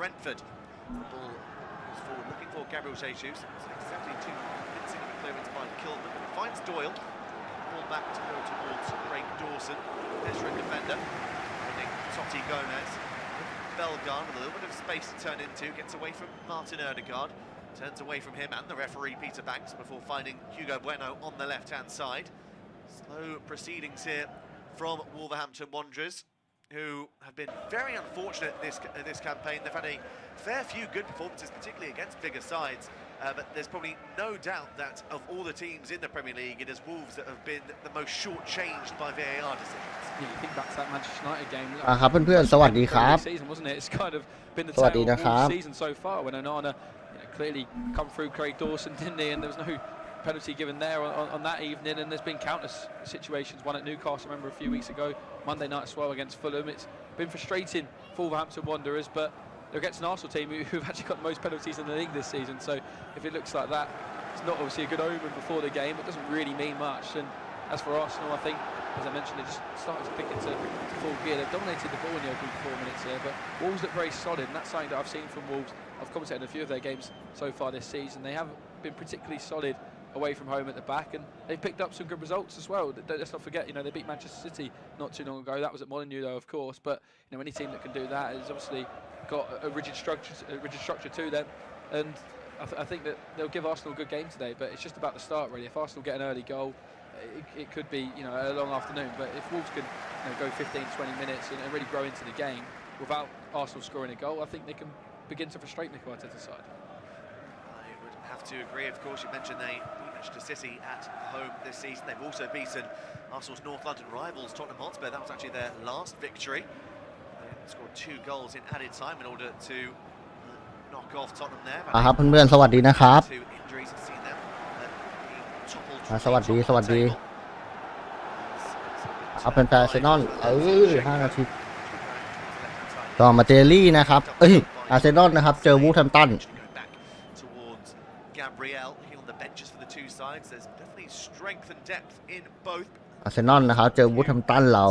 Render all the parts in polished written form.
Brentford. The ball goes forward looking for Gabriel Jesus. It's exactly too convincing of a clearance by Kilman. Finds Doyle. Ball back to go towards Craig Dawson. Veteran defender. Finding Totti Gomez. Bellegarde with a little bit of space to turn into. Gets away from Martin Ødegaard. Turns away from him and the referee Peter Banks before finding Hugo Bueno on the left-hand side. Slow proceedings here from Wolverhampton Wanderers, who have been very unfortunate this campaign. They've had a fair few good performances, particularly against bigger sides. But there's probably no doubt that of all the teams in the Premier League, it is Wolves that have been the most shortchanged by VAR decisions. Yeah, you think back to that Manchester United game. ครับเพื่อนๆสวัสดีครับ season, wasn't it? It's kind of been the สวัสดีนะค tale รั of บ Wolves season so far when Onana clearly come through Craig Dawson, didn't he? And there was no penalty given there on that evening. And there's been countless situations. One at Newcastle, I remember a few weeks ago, Monday night as well against Fulham. It's been frustrating for Wolverhampton Wanderers, but they're against an Arsenal team who've actually got the most penalties in the league this season. So if it looks like that, it's not obviously a good omen before the game. It doesn't really mean much. And as for Arsenal, I think, as I mentioned, they just started to click into full gear. They've dominated the ball in the opening 4 minutes here, but Wolves look very solid, and that's something that I've seen from Wolves. I've commentated on a few of their games so far this season. They have been particularly solid away from home at the back, and they've picked up some good results as well. Let's not forget, they beat Manchester City not too long ago. That was at Molineux, though, of course. But any team that can do that has obviously got a rigid structure to them, and I think that they'll give Arsenal a good game today. But it's just about the start, really. If Arsenal get an early goal, it could be a long afternoon. But if Wolves can go 15-20 minutes and really grow into the game without Arsenal scoring a goal, I think they can begin to frustrate Mikel Arteta's side. I would have to agree. Of course, you mentioned they beat Manchester City at home this season. They've also beaten Arsenal's North London rivals, Tottenham Hotspur. That was actually their last victory. They scored 2 goals in added time in order to knock off Tottenham there. ครับเพื่อนๆสวัสดีนะครับ Two injuries have seen them toppled สวัสดีครับเป็นแฟนอาร์เซนอล5 นาทีต่อมาเจลี่นะครับอาร์เซนอลนะครับเจอวูแฮมป์ตัน อาร์เซนอลนะครับเจอวูแฮมป์ตันเรา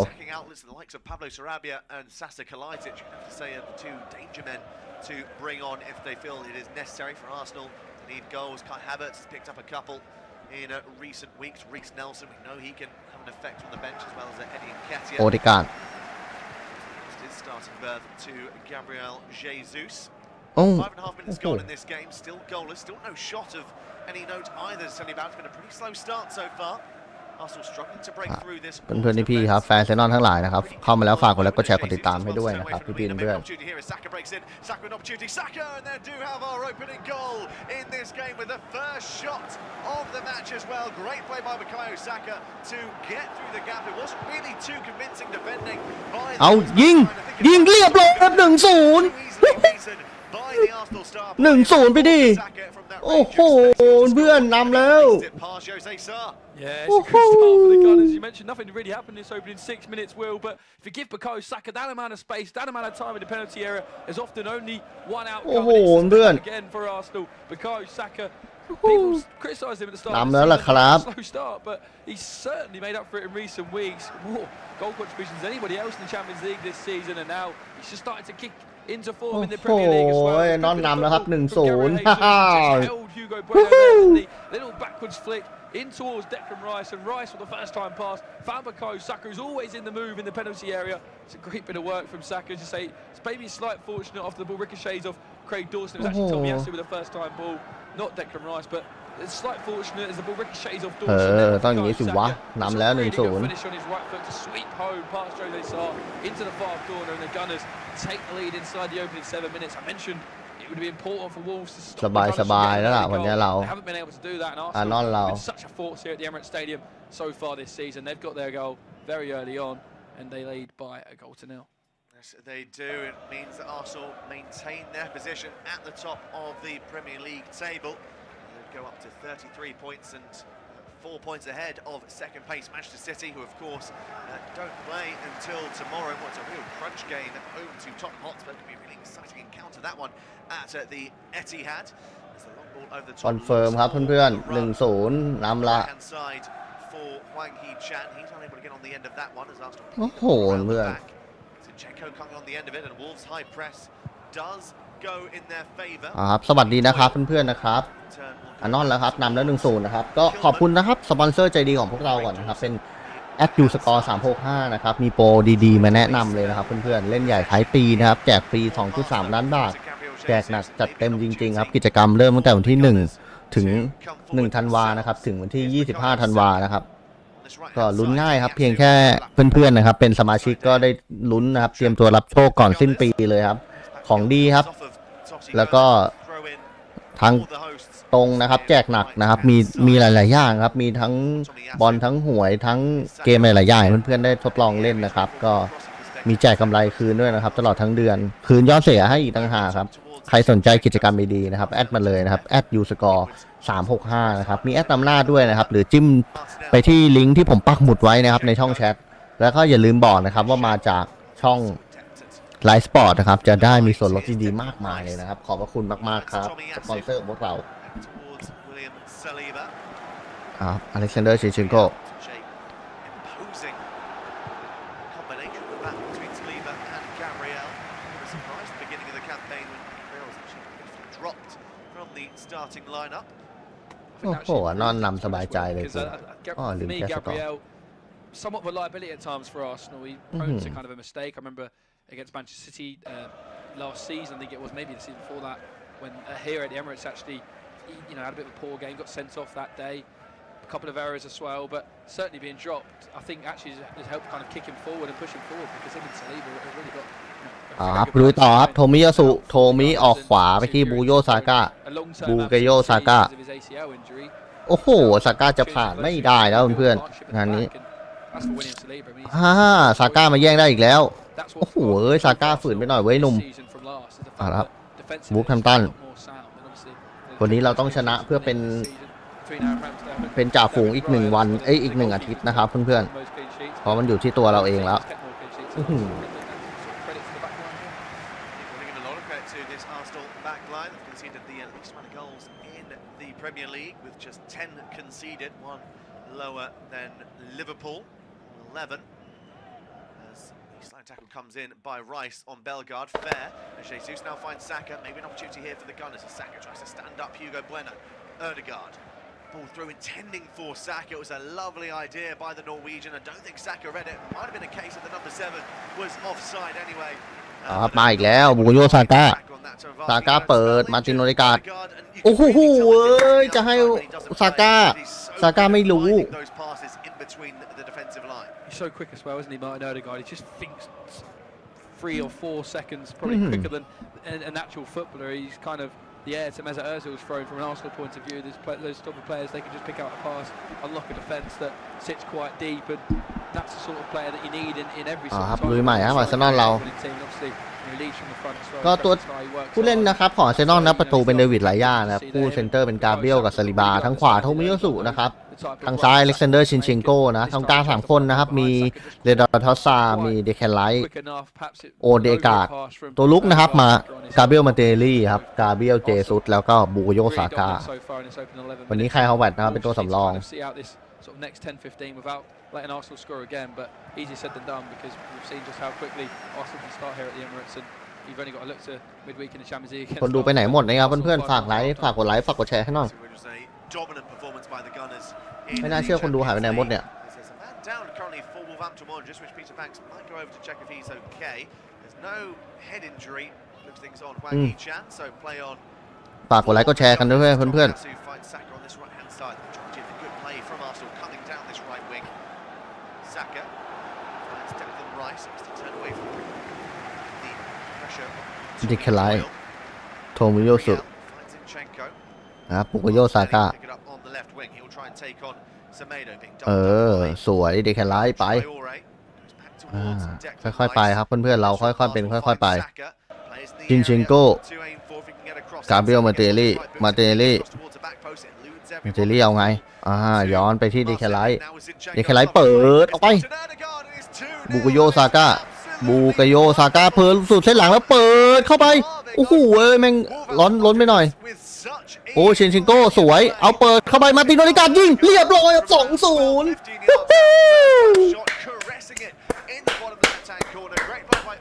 to bring on if they feel it is necessary for Arsenal. They need goals. Kai Havertz has picked up a couple in recent weeks. Reece Nelson, we know he can have an effect on the bench as well as Eddie Nketiah. โอดิการ์ด His starting berth to Gabriel Jesus. 5.5 minutes gone in this game. Still goalless. Still no shot of any note either. It's only about it's been a pretty slow start so far. Arsenal struggling to break through this. เพื่อนๆพี่ครับแฟนอาร์เซนอลทั้งหลายนะครับเข้ามาแล้วฝากกดไลค์กดแชร์กดติดตามให้ด้วยนะครับพี่ๆเพื่อน Saka breaks in. Saka an opportunity. Saka, and they do have our opening goal in this game with the first shot of the match as well. Great play by Bukayo Saka to get through the gap. It wasn't really too convincing defending by. เอายิงเรียบร้อยครับ 1-0 1-0 ไปดิโอ้โหเพื่อนนำแล้ว Yeah, it's a good start for the Gunners. You mentioned nothing really happened in this opening 6 minutes, Will, but if you give Bukayo Saka that amount of space, that amount of time in the penalty area, there's often only one outcome. Again for Arsenal, Bukayo Saka. People criticised him at the start. Slow start, but he's certainly made up for it in recent weeks. More goal contributions than anybody else in the Champions League this season, and now he's just started to kick into form in the Premier League as well. นอนนำแล้วครับ 1-0 held Hugo Bueno there, little backwards flick in towards Declan Rice, and Rice for the first time pass found Bukayo Saka, who's always in the move in the penalty area. It's a great bit of work from Saka. As you say, it's maybe slight fortunate after the ball ricochets off Craig Dawson. It was actually Tomiyasu with the first time ball, not Declan Rice, but it's slight fortunate as the ball ricochets off Dawson. ต้องอย่างนี้สิวะนำแล้ว Really good finish on his right foot to sweep home past Jose Sarr into the far corner, and the Gunners take the lead inside the opening 7 minutes. I mentioned it would be important for Wolves to stop สบายแล้วล่ะวันนี้เรา They haven't been able to do that, and Arsenal have been such a force here at the Emirates Stadium so far this season. They've got their goal very early on, and they lead by a 0-0. Yes, they do. It means that Arsenal maintain their position at the top of the Premier League table. They'd go up to 33 points and 4 points ahead of second place Manchester City, who of course don't play until tomorrow. What's a real crunch game at home to Tottenham Hotspur. Could be a really exciting encounter, that one, at the Etihad. There's the long ball over the top. คอนเฟิร์มครับเพื่อนๆ 1-0 นำละ side for Hwang Hee-chan. He's unable to get on the end of that one as Arsenal. โอ้โหเพื่อน Zinchenko coming on the end of it, and Wolves high press ครับสวัสดีนะครับเพื่อนๆนะครับอานอนแล้วครับนำแล้ว1-0นะครับก็ขอบคุณนะครับสปอนเซอร์ใจดีของพวกเราก่อนนะครับเป็นแอดยูสกอร์365นะครับมีโปรดีๆมาแนะนำเลยนะครับเพื่อนๆเล่นใหญ่ท้ายปีนะครับแจกฟรี 2.3 ล้านบาทแจกหนักจัดเต็มจริงๆครับกิจกรรมเริ่มตั้งแต่วันที่1ถึง1ธันวานะครับถึงวันที่25ธันวานะครับก็ลุ้นง่ายครับเพียงแค่เพื่อนๆนะครับเป็นสมาชิกก็ได้ลุ้นนะครับเตรียมตัวรับโชคก่อนสิ้นปีเลยครับของดีครับแล้วก็ทางตรงนะครับแจกหนักนะครับมีหลายๆอย่างครับมีทั้งบอลทั้งหวยทั้งเกมหลายๆอย่างเพื่อนๆได้ทดลองเล่นนะครับก็มีแจกกำไรคืนด้วยนะครับตลอดทั้งเดือนคืนยอดเสียให้อีกต่างหากครับใครสนใจกิจกรรมดีๆนะครับแอดมาเลยนะครับแอดยูสกอร์365นะครับมีแอดนำหน้าด้วยนะครับหรือจิ้มไปที่ลิงก์ที่ผมปักหมุดไว้นะครับในช่องแชทแล้วก็อย่าลืมบอกนะครับว่ามาจากช่องไลฟ์สปอร์ตนะครับจะได้มีส่วนลดที่ดีมากมายเลยนะครับขอบพระคุณมากๆครับสปอนเซอร์ของพวกเราอเล็กซานเดอร์ชินชินโกโอ้โหนอนนำสบายใจเลยอ๋อลืมแค่สกอร์ somewhat of a liability at times for Arsenal. He prone to kind of a mistake. I remember against Manchester City last season, I think it was maybe the season before that, when here at the Emirates actually, had a bit of a poor game, got sent off that day. A couple of errors as well, but certainly being dropped, I think actually has helped kind of kick him forward and push him forward because him and Saliba have really got. ครับลุยต่อครับโทมิยาสุโทมิออกขวาไปที่บูโยซาก้าบูเกโยซาก้าโอ้โหซาก้าจะผ่านไม่ได้แล้วเพื่อนๆงานนี้ซาก้ามาแย่งได้อีกแล้วโอ้โหซาก้าฝืนไปหน่อยเว้ยหนุ่มครับบุกทัมตันวันนี้เราต้องชนะเพื่อเป็นจ่าฝูงอีก1 วันอีก1 อาทิตย์นะครับเพื่อนๆเพราะมันอยู่ที่ตัวเราเองแล้วPremier League with just 10 conceded, one lower than Liverpool, 11. As the slide tackle comes in by Rice on Bellegarde, fair. And Jesus now finds Saka, maybe an opportunity here for the Gunners as Saka tries to stand up Hugo Bueno. Erdegaard, ball through intending for Saka. It was a lovely idea by the Norwegian. I don't think Saka read it. Might have been a case of the number 7 was offside anyway. มาอีกแล้วบูโยซาก้าเปิดมาร์ตินโอเดการ์ดโอ้โหจะให้ซาก้าไม่รู้ He's so quick as well, isn't he, Martin Odegaard? He just thinks 3 or 4 seconds, probably quicker than an actual footballer. He's kind of the air to Mesut Ozil's thrown from an Arsenal point of view. Those type of players, they can just pick out a pass, unlock a defence that sits quite deep, and that's the sort of player that you need in every sort of ลุยใหม่ครับอาร์เซนอลเราก็ตัวผู้เล่นนะครับของอาร์เซนอลนะประตูเป็นเดวิดไลย่านะครับผู้เซนเตอร์เป็นกาเบรียลกับซาลิบาทั้งขวาโทมิยาสุนะครับทางซ้ายอเล็กซานเดอร์ชินเชนโกนะทางกลาง3 คนนะครับมีเรดาทอสซามีเดแคนไลท์โอเดการ์ดตัวลุกนะครับมากาเบรียลมาเตลี่ครับกาเบรียลเจซุสแล้วก็บูโยซาก้าวันนี้ใครฮาวเวิร์ดนะครับเป็นตัวสำรองletting Arsenal score again, but easier said than done because we've seen just how quickly Arsenal can start here at the Emirates, and you've only got to look to midweek in the Champions League. คนดูไปไหนหมดนะครับเพื่อนๆฝากไลค์ฝากกดไลค์ฝากกดแชร์ให้หน่อยไม่น่าเชื่อคนดูหายไปไหนหมดเนี่ยฝากกดไลค์กดแชร์กันด้วยเพื่อนๆSaka finds Declan Rice to turn away from the pressure of ดิคไลท์โทมิโยสุนะครับปุกโยซาก้าสวยดิคไลท์ไปค่อยๆไปครับเพื่อนๆเราค่อยๆเป็นค่อยๆไปจินชิงโก้กาเบรียลมาเตลี่เอาไงย้อนไปที่ดิคไลท์เปิดออกไปบูกโยซาก้าเพิ่มสุดเส้นหลังแล้วเปิดเข้าไปโอ้โหแม่งล้นไปหน่อยโอ้ชินชิงโก้สวยเอาเปิดเข้าไปมาร์ตินโอเดการ์ดยิงเรียบร้อย 2-0 in the bottom left-hand corner. Great play by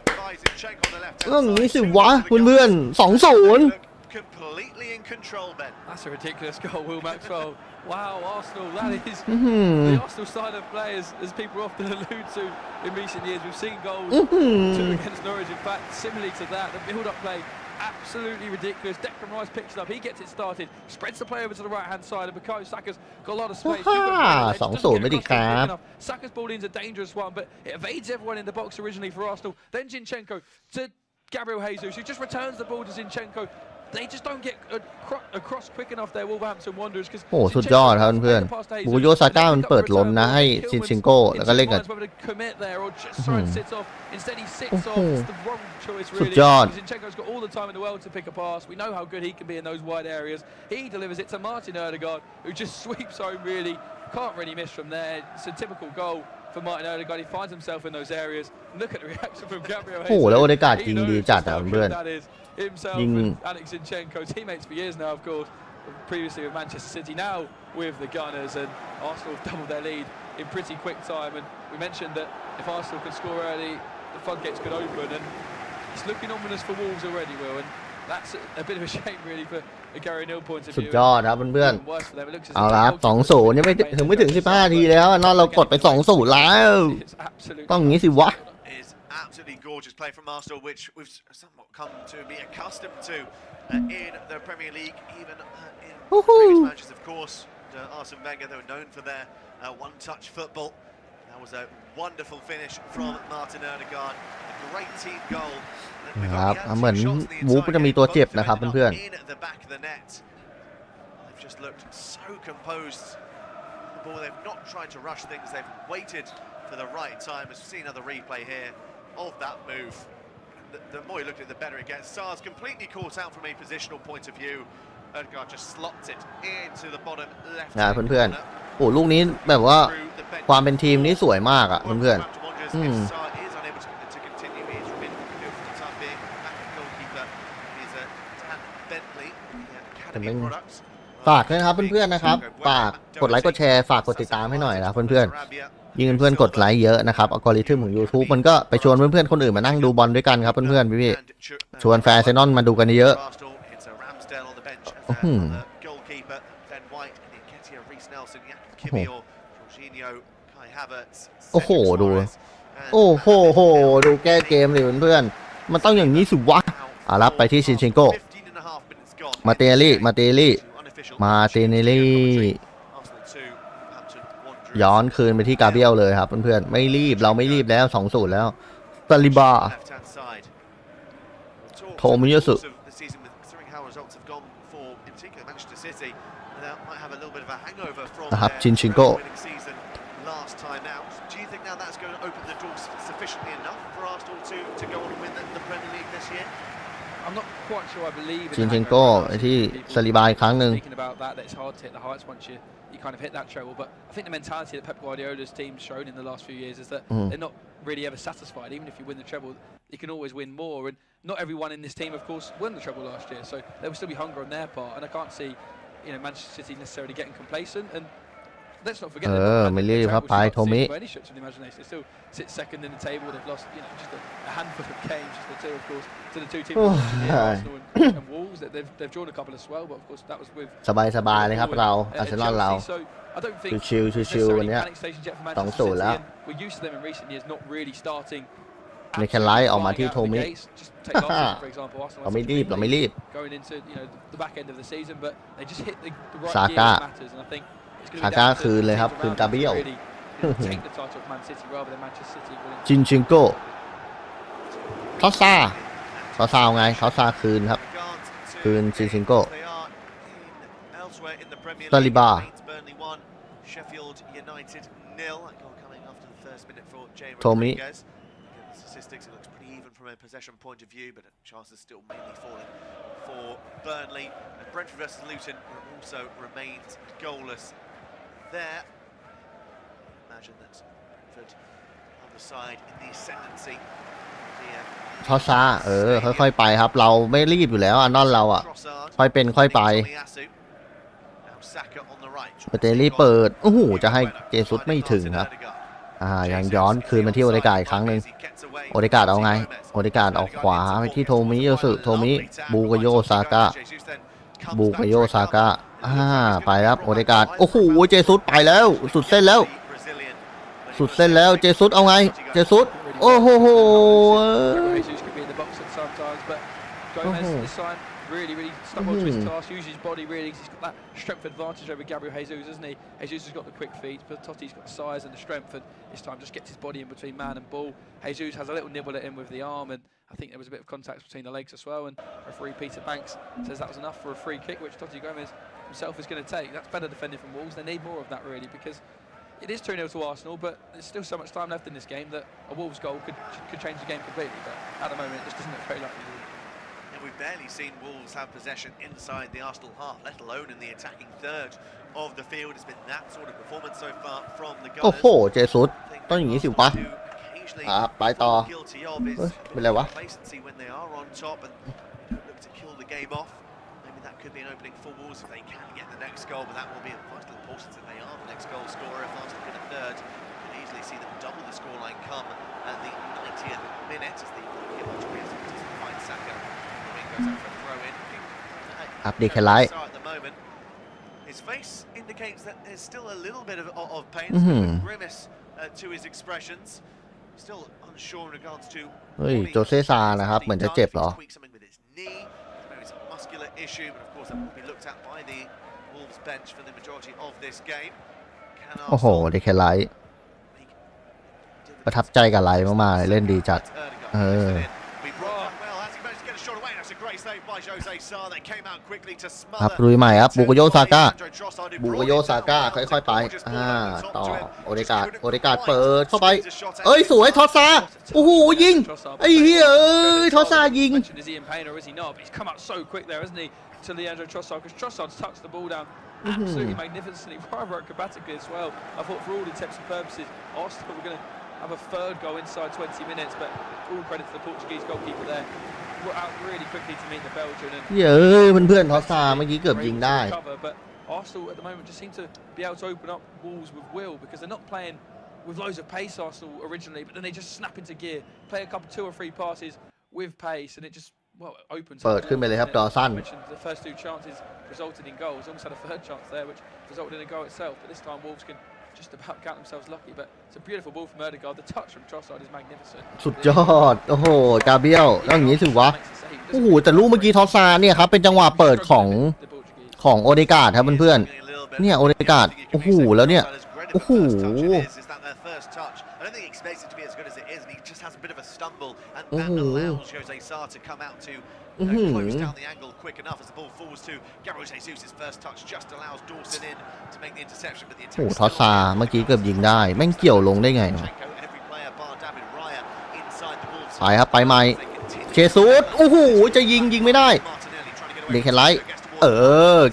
เรื่องนี้สิวะเพื่อนๆ2-0 completely in control, Ben. That's a ridiculous goal, Will Maxwell. Wow, Arsenal, that is the Arsenal side of play, as people often allude to in recent years. We've seen goals two against Norwich, in fact, similarly to that. The build-up play, absolutely ridiculous. Declan Rice picks it up, he gets it started, spreads the play over to the right-hand side, and Bukayo Saka's got a lot of space. 2-0 ไม่ดีครับ Saka's ball in's a dangerous one, but it evades everyone in the box originally for Arsenal. Then Zinchenko to Gabriel Jesus, who just returns the ball to Zinchenko. They just don't get across quick enough there, Wolverhampton Wanderers. โอ้สุดยอดครับเพื่อนบูโยซาก้ามันเปิดล้นนะให้ซินชิงโก้แล้วก็เล่นกับสุดยอด Zinchenko's got all the time in the world to pick a pass. We know how good he can be in those wide areas. He delivers it to Martin Ødegaard, who just sweeps home really. Can't really miss from there. It's a typical goal for Martin Ødegaard. He finds himself in those areas. Look at the reaction from Gabriel. โอ้แล้วโอเดการ์ดยิงดีจัดอ่ะเพื่อน Himself and Alex Zinchenko, teammates for years now, of course. Previously with Manchester City, now with the Gunners, and Arsenal have doubled their lead in pretty quick time. And we mentioned that if Arsenal could score early, the floodgates could open, and it's looking ominous for Wolves already, Will. And that's a bit of a shame, really, for a Gary Neal point of สุด view. ยอดครับเพื่อนๆเอาละครับ2-0ยังไม่ถึง15นาทีแล้วนอนเรากดไป2-0แล้วต้องอย่างนี้สิวะAbsolutely gorgeous play from Arsenal, which we've somewhat come to be accustomed to in the Premier League, even in previous matches, of course. Arsene Wenger, they were known for their one-touch football. That was a wonderful finish from Martin Ødegaard. A great team goal. ครับเหมือนวูฟจะมีตัวเจ็บนะครับเพื่อน They've just looked so composed. The ball, they've not tried to rush things. They've waited for the right time. As we've seen another replay here of that move. The more you look at it, the better it gets. Sar's completely caught out from a positional point of view. Ødegaard just slots it into the bottom left. นะเพื่อนๆโอ้ลูกนี้แบบว่าความเป็นทีมนี้สวยมากอ่ะเพื่อนฝากด้วยนะครับเพื่อนๆนะครับฝากกดไลค์กดแชร์ฝากกดติดตามให้หน่อยนะเพื่อนๆยิ่งเพื่อนๆกดไลค์เยอะนะครับอัลกอริทึมของ YouTube มันก็ไปชวนเพื่อนๆคนอื่นมานั่งดูบอลด้วยกันครับเพื่อนๆพี่ๆชวนแฟนอาร์เซนอลมาดูกันเยอะโอ้โหดูโอ้โหดูแก้เกมเลยเพื่อนๆมันต้องอย่างนี้สิวะรับไปที่ชินเชนโก้มาเตลี่ย้อนคืนไปที่กาเบียลเลยครับเพื่อนๆไม่รีบเราไม่รีบแล้ว2-0แล้วซาลิบาโทมิยสุนะครับชินชิงโก้ชินเชนโก้ที่ซาลิบาอีกครั้งหนึ่ง You kind of hit that treble, but I think the mentality that Pep Guardiola's team's shown in the last few years is that they're not really ever satisfied. Even if you win the treble, you can always win more. And not everyone in this team, of course, won the treble last year, so there will still be hunger on their part. And I can't see, Manchester City necessarily getting complacent. And let's not forgetไม่รีบครับไปโทมิ They still sit second in the table. They've lost, just a handful of games, just the two, of course, to the two teams, Arsenal and Wolves. They've drawn a couple as well, but of course that was with สบายเลยครับเราอาร์เซนอลเราชิววันนี้2-0แล้วในแคนไลท์ออกมาที่โทมิเราไม่รีบซาก้าคืนเลยครับคืนกาเบียลจินชิงโก้เขาซาไงเขาซาคืนครับคืนจินชิงโก้ซาลิบาโทมิ possession point of view, but chances still mainly falling for Burnley. And Brentford versus Luton also remains goalless there. Imagine that Brentford on the side in the ascendancy. ช้าค่อยๆไปครับเราไม่รีบอยู่แล้วนอนเราอ่ะค่อยเป็นค่อยไปเบเตลี่เปิดโอ้โหจะให้เจซุสไม่ถึงครับ ยังย้อนคืนมาที่โอเดกาอีกครั้งหนึ่งโอเดกาเอาไงโอเดกาออกขวาไปที่โทมิโยสึโทมิบูกโยซาก้าบูกโยซาก้าไปครับโอเดกาโอ้โหเจซุสไปแล้วสุดเส้นแล้วสุดเส้นแล้วเจซุสเอาไงเจซุสโอ้โหreally stuck onto his task, uses his body really, he's got that strength advantage over Gabriel Jesus, hasn't he? Jesus has got the quick feet, but Totti's got the size and the strength, and this time just gets his body in between man and ball. Jesus has a little nibble at him with the arm, and I think there was a bit of contact between the legs as well, and referee Peter Banks says that was enough for a free kick, which Totti Gomez himself is going to take. That's better defending from Wolves. They need more of that really, because it is 2-0 to Arsenal, but there's still so much time left in this game that a Wolves goal could change the game completely, but at the moment it just doesn't look very likely. We've barely seen Wolves have possession inside the Arsenal half, let alone in the attacking third of the field. It's been that sort of performance so far from the Gunners. โอ้โหเจซุสต้องอย่างนี้สิวะไปต่อเป็นไรวะ when they are on top and look to kill the game off. Maybe that could be an opening for Wolves if they can get the next goal, but that will be of vital importance if they are the next goal scorer. If Arsenal get a third, you can easily see them double the scoreline come at the 90th minute as the find Saka. อัปเดตแค่ไลท์ His face indicates that there's still a little bit of pain, a grimace to his expressions. Still unsure in regards to เฮ้ยโจเซซานะครับเหมือนจะเจ็บเหรอ It's a muscular issue, but of course that will be looked at by the Wolves bench for the majority of this game. โอ้โหเดคแค่ไลท์ประทับใจกับไลท์มากๆเล่นดีจัดครับลุยใหม่ครับบุกโยซาก้าค่อยๆไปต่อโอเดกาเปิดเข้าไปเอ้ยสวยทอสซาโอ้โหยิงไอ้เหี้ยทอสซายิง to Leandro Trossard, because Trossard's touched the ball down absolutely magnificently, rather acrobatically as well. I thought for all intents and purposes, Arsenal were going to have a third goal inside 20 minutes, but all credit to the Portuguese goalkeeper there. Got out really quickly to meet the Belgian. เพื่อนๆทอสซาเมื่อกี้เกือบยิงได้ But Arsenal at the moment just seem to be able to open up Wolves with will, because they're not playing with loads of pace Arsenal originally, but then they just snap into gear, play a couple 2 or 3 passes with pace, and it just opens. เปิดขึ้นไปเลยครับดอสัน The first 2 chances resulted in goals. Almost had a third chance there, which resulted in a goal itself. But this time Wolves can just about count themselves lucky. But it's a beautiful ball from Ødegaard. The touch from Trossard is magnificent. สุดยอดโอ้โหกาเบียลแล้วอย่างนี้ถือวะโอ้โหแต่ลูกเมื่อกี้ทอสซาเนี่ยครับเป็นจังหวะเปิดของโอเดกาดครับเพื่อนๆเนี่ยโอเดกาดโอ้โหแล้วเนี่ยโอ้โหI don't think he expects it to be as good as it is, and he just has a bit of a stumble, and that allows Jose Sarr to come out to close down the angle quick enough as the ball falls to Gabriel Jesus' first touch, just allows Dawson in to make the interception, but the attack โอ้ทอสซาเมื่อกี้เกือบยิงได้แม่งเกี่ยวลงได้ไงไปครับไปใหม่เชซูสโอ้โหจะยิงไม่ได้เด็กแคนไลท์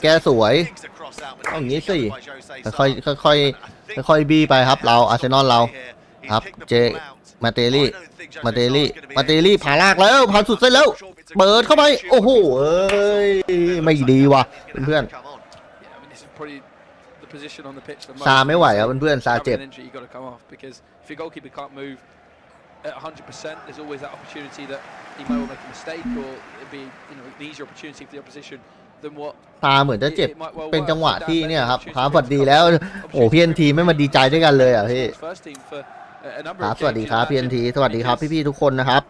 แกสวยต้องอย่างนี้สิค่อยบี้ไปครับเราอาร์เซนอลเราครับเจมาเตลี่ผ่าลากแล้วผ่านสุดเส้นแล้วเปิดเข้าไปโอ้โหไม่ดีว่ะเพื่อนซาไม่ไหวครับเพื่อนซาเจ็บ at 100%, there's always that opportunity that he might well make a mistake, or it'd be an easier opportunity for the opposition than what. ตาเหมือนจะเจ็บเป็นจังหวะที่เนี่ยครับครับสวัสดีแล้วโอ้พีเอ็นทีไม่มาดีใจด้วยกันเลยอ่ะพี่ครับสวัสดีครับพีเอ็นทีสวัสดีครับพี่ๆทุกคนนะครับ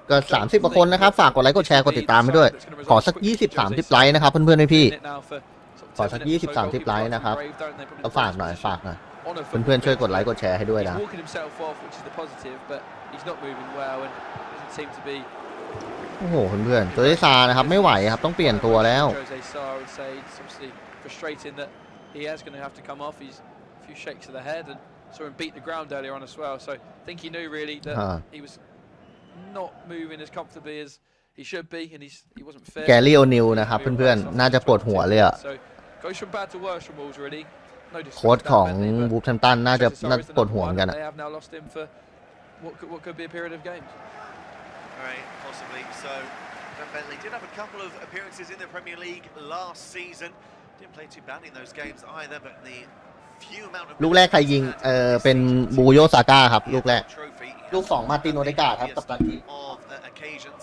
ก็30 กว่าคนนะครับฝากกดไลค์กดแชร์กดติดตามให้ด้วยขอสัก20-30 ไลค์นะครับเพื่อนๆพี่ขอสัก20-30 ไลค์นะครับก็ฝากหน่อยเพื่อนๆช่วยกดไลค์กดแชร์ให้ด้วยนะโอ้โหเพื่อนๆตัวที่ซานะครับไม่ไหวครับต้องเปลี่ยนตัวแล้วแกรี่โอนิลนะครับเพื่อนๆน่าจะปวดหัวเลยอ่ะโค้ชของวูฟแฮมป์ตันน่าจะปวดหัวกันอ่ะPossibly. So, Bentley did have a couple of appearances in the Premier League last season. Didn't play too badly in those games either, but the ลูกแรกใครยิงเป็นบูโยซาก้าครับลูกแรกลูก2มาตินโอเดกาครับกับตันที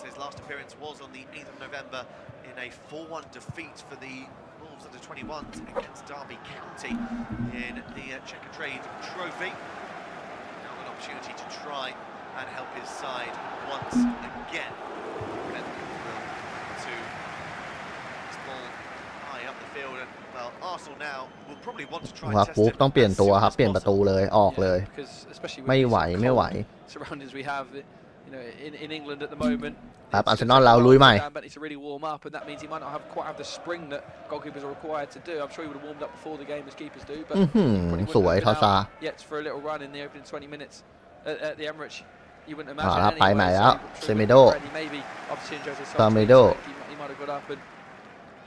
His last appearance was on the 8th of November in a 4-1 defeat for the Wolves under 21s against Derby County in the Checker Trade Trophy. Now an opportunity to try and help his side once again. To this ball high up the field, and well, Arsenal now will probably want to try and test it. ต้องเปลี่ยนตัวครับเปลี่ยนประตูเลยออกเลยไม่ไหว surroundings we have, you know, in England at the moment. ครับอาร์เซนอลเราลุยใหม่ to really warm up, and that means he might not quite have the spring that goalkeepers are required to do. I'm sure he would have warmed up before the game as keepers do, but สวยทอซา yet for a little run in the opening 20 minutes at the Emirates. You wouldn't imagine ไปใหม่แล้วเซเมโด he might have got up and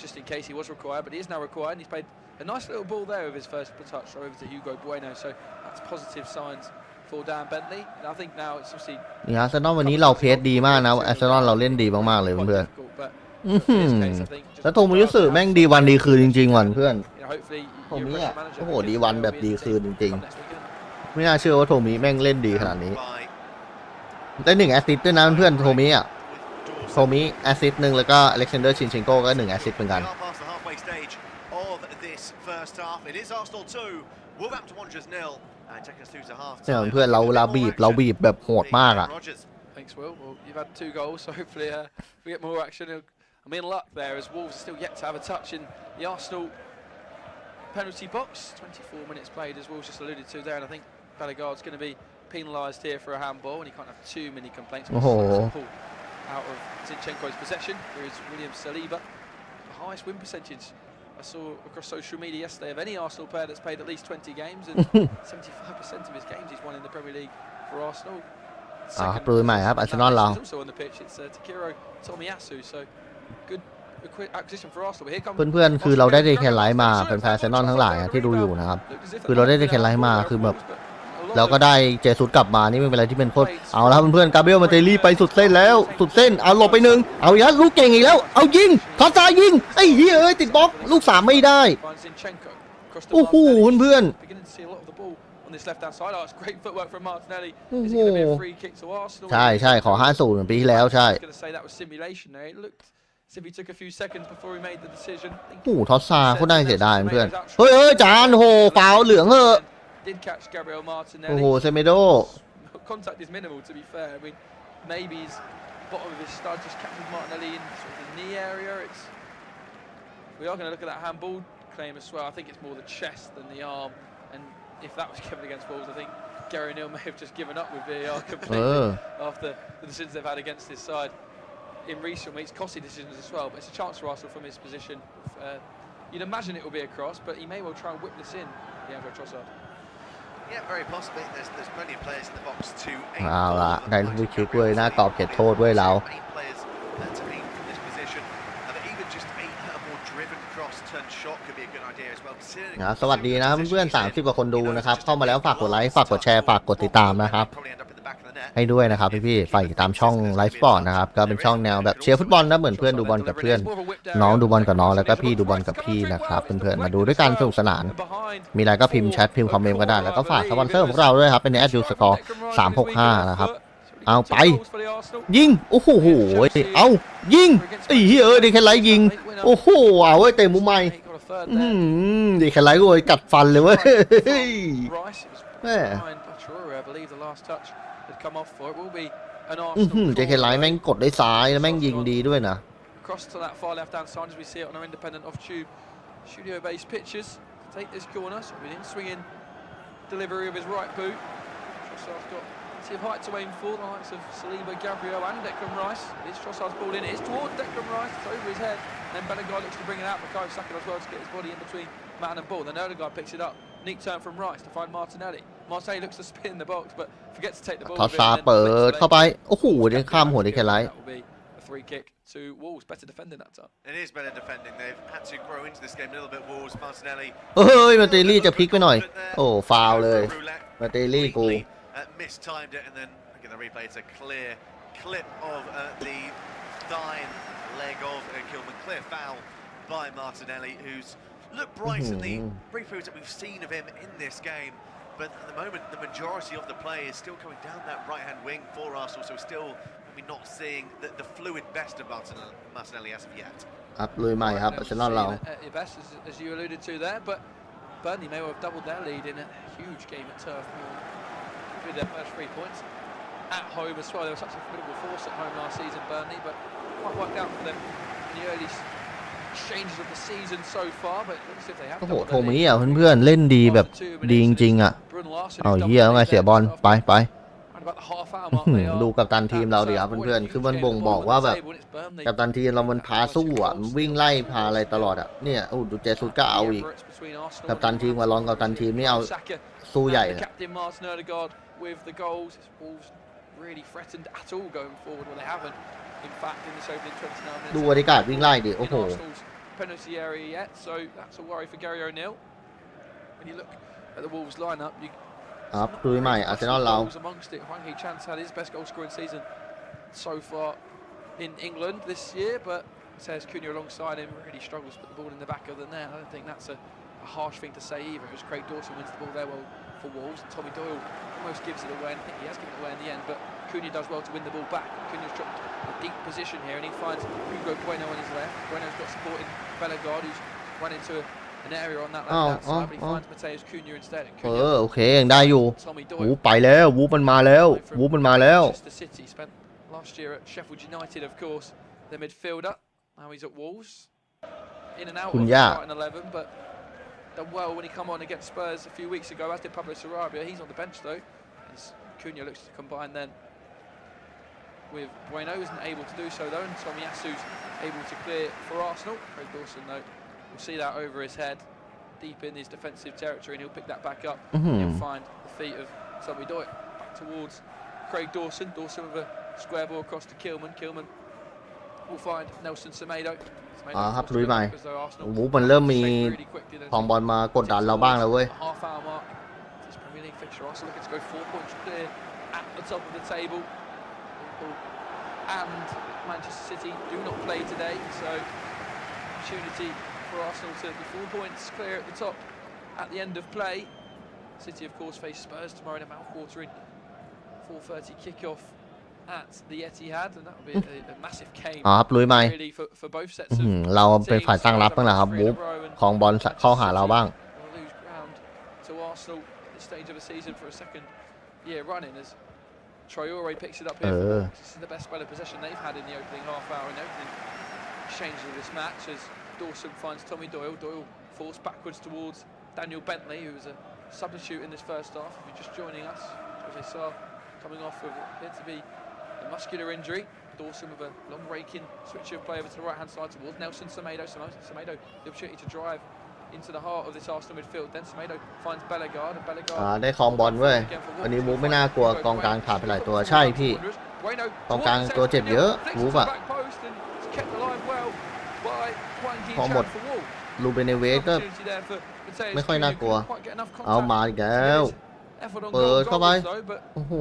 just in case he was required, but he is now required, and he's played a nice little ball there with his first touch over to Hugo Bueno, so that's positive signs for Dan Bentley. And I think now it's obviously นี่อาร์เซนอลวันนี้เราเพสดีมากนะอาร์เซนอลเราเล่นดีมากๆเลยเพื่อนแล้วโทมิยุสึแม่งดีวันดีคืนจริงๆวันเพื่อนโทมิอ่ะโอ้โหดีวันแบบดีคืนจริงๆไม่น่าเชื่อว่าโทมิแม่งเล่นดีขนาดนี้ได้1แอสซิสต์ด้วยนะเพื่อนโทมิอ่ะโทมิแอสซิสต์1แล้วก็อเล็กซานเดอร์ชินเชนโกก็1แอสซิสต์เหมือนกันเนี่ยเพื่อนเราบีบแบบโหดมากอ่ะ Thanks, Will. Well, you've had 2 goals, so hopefully we get more action. I'm in luck there as Wolves are still yet to have a touch in the Arsenal penalty box. 24 minutes played, as Wolves just alluded to there, and I think Bellegarde's going to be penalised here for a handball, and he can't have too many complaints. Out of Zinchenko's possession. There is William Saliba, the highest win percentage I saw across social media yesterday of any Arsenal player that's played at least 20 games, and 75% of his games he's won in the Premier League for Arsenal. ปลุยใหม่ครับอาร์เซนอลเรา Also on the pitch, it's Takiro Tomiyasu, so good acquisition for Arsenal. Here comes เพื่อนๆคือเราได้เดคแคนไลท์มาแฟนๆอาร์เซนอลทั้งหลายที่ดูอยู่นะครับคือเราได้เดคแคนไลท์มาคือแบบเราก็ได้เจสุดกลับมานี่เป็นอะไรที่เป็นโคตรเอาแล้วเพื่อนๆกาเบรียลมาเตลี่ไปสุดเส้นแล้วสุดเส้นเอาหลบไป1เอาอีกแล้วลูกเก่งอีกแล้วเอายิงทอซายิงไอ้เหี้ยเอ้ยติดบล็อกลูก3ไม่ได้โอ้โหเพื่อนใช่ขอ50เหมือนปีที่แล้วใช่โอ้โหทอซาโคตรน่าเสียดายเพื่อนเฮ้ยจานโหฟาวเหลืองเหอะDid catch Gabriel Martinelli. โอ้โหเซเมโด Contact is minimal, to be fair. I mean, maybe his bottom of his stud just catches Martinelli in sort of the knee area. We are going to look at that handball claim as well. I think it's more the chest than the arm. And if that was given against Wolves, I think Gary Neal may have just given up with VAR completely after the decisions they've had against his side in recent weeks. Costly decisions as well, but it's a chance for Arsenal from his position. You'd imagine it will be a cross, but he may well try and whip this in. Leandro Trossard.Yeah, very possibly. There's plenty of players in the box to aim เอาละได้ลูกคิกด้วยหน้ากรอบเขตโทษด้วยเราสวัสดีนะเพื่อนๆ30 กว่าคนดูนะครับเข้ามาแล้วฝากกดไลค์ฝากกดแชร์ฝากกดติดตามนะครับให้ด้วยนะครับพี่ๆฝากติดตามช่องไลฟ์สปอร์ตนะครับก็เป็นช่องแนวแบบเชียร์ฟุตบอลนะเหมือนเพื่อนดูบอลกับเพื่อนน้องดูบอลกับน้องแล้วก็พี่ดูบอลกับพี่นะครับเพื่อนๆมาดูด้วยกันสนุกสนานมีอะไรก็พิมพ์แชทพิมพ์คอมเมนต์ก็ได้แล้วก็ฝากสปอนเซอร์ของเราด้วยครับเป็น@score 365นะครับเอาไปยิงโอ้โหเอายิงไอ้เหี้ยดิแค่ไลท์ยิงโอ้โหเอาไว้เตะมุมใหม่ดิแค่ไลท์ก็เลยกัดฟันเลยเว้ยแม่เจคไลท์แม่งกดได้ซ้ายแล้วแม่งยิงดีด้วยนะ Across to that far left-hand side as we see it on our independent off-tube studio-based pictures. Take this corner, so within swinging delivery of his right boot. Trossard's got plenty of height to aim for, the likes of Saliba, Gabriel and Declan Rice. It's Trossard's ball in, it is towards Declan Rice, it's over his head. Then Bellegarde looks to bring it out, Bukayo Saka as well to get his body in between man and ball. Then Odegaard picks it up, neat turn from Rice to find Martinelli. Martinelli looks to spin the box, but forgets to take the ball. ทอซาเปิดเข้าไปโอ้โหได้ข้ามหัวดิแค่ไลท์ Free kick to Wolves. Better defending that time. It is better defending. They've had to grow into this game a little bit. Wolves, Martinelli. เฮ้ยมาเตลี่จะพลิกไปหน่อยโอ้ฟาวเลยมาเตลี่กู mistimed it, and then again the replay. It's a clear clip of the thigh leg of Kilman. Clear foul by Martinelli, who's looked bright in the brief periods that we've seen of him in this game. But at the moment, the majority of the play is still coming down that right-hand wing for Arsenal, so still maybe not seeing the fluid best of Martinelli as of yet. ครับลุยใหม่ครับอาร์เซนอลเรา At your best, as you alluded to there, but Burnley may well have doubled their lead in a huge game at Turf Moor with their first 3 points at home as well. They were such a formidable force at home last season, Burnley, but quite worked out for them in the early changes of the season so far. But it looks as if they have โอ้โห doubled โท their มี่ lead. อ่ะเพื่อนๆเล่นดีแบบดีจริงๆอ่ะ Bruno Larson, เอา who's เหี้ย doubled ไง their เสีย lead บอล there ไป after around about the half hour mark they are ดูกัปตันทีมเราดิครับ at เพื่อนๆคือมันบ่งบอกว่าแบบกัปตันทีมเรามันพาสู้อ่ะมันวิ่งไล่พาอะไรตลอดอ่ะเนี่ยโอ้ดูเจสุดก็เอาอีกกัปตันทีมมาลองกัปตันทีมนี่เอาสู้ใหญ่ The captain Martin Odegaard with the goals. Wolves really threatened at all going forward. Well, they haven't. In fact, in this opening 29 minutes. ดูบรรยากาศวิ่งไล่ดิโอ้โห In Arsenal's penalty area yet, so that's a worry for Gary O'Neill. When you look at the Wolves lineup, you ครับลุยใหม่อาร์เซนอลเรา amongst it. Hwang Hee-chan's had his best goal scoring season so far in England this year, but says Cunha alongside him really struggles to put the ball in the back of the net. I don't think that's a harsh thing to say either. It was Craig Dawson wins the ball there well for Wolves, and Tommy Doyle almost gives it away, and I think he has given it away in the end, but Cunha does well to win the ball back. Cunha's dropped a deep position here, and he finds Hugo Bueno on his left. Bueno's got support in Bellegarde, who's run into an area on that left-hand side, but he finds Mateus Cunha instead. โอเคยังได้อยู่ Tommy วู Doyle ไปแล้ววูมันมาแล้ววูมันมาแล้ว Manchester City spent last year at Sheffield United, of course, the midfielder. Now he's at Wolves. In and out of the starting 11, but done well when he come on against Spurs a few weeks ago, as did Pablo Sarabia. He's on the bench though, as Cunha looks to combine then with Bueno. Isn't able to do so though, and Tomiyasu's able to clear for Arsenal. Craig Dawson though, we'll see that over his head, deep in his defensive territory, and he'll pick that back up. He'll find the feet of Tommy Doyle back towards Craig Dawson. Dawson with a square ball across to Kilman. Kilman will find Nelson Semedo. ครับลุยใหม่วูมันเริ่มมีของบอลมากดดันเราบ้างแล้วเว้ย Half hour mark. This Premier League fixture, Arsenal looking to go 4 points clear at the top of the table. Liverpool and Manchester City do not play today, so opportunity for Arsenal to be 4 points clear at the top at the end of play. City, of course, face Spurs tomorrow in a mouth-watering 4:30 kickoff at the Etihad, and that will be a massive game ครับลุยใหม่ really for both sets of เราเป็นฝ่ายตั้งรับบ้างนะครับวูของบอลเข้าหาเราบ้าง lose ground to Arsenal at this stage of the season for a second year running as Traore picks it up here. This is the best spell of possession they've had in the opening half hour in the opening exchange of this match as Dawson finds Tommy Doyle. Doyle falls backwards towards Daniel Bentley, who was a substitute in this first half. If you're just joining us, Jose Sarr coming off with what appeared to be a muscular injury. Dawson with a long raking switch of play over to the right hand side towards Nelson Semedo. Semedo the opportunity to drive into the heart of this Arsenal midfield. Then Semedo finds Bellegarde, and Bellegarde ได้ครองบอลเว้ยวันนี้วูไม่น่ากลัวกองกลางขาดไปหลายตัวใช่พี่กองกลางตัวเจ็บเยอะวูอะพอหมดลูเบเนเวสก็ไม่ค่อยน่ากลัวเอามาอีกแล้วเปิดเข้าไปโอ้โห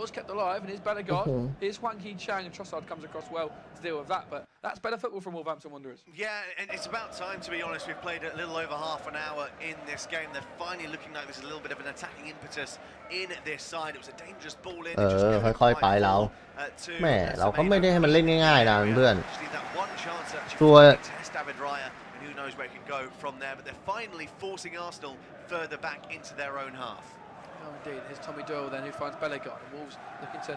was kept alive, and here's Bellegarde. Here's Hwang Hee-chan, and Trossard comes across well to deal with that, but that's better football from Wolverhampton Wanderers. Yeah, and it's about time, to be honest. We've played a little over half an hour in this game. They're finally looking like there's a little bit of an attacking impetus in this side. It was a dangerous ball in. ค่อยๆไปเราแม่เราก็ไม่ได้ให้มันเล่นง่ายๆนะเพื่อนตัว who knows where it can go from there, but they're finally forcing Arsenal further back into their own half. Oh, indeed. Here's Tommy Doyle then, who finds Bellegarde. And Wolves looking to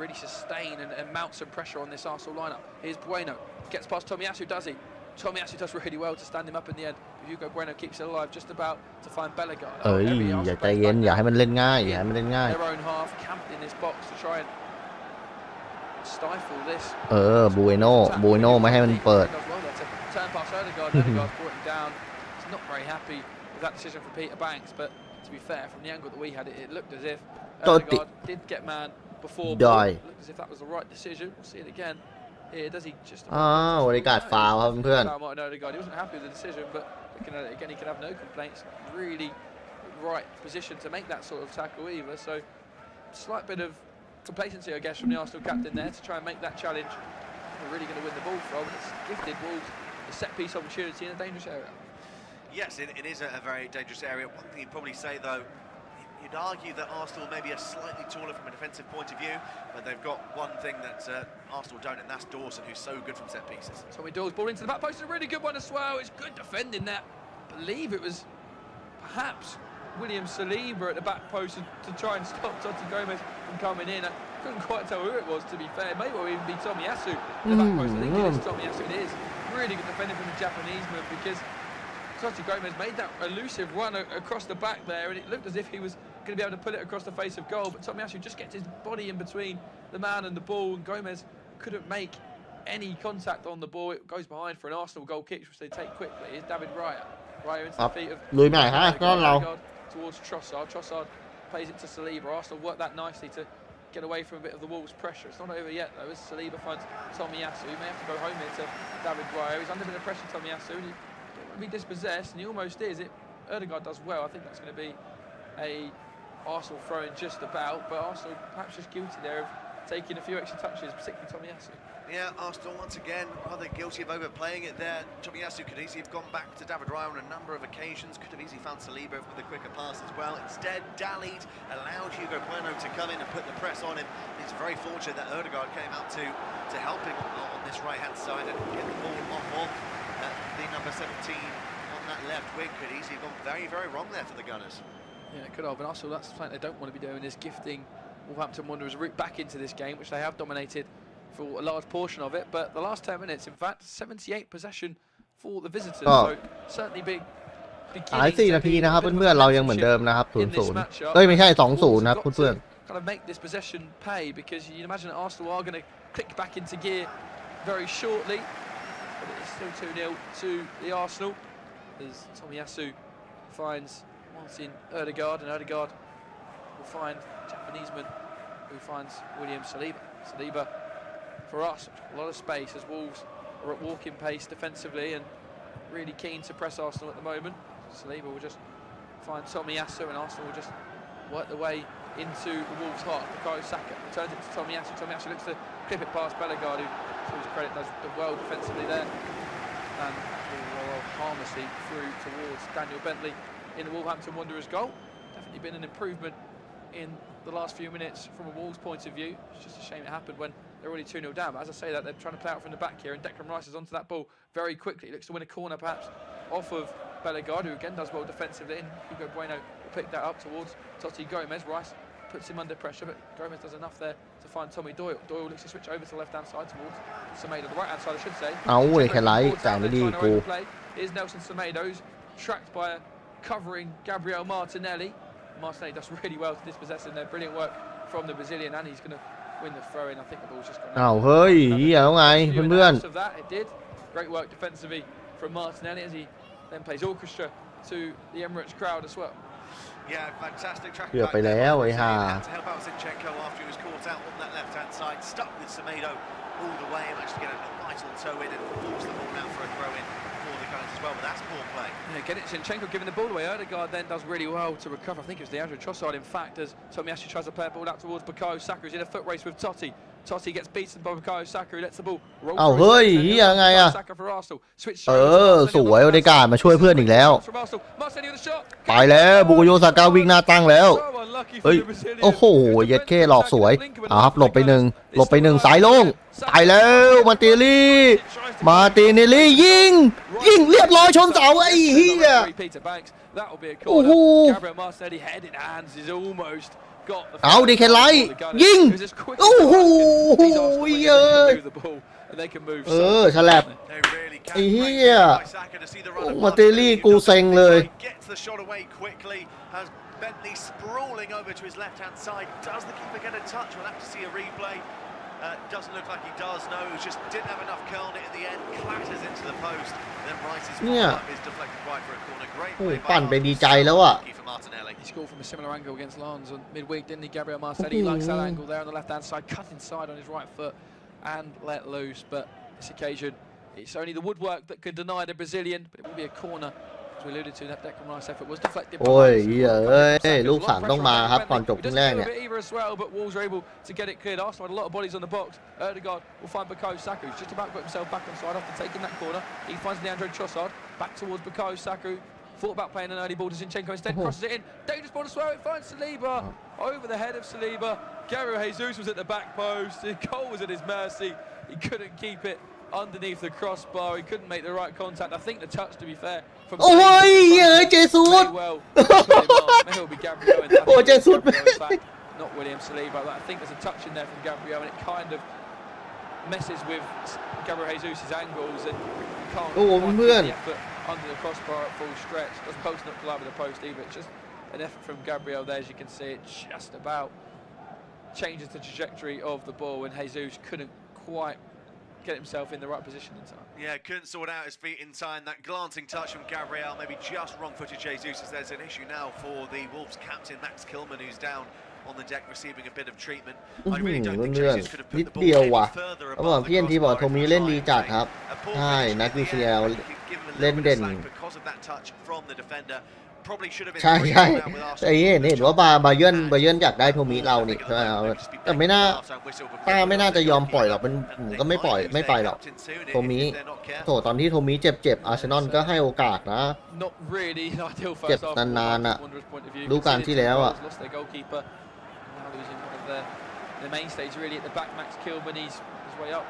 really sustain and mount some pressure on this Arsenal lineup. Here's Bueno. Gets past Tomiyasu, does he? Tomiyasu does really well to stand him up in the end. Hugo Bueno keeps it alive, just about to find Bellegarde. อย่าใจเย็นอย่าให้มันเล่นง่ายอย่าให้มันเล่นง่าย Their own half camped in this box to try and stifle this. บูโน่ไม่ให้มันเปิด Turn past Odegaard. Odegaard brought him down. He's not very happy with that decision for Peter Banks, but to be fair, from the angle that we had it looked as if Odegaard did get man before ball. It looked as if that was the right decision. We'll see it again. Here, does he just บริการฟาวครับเพื่อน Odegaard. He wasn't happy with the decision, but looking at it again, he can have no complaints. Really right position to make that sort of tackle either. So slight bit of complacency, I guess, from the Arsenal captain there to try and make that challenge. We're really going to win the ball from, and it's gifted Wolves a set piece opportunity in a dangerous area. Yes, it is a very dangerous area. One thing you'd probably say, though, you'd argue that Arsenal maybe are slightly taller from a defensive point of view, but they've got one thing that Arsenal don't, and that's Dawson, who's so good from set pieces. Tommy Doyle's ball into the back post, a really good one as well. It's good defending there. I believe it was perhaps William Saliba at the back post to try and stop Totti Gomez from coming in. I couldn't quite tell who it was, to be fair. It may well even be Tomiyasu at the back post. I think it is Tomiyasu. It is really good defending from the Japanese man, because Totti Gomez made that elusive run across the back there, and it looked as if he was going to be able to put it across the face of goal, but Tomiyasu just gets his body in between the man and the ball, and Gomez couldn't make any contact on the ball. It goes behind for an Arsenal goal kick, which they take quickly. Here's David Raya. Raya into the feet of ลุยใหม่ฮะก็เรา towards Trossard. Trossard plays it to Saliba. Arsenal work that nicely to get away from a bit of the Wolves' pressure. It's not over yet though, as Saliba finds Tomiyasu. He may have to go home here to David Raya. He's under a bit of pressure, Tomiyasu, and he be dispossessed, and he almost is. Erdegaard does well. I think that's going to be a Arsenal throw-in just about, but Arsenal perhaps just guilty there of taking a few extra touches, particularly Tomiyasu. Yeah, Arsenal once again rather guilty of overplaying it there. Tomiyasu could easily have gone back to David Raya on a number of occasions, could have easily found Saliba with a quicker pass as well. Instead, dallied, allowed Hugo Bueno to come in and put the press on him. He's very fortunate that Erdegaard came out to help him on this right-hand side and get the ball off of the number 17 on that left wing. Could easily have gone very, very wrong there for the Gunners. Yeah, it could have, but also that's something they don't want to be doing, is gifting Wolverhampton Wanderers a route back into this game, which they have dominated for a large portion of it. But the last 10 minutes, in fact, 78 possession for the visitors. So certainly big. หลาย4 นาทีนะครับเพื่อนๆเรายังเหมือนเดิมนะครับ 0-0 เอ้ยไม่ใช่ 2-0 นะครับเพื่อน kind of make this possession pay, because you imagine that Arsenal are going to click back into gear very shortly. But it's still 2-0 to the Arsenal as Tomiyasu finds Martin Erdegaard, and Erdegaard will find Japanese man who finds William Saliba. Saliba, for us, a lot of space as Wolves are at walking pace defensively and really keen to press Arsenal at the moment. Saliba will just find Tomiyasu, and Arsenal will just work their way into the Wolves' heart. Bukayo Saka returns it to Tomiyasu. Tomiyasu looks to clip it past Bellegarde, who, to his credit, does well defensively there. And will harmlessly through towards Daniel Bentley in the Wolverhampton Wanderers goal. Definitely been an improvement in the last few minutes from a Wolves point of view. It's just a shame it happened when they're already 2-0 down. But as I say that, they're trying to play out from the back here, and Declan Rice is onto that ball very quickly. He looks to win a corner perhaps off of Bellegarde, who again does well defensively, and Hugo Bueno will pick that up towards Totti Gomez. Rice puts him under pressure, but Gomez does enough there to find Tommy Doyle. Doyle looks to switch over to the left-hand side towards Semedo, the right-hand side I should say. เอาเลยแค่ไลท์จ่ายไม่ดีกู Here's Nelson Semedo, who's tracked by a covering Gabriel Martinelli. Martinelli does really well to dispossess him there. Brilliant work from the Brazilian, and he's going to win the throw-in. I think the ball's just gone out. เอาเฮ้ยเหี้ยแล้วไงเพื่อน Of that, it did. Great work defensively from Martinelli as he then plays orchestra to the Emirates crowd as well. Yeah, fantastic track. ๆเกือบไปแล้วไอ้ห่า To help out Zinchenko after he was caught out on that left-hand side, stuck with Semedo all the way, and managed to get a vital toe in and force the ball out for a throw-in for the Gunners as well. But that's poor play. Yeah, get it, Zinchenko giving the ball away. Erdegaard then does really well to recover. I think it was Leandro Trossard, in fact, as Tomiyasu tries to play a ball out towards Bukayo Saka, who's in a foot race with Totti. Totti gets beaten by Bukayo Saka, who lets the ball roll. เอาเฮ้ยเหี้ยไงอะ Saka for Arsenal. Switch สวยโอเดการ์ดมาช่วยเพื่อนอีกแล้วไปแล้วบุกโยซาก้าวิ่งหน้าตั้งแล้วเฮ้ยโอ้โหเย็ดเข้หลอกสวยเอาครับหลบไปหนึ่งสายโล่งไปแล้วมาร์ติเนลลี่ยิงเรียบร้อยชนเสาไอ้เหี้ยโอ้โหเอาดิแค่ไลท์ยิงโอ้โหฉลับไอ้เหี้ยมาร์ติเนลลี่กูเซ็งเลย Bentley sprawling over to his left-hand side. Does the keeper get a touch? We'll have to see a replay. Doesn't look like he does. No, he just didn't have enough curl in it at the end. Clatters into the post. Then Rice's follow-up is deflected wide for a corner. Great play by ปั่นไปดีใจแล้วอ่ะ Martinelli. He scored from a similar angle against Lens on midweek, didn't he? Gabriel Martinelli, he likes that angle there on the left-hand side, cut inside on his right foot and let loose. But this occasion, it's only the woodwork that can deny the Brazilian, but it will be a corner. As we alluded to, that Declan Rice effort was deflected. โอ้ยเอ้ยลูก3ต้องมาครับก่อนจบครึ่งแรกเนี่ย as well, but Wolves are able to get it cleared. Arsenal had a lot of bodies on the box. Erdegaard will find Bukayo Saka, who's just about to put himself back on side after taking that corner. He finds Leandro Trossard back towards Bukayo Saka. thought about playing an early ball to Zinchenko, instead crosses it in, dangerous ball to Swear, it finds Saliba, over the head of Saliba, Gabriel Jesus was at the back post, the goal was at his mercy, he couldn't keep it underneath the crossbar, he couldn't make the right contact, I think the touch, to be fair, from โอ้ยเจสุส well, maybe it'll be Gabriel, and โอ้เจสุส not William Saliba, but I think there's a touch in there from Gabriel, and it kind of messes with Gabriel Jesus' angles, and you can't quite get the effort under the crossbar at full stretch. Doesn't post not collide with the post either. It's just an effort from Gabriel there, as you can see. It just about changes the trajectory of the ball, and Jesus couldn't quite get himself in the right position in time. Yeah, couldn't sort out his feet in time. That glancing touch from Gabriel, maybe just wrong-footed Jesus, as there's an issue now for the Wolves captain Max Kilman, who's down on the deck receiving a bit of treatment. I really don't think Jesus could have put the ball any further above the crossbar. โทมิเล่นดีจัดครับใช่นักวิเชียร์เล่นเด่นใช่ใช่ไอ้เห็นว่าบาเยิร์นอยากได้โทมิเรานี่แต่ไม่น่าจะยอมปล่อยหรอกมันก็ไม่ไปหรอกโทมิโถตอนที่โทมิเจ็บอาร์เซนอลก็ให้โอกาสนะเจ็บนานๆอ่ะดูการที่แล้วอ่ะThe main stage really at the back, Max Kilman, he's his way up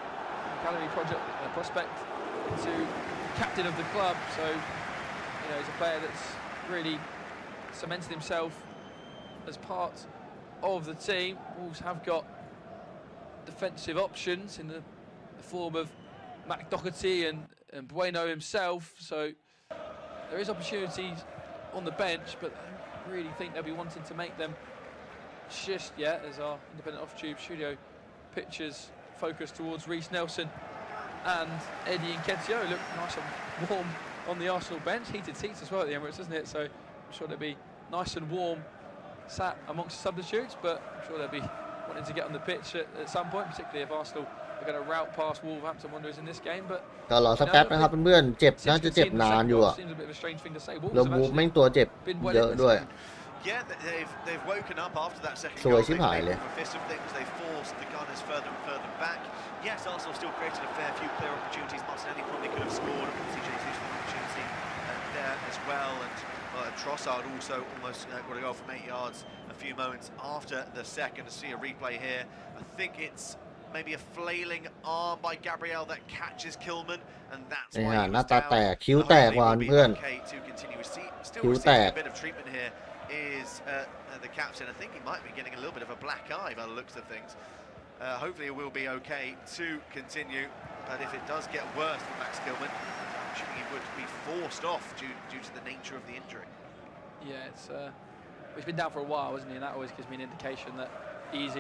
academy prospect to captain of the club, so you know he's a player that's really cemented himself as part of the team. Wolves have got defensive options in the form of Matt Doherty and Bueno himself, so there is opportunities on the bench, but I really think they'll be wanting to make them just yet, as our independent off-tube studio pictures focus towards Reece Nelson and Eddie Nketiah, who look nice and warm on the Arsenal bench. Heated seats as well at the Emirates, isn't it? So I'm sure they'll be nice and warm sat amongst the substitutes, but I'm sure they'll be wanting to get on the pitch at some point, particularly if Arsenal are going to route past Wolverhampton Wanderers in this game. But ก็รอสักแป๊บนะครับเพื่อนๆเจ็บน่าจะเจ็บนานอยู่อ่ะแล้ววูฟแม่งตัวเจ็บเยอะด้วย Yeah, they've woken up after that second สวย goal. ชิบหายเลย They forced the Gunners further and further back. Yes, Arsenal still created a fair few clear opportunities. Martinelli probably could have scored. CJ Jesus an opportunity there as well. And Trossard also almost got a goal from 8 yards a few moments after the second. To see a replay here, I think it's maybe a flailing arm by Gabriel that catches Kilman, and that's why he was down. คิ้วแตกว่ะเพื่อน Still receiving a bit of treatment here is the captain. I think he might be getting a little bit of a black eye by the looks of things. Hopefully it will be okay to continue, but if it does get worse for Max Kilman, I'm assuming he would be forced off due to the nature of the injury. Yeah, he's been down for a while, hasn't he? And that always gives me an indication that he is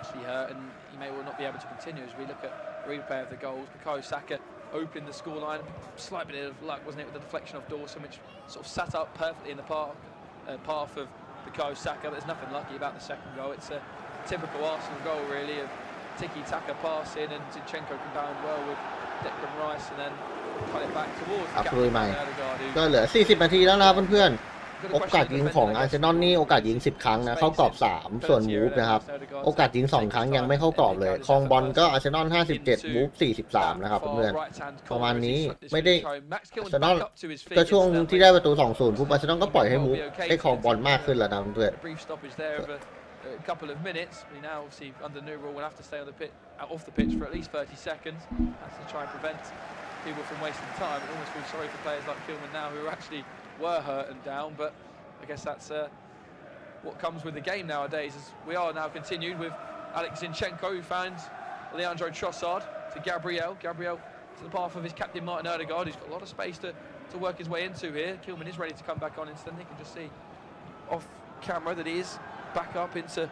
actually hurt, and he may well not be able to continue. As we look at the replay of the goals, Bukayo Saka opened the scoreline, slight bit of luck, wasn't it, with the deflection of Dawson, which sort of sat up perfectly in the path of Bukayo Saka. But there's nothing lucky about the second goal. It's a typical Arsenal goal, really, of tiki-taka passing, and Zinchenko combined well with Declan Rice, and then cut it back towards the captain. ก็เหลือ40นาทีแล้วนะเพื่อนๆโอกาสยิงของอาร์เซนอลนี่โอกาสยิง10ครั้งนะเข้ากรอบ3ส่วนวูฟนะครับโอกาสยิง2ครั้งยังไม่เข้ากรอบเลยครองบอลก็อาร์เซนอล57วูฟ43นะครับเพื่อนๆประมาณนี้ไม่ได้อาร์เซนอลก็ช่วงที่ได้ประตู 2-0 ปุ๊บอาร์เซนอลก็ปล่อยให้วูฟให้ครองบอลมากขึ้นแล้วนะเพื่อนA couple of minutes. We now obviously under new rule will have to stay on the pitch, off the pitch for at least 30 seconds. That's to try and prevent people from wasting time. I almost feel sorry for players like Kilman now who actually were hurt and down, but I guess that's what comes with the game nowadays. As we are now continued with Alex Zinchenko, who finds Leandro Trossard to Gabriel to the path of his captain Martin Odegaard, who's got a lot of space to work his way into here. Kilman is ready to come back on instantly. You can just see off camera that he is back up into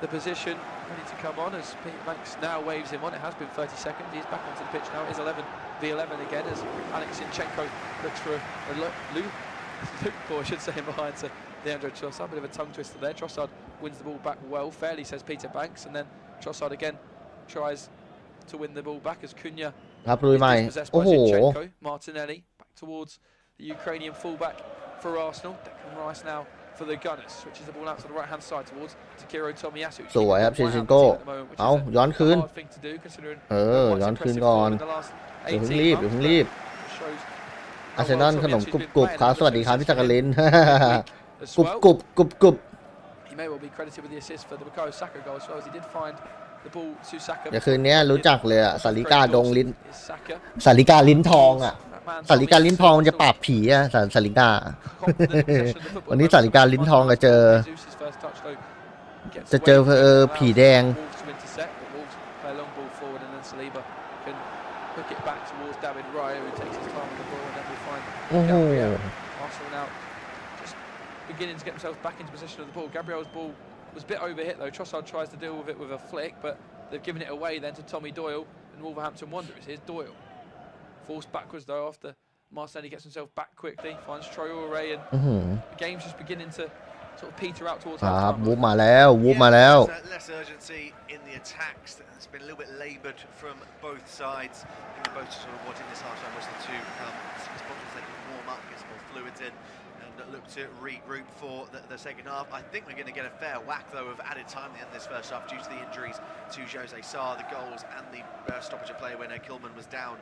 the position, ready to come on as Peter Banks now waves him on. It has been 30 seconds. He's back onto the pitch now. It is 11v11 again as Alex Zinchenko looks for a loophole, I should say, behind to Leandro Trossard. A bit of a tongue twister there. Trossard wins the ball back well, fairly, says Peter Banks, and then Trossard again tries to win the ball back as Cunha is possessed by Zinchenko. Martinelli back towards the Ukrainian fullback for Arsenal. Declan Rice now for the Gunners, switches the ball out to the right-hand side towards Takiro Tomiyasu. สวยครับชินโก้เอาย้อนคืนย้อนคืนก่อนอย่าเพิ่งรีบ อาร์เซนอลขนมกรุบครับสวัสดีครับพี่จักรินกรุบ He may well be credited with the assist for the Bukayo Saka goal as well as he did find the ball to Saka. เดี๋ยวคืนนี้รู้จักเลยอะสาริกาดงลิ้นสาริกาลิ้นทองอะสาริกาลิ้นทองมันจะปราบผีอะสาริกา วันนี้สาริกาลิ้นทองจะเจอผีแดงโอ้โห beginning to get themselves back into possession of the ball. Gabriel's ball was a bit overhit though. Trossard tries to deal with it with a flick, but they've given it away then to Tommy Doyle and Wolverhampton Wanderers. Here's Doyle, forced backwards though after Martinelli gets himself back quickly, finds Traore, and the game's just beginning to sort of peter out towards half-time. วูบมาแล้ว Less urgency in the attacks. It's been a little bit laboured from both sides. I think both sort of wanting this half-time was to sponsors they can warm up, get some more fluids in, and look to regroup for the second half. I think we're going to get a fair whack though of added time at the end of this first half due to the injuries to Jose Sarr, the goals, and the stoppage of play when Kilman was down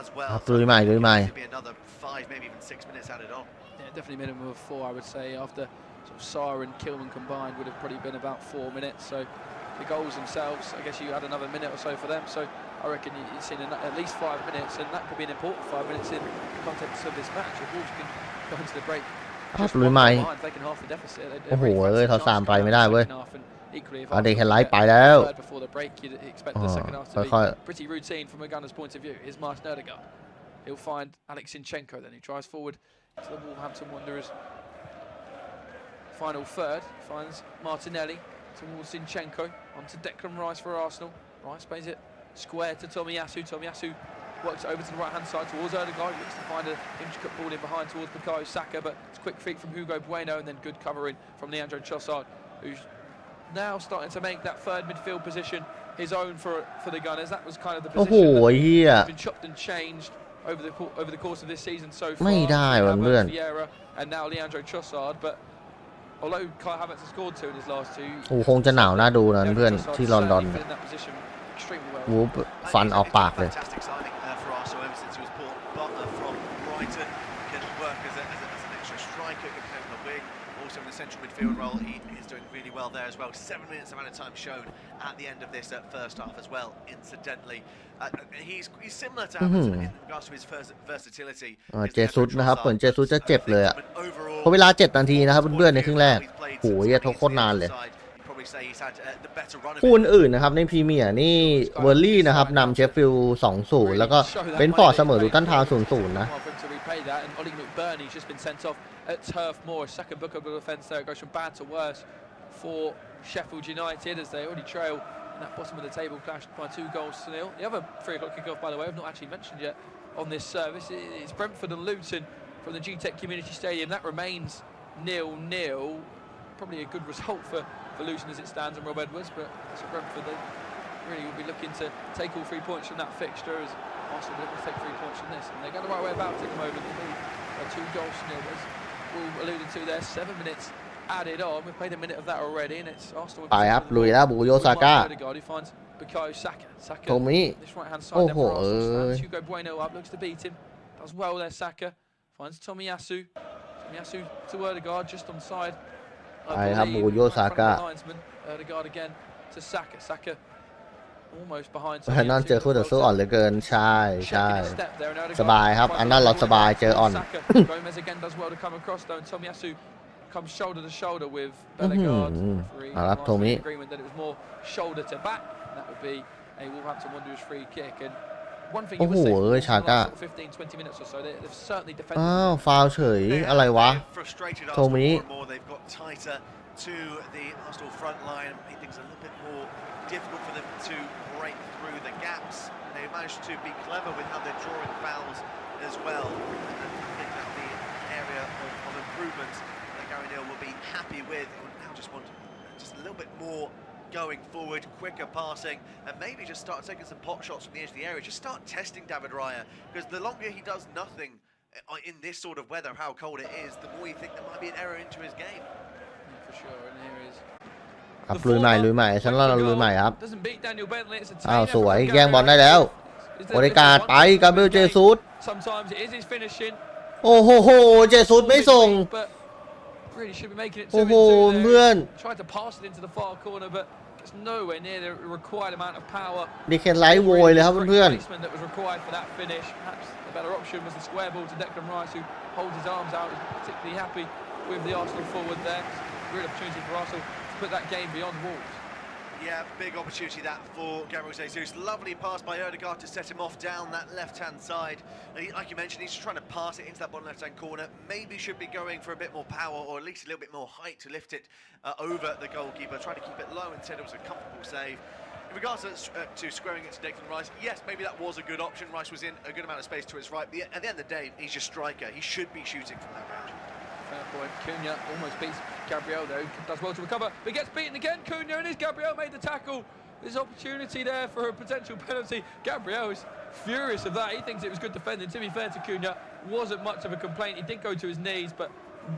as well. So Blue Mai. Be another 5, maybe even 6 minutes added on. Yeah, definitely minimum of 4, I would say. After sort of Sarr and Kilman combined, would have probably been about 4 minutes. So the goals themselves, I guess you add another minute or so for them. So I reckon you've seen at least 5 minutes, and that could be an important 5 minutes in the context of this match. If Wolves can go into the break. ลุยใหม่โอ้โหเขาสามไปไม่ได้เว้ยเอาเด็กแฮนไลท์ไปแล้วค่อย pretty routine from a gunner's point of view. Here's Martin Odegaard. He'll find Alex Zinchenko then, who drives forward to the Wolverhampton Wanderers. Final third finds Martinelli towards Zinchenko onto Declan Rice for Arsenal. Rice plays it square to Tomiyasu. Tomiyasu works over to the right-hand side towards Odegaard. Looks to find an intricate ball in behind towards Bukayo Saka, but it's a quick feed from Hugo Bueno and then good covering from Leandro Trossard, who's now starting to make that third midfield position his own for the Gunners. That was kind of the position that's been chopped and changed over the course of this season so far. ไม่ได้ว่ะเพื่อน And now Leandro Trossard, but although Kai Havertz has scored 2 in his last 2, โอ้คงจะหนาวน่าดูนะเพื่อนที่ลอนดอนวูบฟันออกปากเลยcentral midfield role, he is doing really well there as well. 7 minutes of added time shown at the end of this first half as well. Incidentally, he's similar to Havertz in regards to his versatility. เจซุสนะครับเหมือนเจซุสจะเจ็บเลยอ่ะเพราะเวลา7 นาทีนะครับเพื่อนๆในครึ่งแรกโหยโคตรนานเลยคู่อื่นนะครับในพรีเมียร์นี่เวอร์ลี่นะครับนำเชฟฟิลด์ 2-0 แล้วก็เป็นฟอร์ดเสมอลูตันทาวน์ 0-0 นะat Turf Moor. Second book of the defence there. It goes from bad to worse for Sheffield United as they already trail in that bottom of the table, clashed by 2 goals to 0. The other 3 o'clock kickoff, by the way, I've not actually mentioned yet on this service. It's Brentford and Luton from the GTEC Community Stadium. That remains 0-0. Probably a good result for Luton as it stands and Rob Edwards, but as for Brentford, they really will be looking to take all 3 points from that fixture as Arsenal looking to take 3 points from this. And they go the right way about it at the moment. They 2 goals to 0. Alluded to there, 7 minutes added on. We've played a minute of that already, and it's Arsenal. ไปครับลุยแล้วบุโยซาก้า Saka ตรงนี้ this right hand side there for Arsenal. Hugo Bueno up, looks to beat him. Does well there, Saka finds Tomiyasu to Odegaard just on side. ไปครับบุโยซาก้า Odegaard again to Saka almost behind. นั่นเจอคู่ต่อสู้อ่อนเหลือเกินใช่สบายครับอันนั้นเราสบายเจออ่อน Gomez again does well to come across though, and Tomiyasu comes shoulder to shoulder with Odegaard. ครับโทมิ Agreement that it was more shoulder to back. That would be a Wolverhampton Wanderers free kick. And one thing you would say for the 15-20 minutes or so, they've certainly defended. อ้าวฟาวเฉยอะไรวะโทมิ They've got tighter to the Arsenal front line, made things a little bit more difficult for them to break through the gaps. They managed to be clever with how they're drawing fouls as well. And I think that'll be an area of improvement that Gary Neal will be happy with. He will now just want just a little bit more going forward, quicker passing, and maybe just start taking some pot shots from the edge of the area. Just start testing David Raya, because the longer he does nothing in this sort of weather, how cold it is, the more you think there might be an error into his game. For sure, and here is ครับลุยใหม่ฉันว่าเราลุยใหม่ครับอ้าวสวยแย่งบอลได้แล้วโอเดการ์ดไปกาเบรียลเจซุส โอ้โหเจสุดไม่ส่ง Really should be making it โอ้ 2 โห in 2 เพื่อน there. Tried to pass it into the far corner, but it's nowhere near the required amount of power. ดิเคนไลท์โวยเลยครับเพื่อน Placement that was required for that finish. Perhaps the better option was the square ball to Declan Rice, who holds his arms out. He's particularly happy with the Arsenal forward there. Real opportunity for Arsenal to put that game beyond Wolves. Yeah, big opportunity that for Gabriel Jesus. Lovely pass by Ødegaard to set him off down that left-hand side. Like you mentioned, he's trying to pass it into that bottom left-hand corner. Maybe should be going for a bit more power, or at least a little bit more height to lift it over the goalkeeper. Trying to keep it low. Instead, it was a comfortable save. In regards to squaring it to Declan Rice, yes, maybe that was a good option. Rice was in a good amount of space to his right. But at the end of the day, he's your striker. He should be shooting from that range. Fair point. Cunha almost beats Gabriel though. Does well to recover, but gets beaten again. Cunha and his Gabriel made the tackle. There's opportunity there for a potential penalty. Gabriel is furious of that. He thinks it was good defending. To be fair to Cunha, wasn't much of a complaint. He did go to his knees, but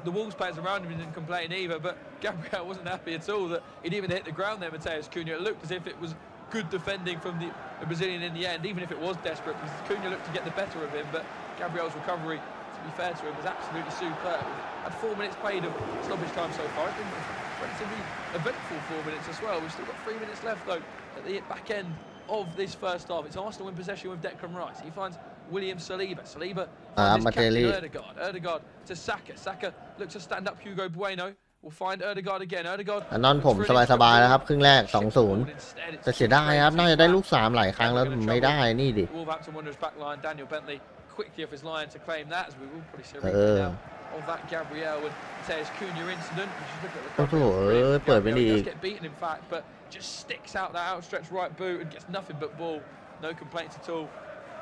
the Wolves players around him didn't complain either. But Gabriel wasn't happy at all that he'd even hit the ground there. Mateus Cunha. It looked as if it was good defending from the Brazilian in the end, even if it was desperate, because Cunha looked to get the better of him. But Gabriel's recovery, to be fair to him, was absolutely superb. Had 4 minutes played of stoppage time so far. It's been a relatively eventful 4 minutes as well. We've still got 3 minutes left though at the back end of this first half. It's Arsenal in possession with Declan Rice. He finds William Saliba. Saliba finds his captain Ødegaard. Ødegaard to Saka. Saka looks to stand up Hugo Bueno. We'll find Ødegaard again. Ødegaard อันนั้นผมสบายๆนะครับครึ่งแรก 2-0 แต่เสียดายครับน่าจะได้ลูก3หลายครั้งแล้วไม่ได้นี่ดิ Wolverhampton Wanderers back line. Daniel Bentley quickly off his line to claim that, as we will probably see a replay now of that Gabriel and Mateus Cunha incident. We should look at the recovery. เปิดไปดี Does get beaten in fact, but just sticks out that outstretched right boot and gets nothing but ball. No complaints at all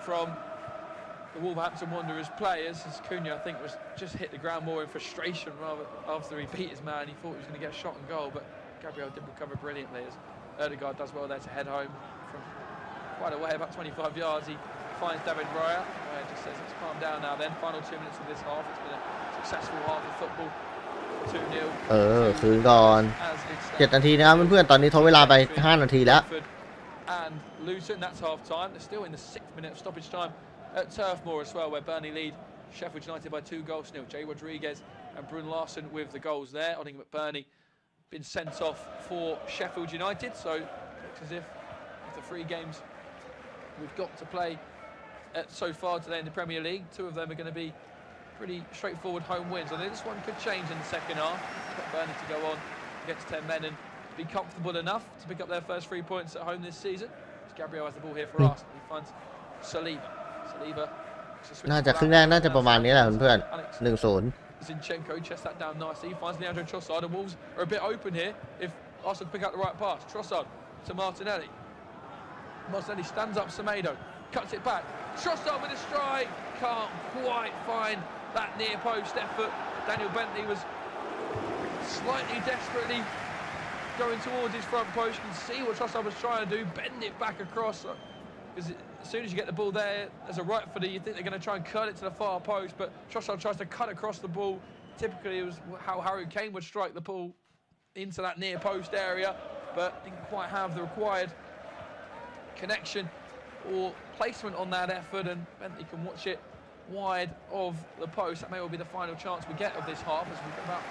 from the Wolverhampton Wanderers players, as Cunha I think was just hit the ground more in frustration rather after he beat his man. He thought he was going to get a shot on goal, but Gabriel did recover brilliantly as Ødegaard does well there to head home from quite a way, about 25 yards. He finds David Raya. Raya just says, let's calm down now then. Final 2 minutes of this half. It's been a successful half of football. 2-0. คืนก่อน7 นาทีนะครับเพื่อนๆตอนนี้ทดเวลาไป5 นาทีแล้ว And Luton, that's half time. They're still in the 6th minute of stoppage time at Turf Moor as well, where Burnley lead Sheffield United by 2 goals to 0. Jay Rodriguez and Brun Larson with the goals there. Oddingham McBurney been sent off for Sheffield United, so it looks as if after 3 games we've got to play so far today in the Premier League, 2 of them are going to be pretty straightforward home wins. I think this one could change in the second half. Got Burnley to go on against 10 men and be comfortable enough to pick up their first 3 points at home this season. As Gabriel has the ball here for Arsenal. He finds Saliba. Saliba น่าจะครึ่งแรกน่าจะประมาณนี้แหละเพื่อนๆ 1-0 Zinchenko chests that down nicely. He finds Leandro Trossard, and Wolves are a bit open here if Arsenal pick out the right pass. Trossard to Martinelli. Martinelli stands up Semedo, cuts it back. Trossard with a strike, can't quite find that near post effort. Daniel Bentley was slightly desperately going towards his front post. You can see what Trossard was trying to do, bend it back across. Because as soon as you get the ball there, as a right footer, you think they're going to try and curl it to the far post, but Trossard tries to cut across the ball. Typically, it was how Harry Kane would strike the ball into that near post area, but didn't quite have the required connection or placement on that effort, and Bentley can watch it wide of the post. That may well be the final chance we get of this half, as we've got about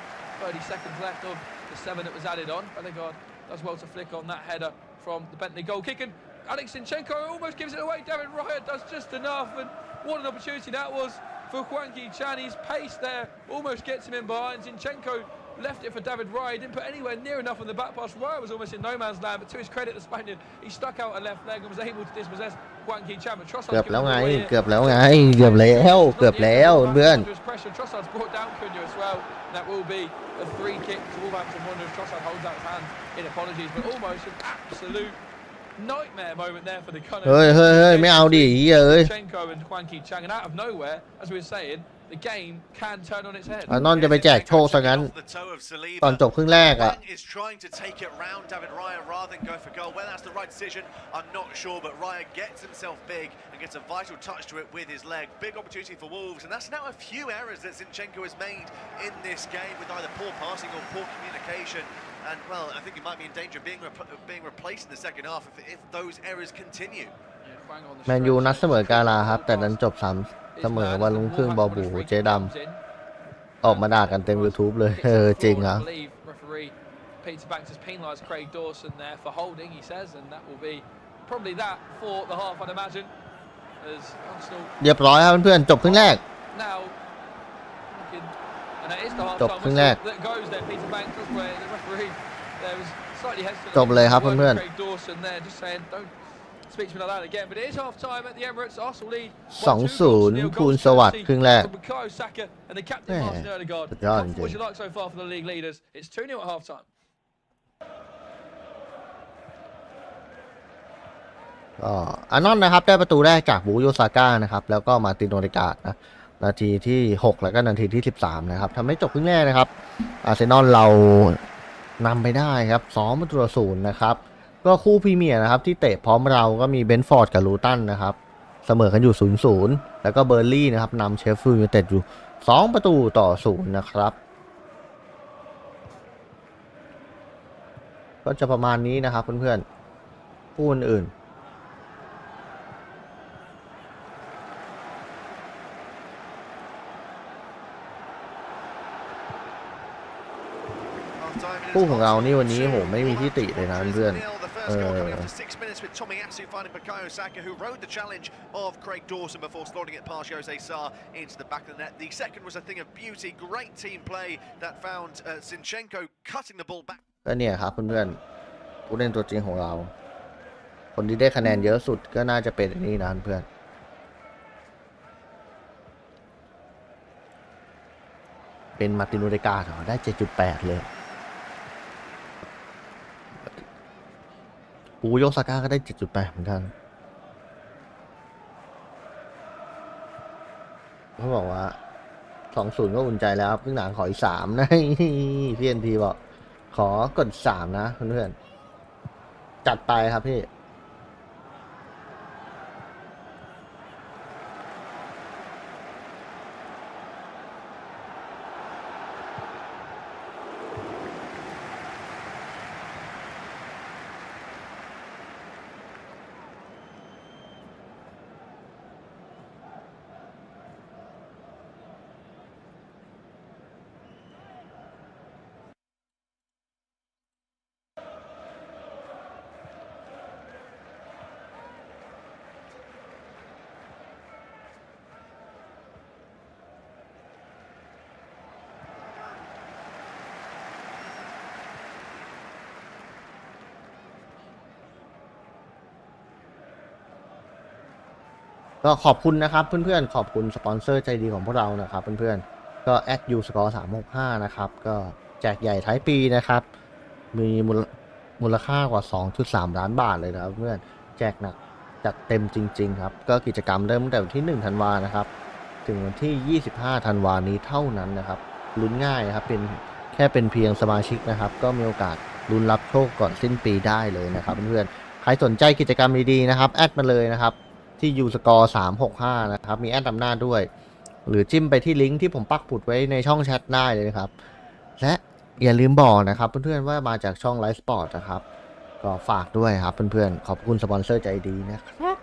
30 seconds left of the 7 that was added on. Ødegaard does well to flick on that header from the Bentley goal kick, and Alex Zinchenko almost gives it away. David Raya does just enough, and what an opportunity that was for Hwang Hee-chan. His pace there almost gets him in behind. Zinchenko left it for David Raya. He didn't put anywhere near enough on the back pass. Raya was almost in no man's land, but to his credit, the Spaniard, he stuck out a left leg and was able to dispossess Hwang Hee-chan. But Trossard เกือบแล้วไงเกือบแล้วเพื่อน Trossard's brought down Cunha as well. That will be a free kick to Wolverhampton Wanderers. Trossard holds out his hand in apologies, but almost an absolute nightmare moment there for the Gunners. เฮ้ยไม่เอาดิเอ้ย Zinchenko and Hwang Hee-chan, and out of nowhere, as we were saying, the game can turn on its head. อานอนจะไปแจกโชคซะงั้นตอนจบครึ่งแรกอ่ะ is trying to take it round David Raya rather than go for goal. Whether that's the right decision, I'm not sure, but Raya gets himself big and gets a vital touch to it with his leg. Big opportunity for Wolves, and that's now a few errors that Zinchenko has made in this game with either poor passing or poor communication. And well, I think he might be in danger of being replaced in the second half if those errors continue. แมนยูนัดเสมอกาลาครับแต่นั้นจบ เสมอวันลุงครึ่งบอบูเจ๊ดำออกมาด่ากันเต็ม YouTube เลยจริงอ่ะ Peter Banks has penalised Craig Dawson there for holding, he says, and that will be probably that for the half, I'd imagine. As Arsenal เรียบร้อยครับเพื่อนๆจบครึ่งแรก now, and that is the half จบ time ครึ่งแรก that goes there. Peter Banks, that's where the referee there was slightly hesitant. จบเลยครับเพื่อนๆ Craig Dawson there just saying, don't speak to me like that again. But it is half time at the Emirates. Arsenal lead 2-0 ภูลสวัสดิ์ครึ่งแรก and the captain Martin Odegaard. สุดยอดจริง What would you like so far for the league leaders? It's 2-0 at half time. ก็อานอนนะครับได้ประตูแรกจากบูโยซาก้านะครับแล้วก็มาตินโอเดกาดนะนาทีที่6แล้วก็นาทีที่13นะครับทำให้จบครึ่งแรกนะครับอาร์เซนอลเรานำไปได้ครับ2-0นะครับก็คู่พรีเมียร์นะครับที่เตะพร้อมเราก็มีเบนฟอร์ดกับลูตันนะครับเสมอกันอยู่ 0-0 แล้วก็เบอร์ลี่นะครับนำเชฟฟิลด์ยูไนเต็ดอยู่2-0นะครับก็จะประมาณนี้นะครับเพื่อนๆคู่อื่นคู่ของเรานี่วันนี้โหไม่มีที่ติเลยนะเพื่อนBukayo Saka, who rode the challenge of Craig Dawson before slotting it past Jose Sarr into the back of the net. The second was a thing of beauty, great team play that found Zinchenko cutting the ball back. ก็เนี่ยครับเพื่อนๆผู้เล่นตัวจริงของเราคนที่ได้คะแนนเยอะสุดก็น่าจะเป็นนี่นะเพื่อนเป็นมาร์ตินโอเดกาได้ 7.8 เลยบูโยซาก้าก็ได้ 7.8 เหมือนกันเขาบอกว่า 2-0 ก็อุ่นใจแล้วครึ่งหลังขออีก 3 นะพี่เอ็นทีบอกขอกด 3 นะเพื่อนๆจัดไปครับพี่ก็ขอบคุณนะครับเพื่อนๆขอบคุณสปอนเซอร์ใจดีของพวกเรานะครับเพื่อนๆก็ @uscore365 นะครับก็แจกใหญ่ท้ายปีนะครับมีมูลค่ากว่า 2.3 ล้านบาทเลยนะครับเพื่อนแจกหนักจัดเต็มจริงๆครับก็กิจกรรมเริ่มตั้งแต่วันที่1ธันวานะครับถึงวันที่25ธันวานี้เท่านั้นนะครับลุ้นง่ายครับเป็นแค่เป็นเพียงสมาชิกนะครับก็มีโอกาสลุ้นรับโชคก่อนสิ้นปีได้เลยนะครับเพื่อนๆใครสนใจกิจกรรมดีๆนะครับแอดมาเลยนะครับที่ uscore365 นะครับมีแอดนำหน้าด้วยหรือจิ้มไปที่ลิงก์ที่ผมปักปุดไว้ในช่องแชทได้เลยนะครับและอย่าลืมบอกนะครับเพื่อนๆว่ามาจากช่องไลฟ์สปอร์ตนะครับก็ฝากด้วยครับเพื่อนๆขอบคุณสปอนเซอร์ใจดีนะครับ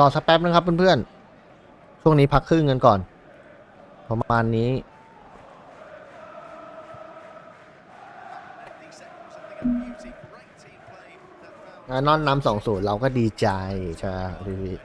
รอสักแป๊บนึงครับเพื่อนๆช่วงนี้พักครึ่งกันก่อนประมาณนี้ นอนนำ2-0เราก็ดีใจใช่พี่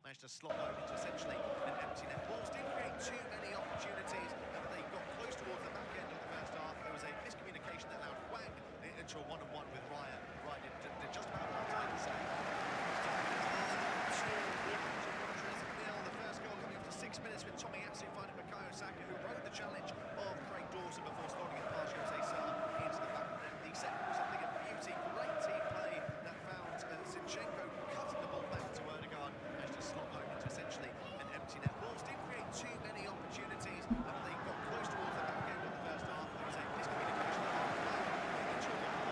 Managed to slot home into essentially an empty net. Wolves didn't create too many opportunities, but they got close towards the back end of the first half. There was a miscommunication that allowed Wang into a one-on-one with Raya. Raya did just about enough to make the save. The first goal coming after 6 minutes with Tomiyasu finding Bukayo Saka, who rode the challenge of Craig Dawson before slotting it past Jose Sarr into the back of the net. The second was something of beauty, great team play that found Zinchenko cutting the ball back to Erdegaard. Slot home into essentially an empty net. Wolves didn't create too many opportunities, but they got close towards the back end of the first half. There was a miscommunication that into a one-on-one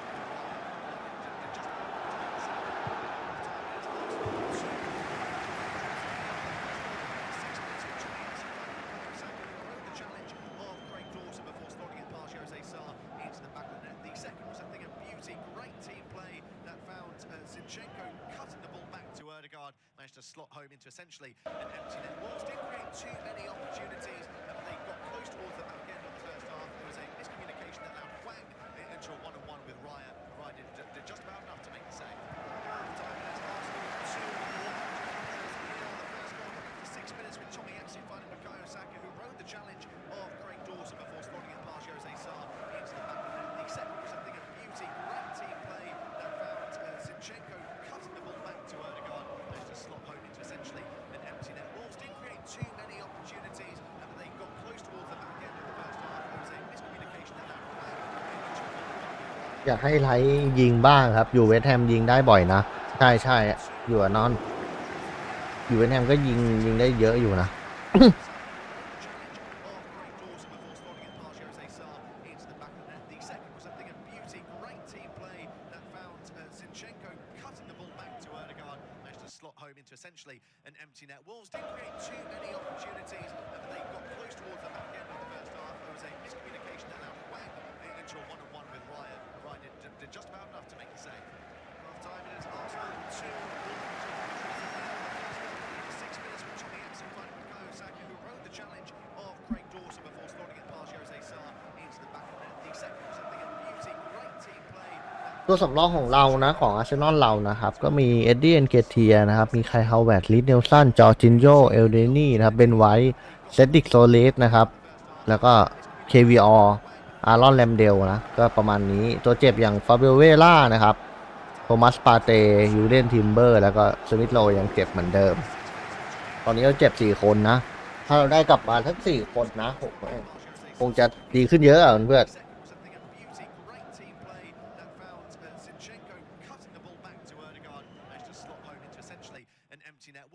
just the challenge of Craig Dawson before slotting it past Jose Sarr into the back of the net. The second was something of beauty, great team play that found Zinchenko cutting the ball back to Erdegaard. Managed to slot home into essentially an empty net. Wolves didn't create too many opportunities, but they got close towards the back end of the first half. There was a miscommunication that allowed Wang into a one-on-one with Raya. Raya did just about enough to make the save. Half-time minutes, Arsenal 2-1. The first goal coming after 6 minutes with Tomiyasu finding Bukayo Saka, who rode the challenge of Craig Dawson before slotting it past Jose Sarr into the back of the net. The second was something of beauty, great team play that found Zinchenko cutting the ball back to Erdegaard. Managed to slot home into essentially an empty net. Wolves didn't create too many opportunities, but they got close towards the back end of the first half. There was a miscommunication that allowed Wang into a one-on-one. อยากให้ไลท์ยิงบ้างครับอยู่เวสต์แฮมยิงได้บ่อยนะใช่อยู่นอนอยู่เวสต์แฮมก็ยิงได้เยอะอยู่นะ Slot home into essentially an empty net. Wolves didn't create too many opportunities, but they got close towards the back end of the first half. There was a miscommunication that allowed Wang into a one-on-one with Raya. Raya did just about enough to make the save. Half-time it is Arsenal 2-1. 6 minutes with Tomiyasu finding Bukayo Saka, who rode the challenge of Craig Dawson before slotting it past Jose Sarr into the back of the net. The second was something of beauty, great team play. ตัวสำรองของเรานะของอาร์เซนอลเรานะครับก็มีเอ็ดดี้เอนเกเทียนะครับมีไคลฮาวเวิร์ดลิสเนลสันจอร์จินโญเอลเดนี่นะครับเบนไวท์เซดดิกโซเลสนะครับแล้วก็ KVR อารอนแรมเดลนะก็ประมาณนี้ตัวเจ็บอย่างฟาเบเวล่านะครับโทมัสปาเตยูเดนทิมเบอร์แล้วก็สมิธโลยังเจ็บเหมือนเดิมตอนนี้เราเจ็บ4คนนะถ้าเราได้กลับมาทั้ง4คนนะคงจะดีขึ้นเยอะเพื่อน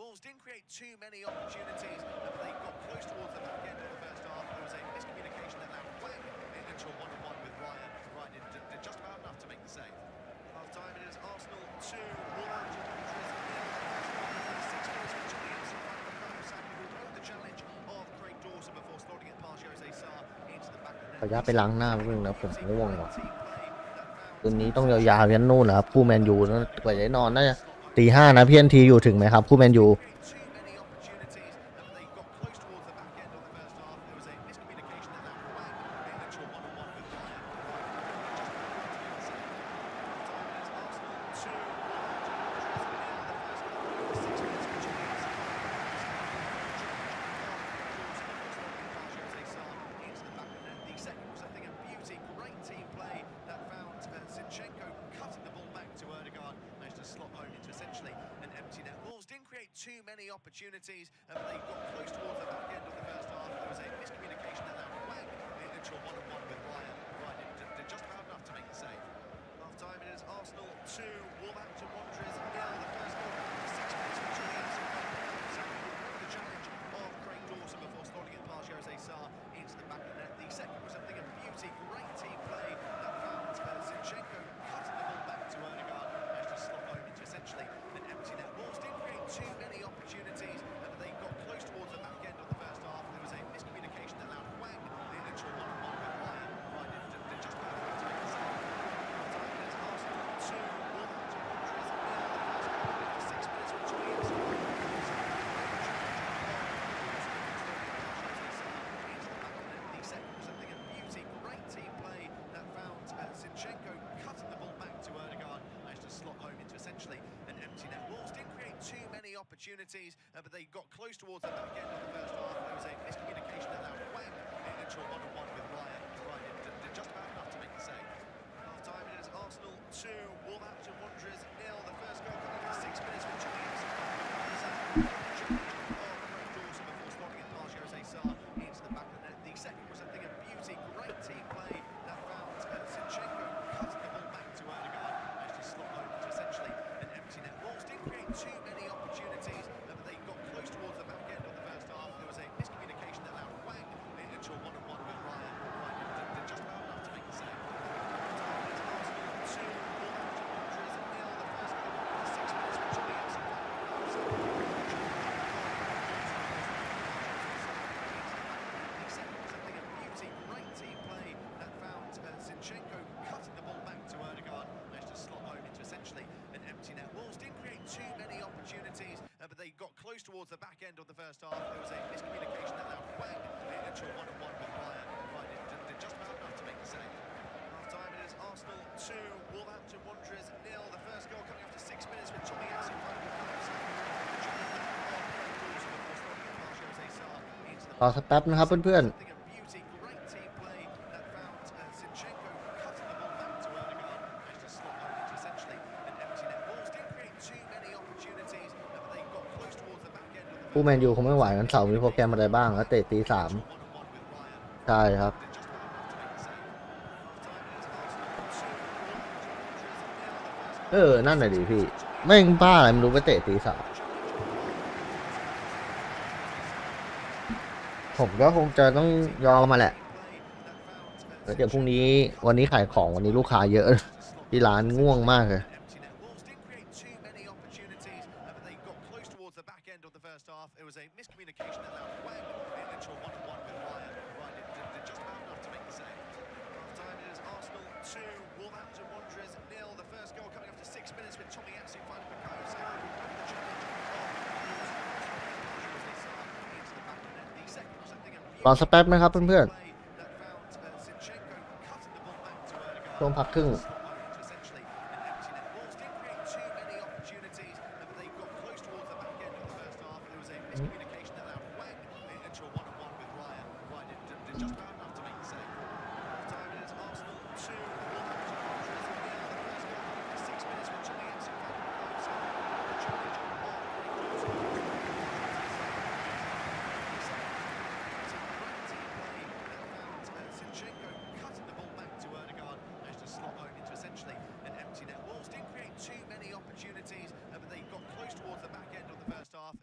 Wolves didn't create too many opportunities, but they got close towards the back end of the first half. There was a miscommunication that allowed Wang into a one-on-one with Raya. Raya did just about enough to make the save. Half-time it is Arsenal 2-1. 6 minutes with Tomiyasu finding Bukayo Saka, who rode the challenge of Craig Dawson before slotting it past Jose Sarr into the back of the net. ขออนุญาตไปล้างหน้าเพิ่งนะผมง่วงว่ะคืนนี้ต้องยาวๆยันนู่นนะครับคู่แมนยูกว่าจะนอนน่าจะตี 5นะพี่NTอยู่ถึงไหมครับคู่แมนยูtoo many opportunities, but they got close towards the back end of the first half. There was a miscommunication that allowed Wang into a one-on-one with Raya. Raya did just about enough to make the save. Half-time it is Arsenal 2, Wolverhampton Wanderers 0. The first goal after 6 minutes with Tomiyasu who the challenge of Craig Dawson before slotting it past Jose Sarr into the back of the net. The second was something of beauty, great team play that found Zinchenko cutting the ball back to Erdegaard. opportunities, but they got close towards the back end of the first half. There was a miscommunication that allowed Wang into a one-on-one with Ryan. Ryan did just about enough to make the save. Half-time, it is Arsenal 2, Wolverhampton Wanderers 0. The first goal coming after 6 minutes with Johnny Anderson. Before spotting it past Jose Sarr into the back of the net. The second was a thing of beauty, great team play that found Zinchenko cutting the ball back to Erdogan. Managed to slot home into essentially an empty net. Wolves didn't create too many opportunities, but they got close towards the back end of the first half. There was a miscommunication that allowed Wang into a one-on-one with Ryan. Ryan did just about enough to make the save. Arsenal 2, Wolverhampton Wanderers 0. The first goal after 6 minutes with Johnny Anderson. The second was a thing of beauty, great team play that found Zinchenko cutting the ball back to Erdogan. Managed to slot home into essentially an empty net. Wolves didn't create too many opportunities, but they got close towards the back end of the first half. There was a miscommunication that allowed Wang into a one-on-one with Ryan. Ryan did just about enough to make the save. Half-time, it is Arsenal 2, Wolverhampton Wanderers 0. The first goal coming after 6 minutes with Tommy Asu finding the post. รอสักแป๊บนะครับเพื่อน ผู้แมนยูคงไม่ไหวกันเสาร์มีโปรแกรมอะไรบ้างแล้วเตะตี 3ใช่ครับนั่นแหละดิพี่แม่งบ้าอะไรไม่รู้ไปเตะตี 3ผมก็คงจะต้องยอมมาแหละแล้วเดี๋ยวพรุ่งนี้วันนี้ขายของวันนี้ลูกค้าเยอะที่ร้านง่วงมากเลยรอสักแป๊บนะครับเพื่อนๆช่วงพักครึ่ง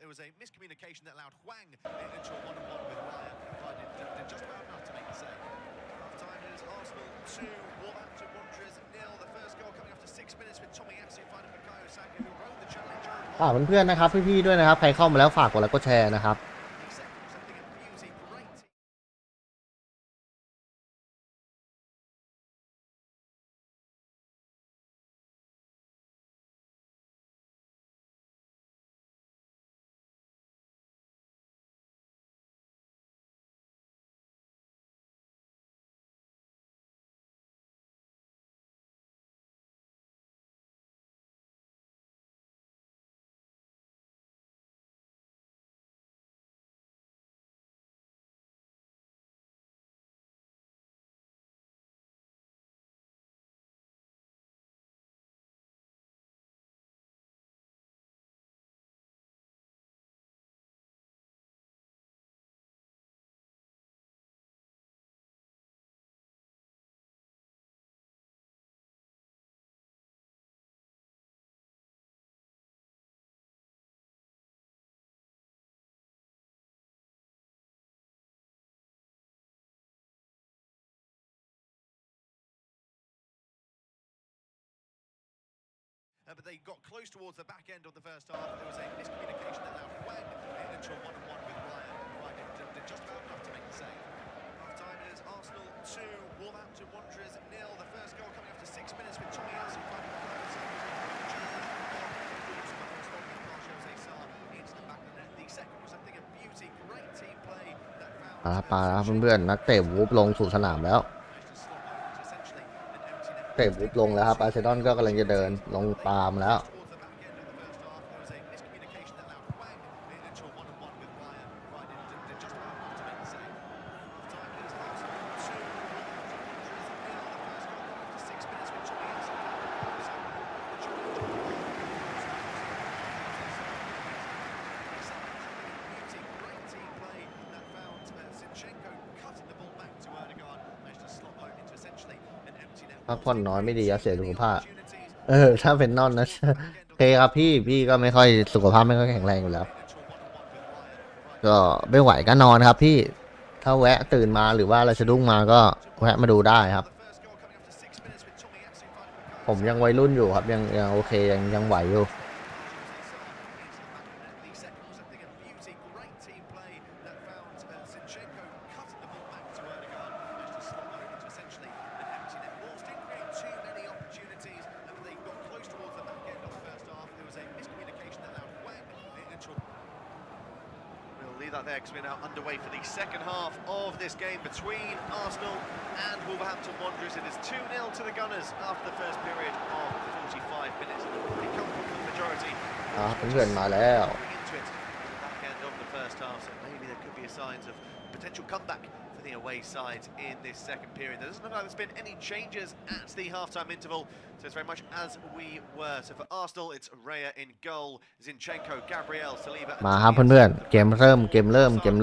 It was a miscommunication that allowed Wang into a one-on-one with Ryan. Ryan did just about enough to make the save. Half-time, it is Arsenal 2, Wolverhampton Wanderers 0. The first goal coming after 6 minutes with Tommy Asu finding Bukayo Saka, who rode the challenge. เพื่อนๆนะครับพี่ๆด้วยนะครับใครเข้ามาแล้วฝากกดไลค์กดแชร์นะครับBut they got close towards the back end of the first half. There was a miscommunication that allowed Wang into a one-on-one with Ryan. Ryan did just about enough to make the save. Half-time, it is Arsenal 2, Wolverhampton Wanderers 0. The first goal coming after 6 minutes with Tommy Asu finding the post. Jose Sarr into the back of the net. The second was a thing of beauty, great team play that found. ปาแล้วเพื่อนๆนักเตะวูฟลงสู่สนามแล้วเตะบุบลงแล้วครับอาร์เซนอลก็กำลังจะเดินลงตามแล้ว พักผ่อนน้อยไม่ดีเสียสุขภาพถ้าเป็นนอนนะโอเคครับพี่ก็ไม่ค่อยสุขภาพไม่ค่อยแข็งแรงอยู่แล้วก็ไม่ไหวก็นอนครับพี่ถ้าแวะตื่นมาหรือว่าเราจะดุ้งมาก็แวะมาดูได้ครับผมยังวัยรุ่นอยู่ครับยังโอเคยังไหวอยู่that there because we're now underway for the second half of this game between Arsenal and Wolverhampton Wanderers. It is 2-0 to the Gunners after the first period of 45 minutes. They come from the majority. เพื่อนมาแล้ว Into it at the back end of the first half, so maybe there could be signs of potential comeback for the away side in this second period. There doesn't look like there's been any changes at the half-time interval, so it's very much as we were. So for Arsenal, it's Raya in goal, Zinchenko, Gabriel, Saliba. มาครับเพื่อนๆเกมเริ่ม And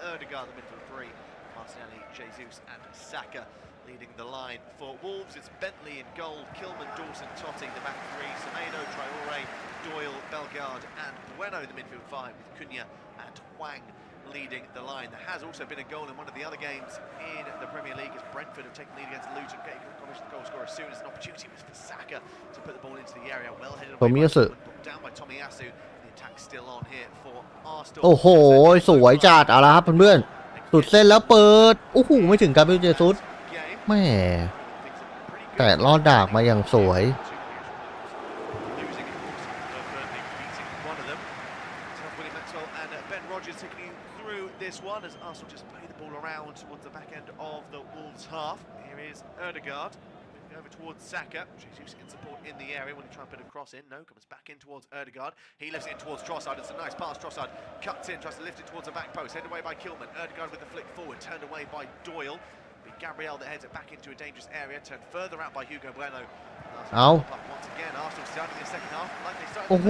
Erdegaard, the midfield three, Martinelli, Jesus, and Saka leading the line. For Wolves, it's Bentley in goal, Kilman, Dawson, Totti, the back three, Semedo, Traore, Doyle, Bellegarde, and Bueno in the midfield five, with Cunha and Hwang leading the line. There has also been a goal in one of the other games in the Premier League as Brentford have taken lead against Luton. Accomplished the goal scorer as soon as an opportunity was for Saka to put the ball into the area. Well headed away by Kilman, brought down by Tomiyasu. The attack still on here for Arsenal. โอ้โหสวยจัดเอาละครับเพื่อนๆสุดเส้นแล้วเปิดโอ้โหไม่ถึงกับเจซุสแม่แต่ลอดดากมาอย่างสวยThis one as Arsenal just play the ball around towards the back end of the Wolves half. Here is Erdegaard moving over towards Saka. Jesus in support in the area when he tries to put a cross in. No, comes back in towards Erdegaard. He lifts it in towards Trossard. It's a nice pass. Trossard cuts in, tries to lift it towards the back post. Headed away by Kilman. Erdegaard with the flick forward, turned away by Doyle. Be Gabriel that heads it back into a dangerous area, turned further out by Hugo Bueno. Once again, Arsenal starting the second half like they started. โอ้โห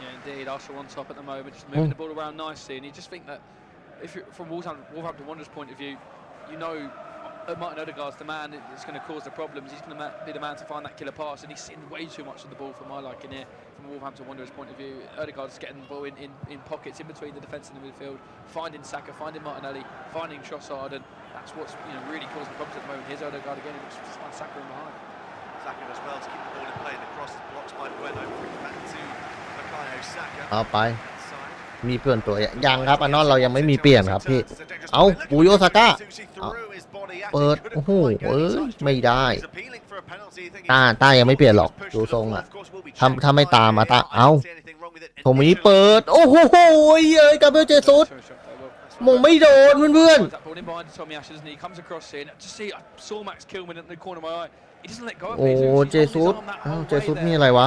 Yeah, indeed. Arsenal on top at the moment, just moving the ball around nicely, and you just think that. If you're from Wolverhampton Wanderers' point of view, you know Martin Odegaard's the man that's going to cause the problems. He's going to be the man to find that killer pass, and he's sitting way too much of the ball for my liking here. From Wolverhampton Wanderers' point of view, Odegaard's getting the ball in pockets in between the defence and the midfield, finding Saka, finding Martinelli, finding Trossard, and that's what's really causing problems at the moment. Here's Odegaard again, he looks to find Saka in behind. Saka as well to keep the ball in play. The cross is blocked by Bueno. Back to Bukayo Saka. เอาไปมีเปลี่ยนตัวยังครับอันนอนเรายังไม่มีเปลี่ยนครับพี่เอาปูโยซาก้าเปิดโอ้โหไม่ได้ต้ายังไม่เปลี่ยนหรอกดูทรงอ่ะถ้าไม่ตามมาต้าเอาโทมิเปิดโอ้โหกับเบลเจซุสมงไม่โดนเพื่อนโอ้เจซุสนี่อะไรวะ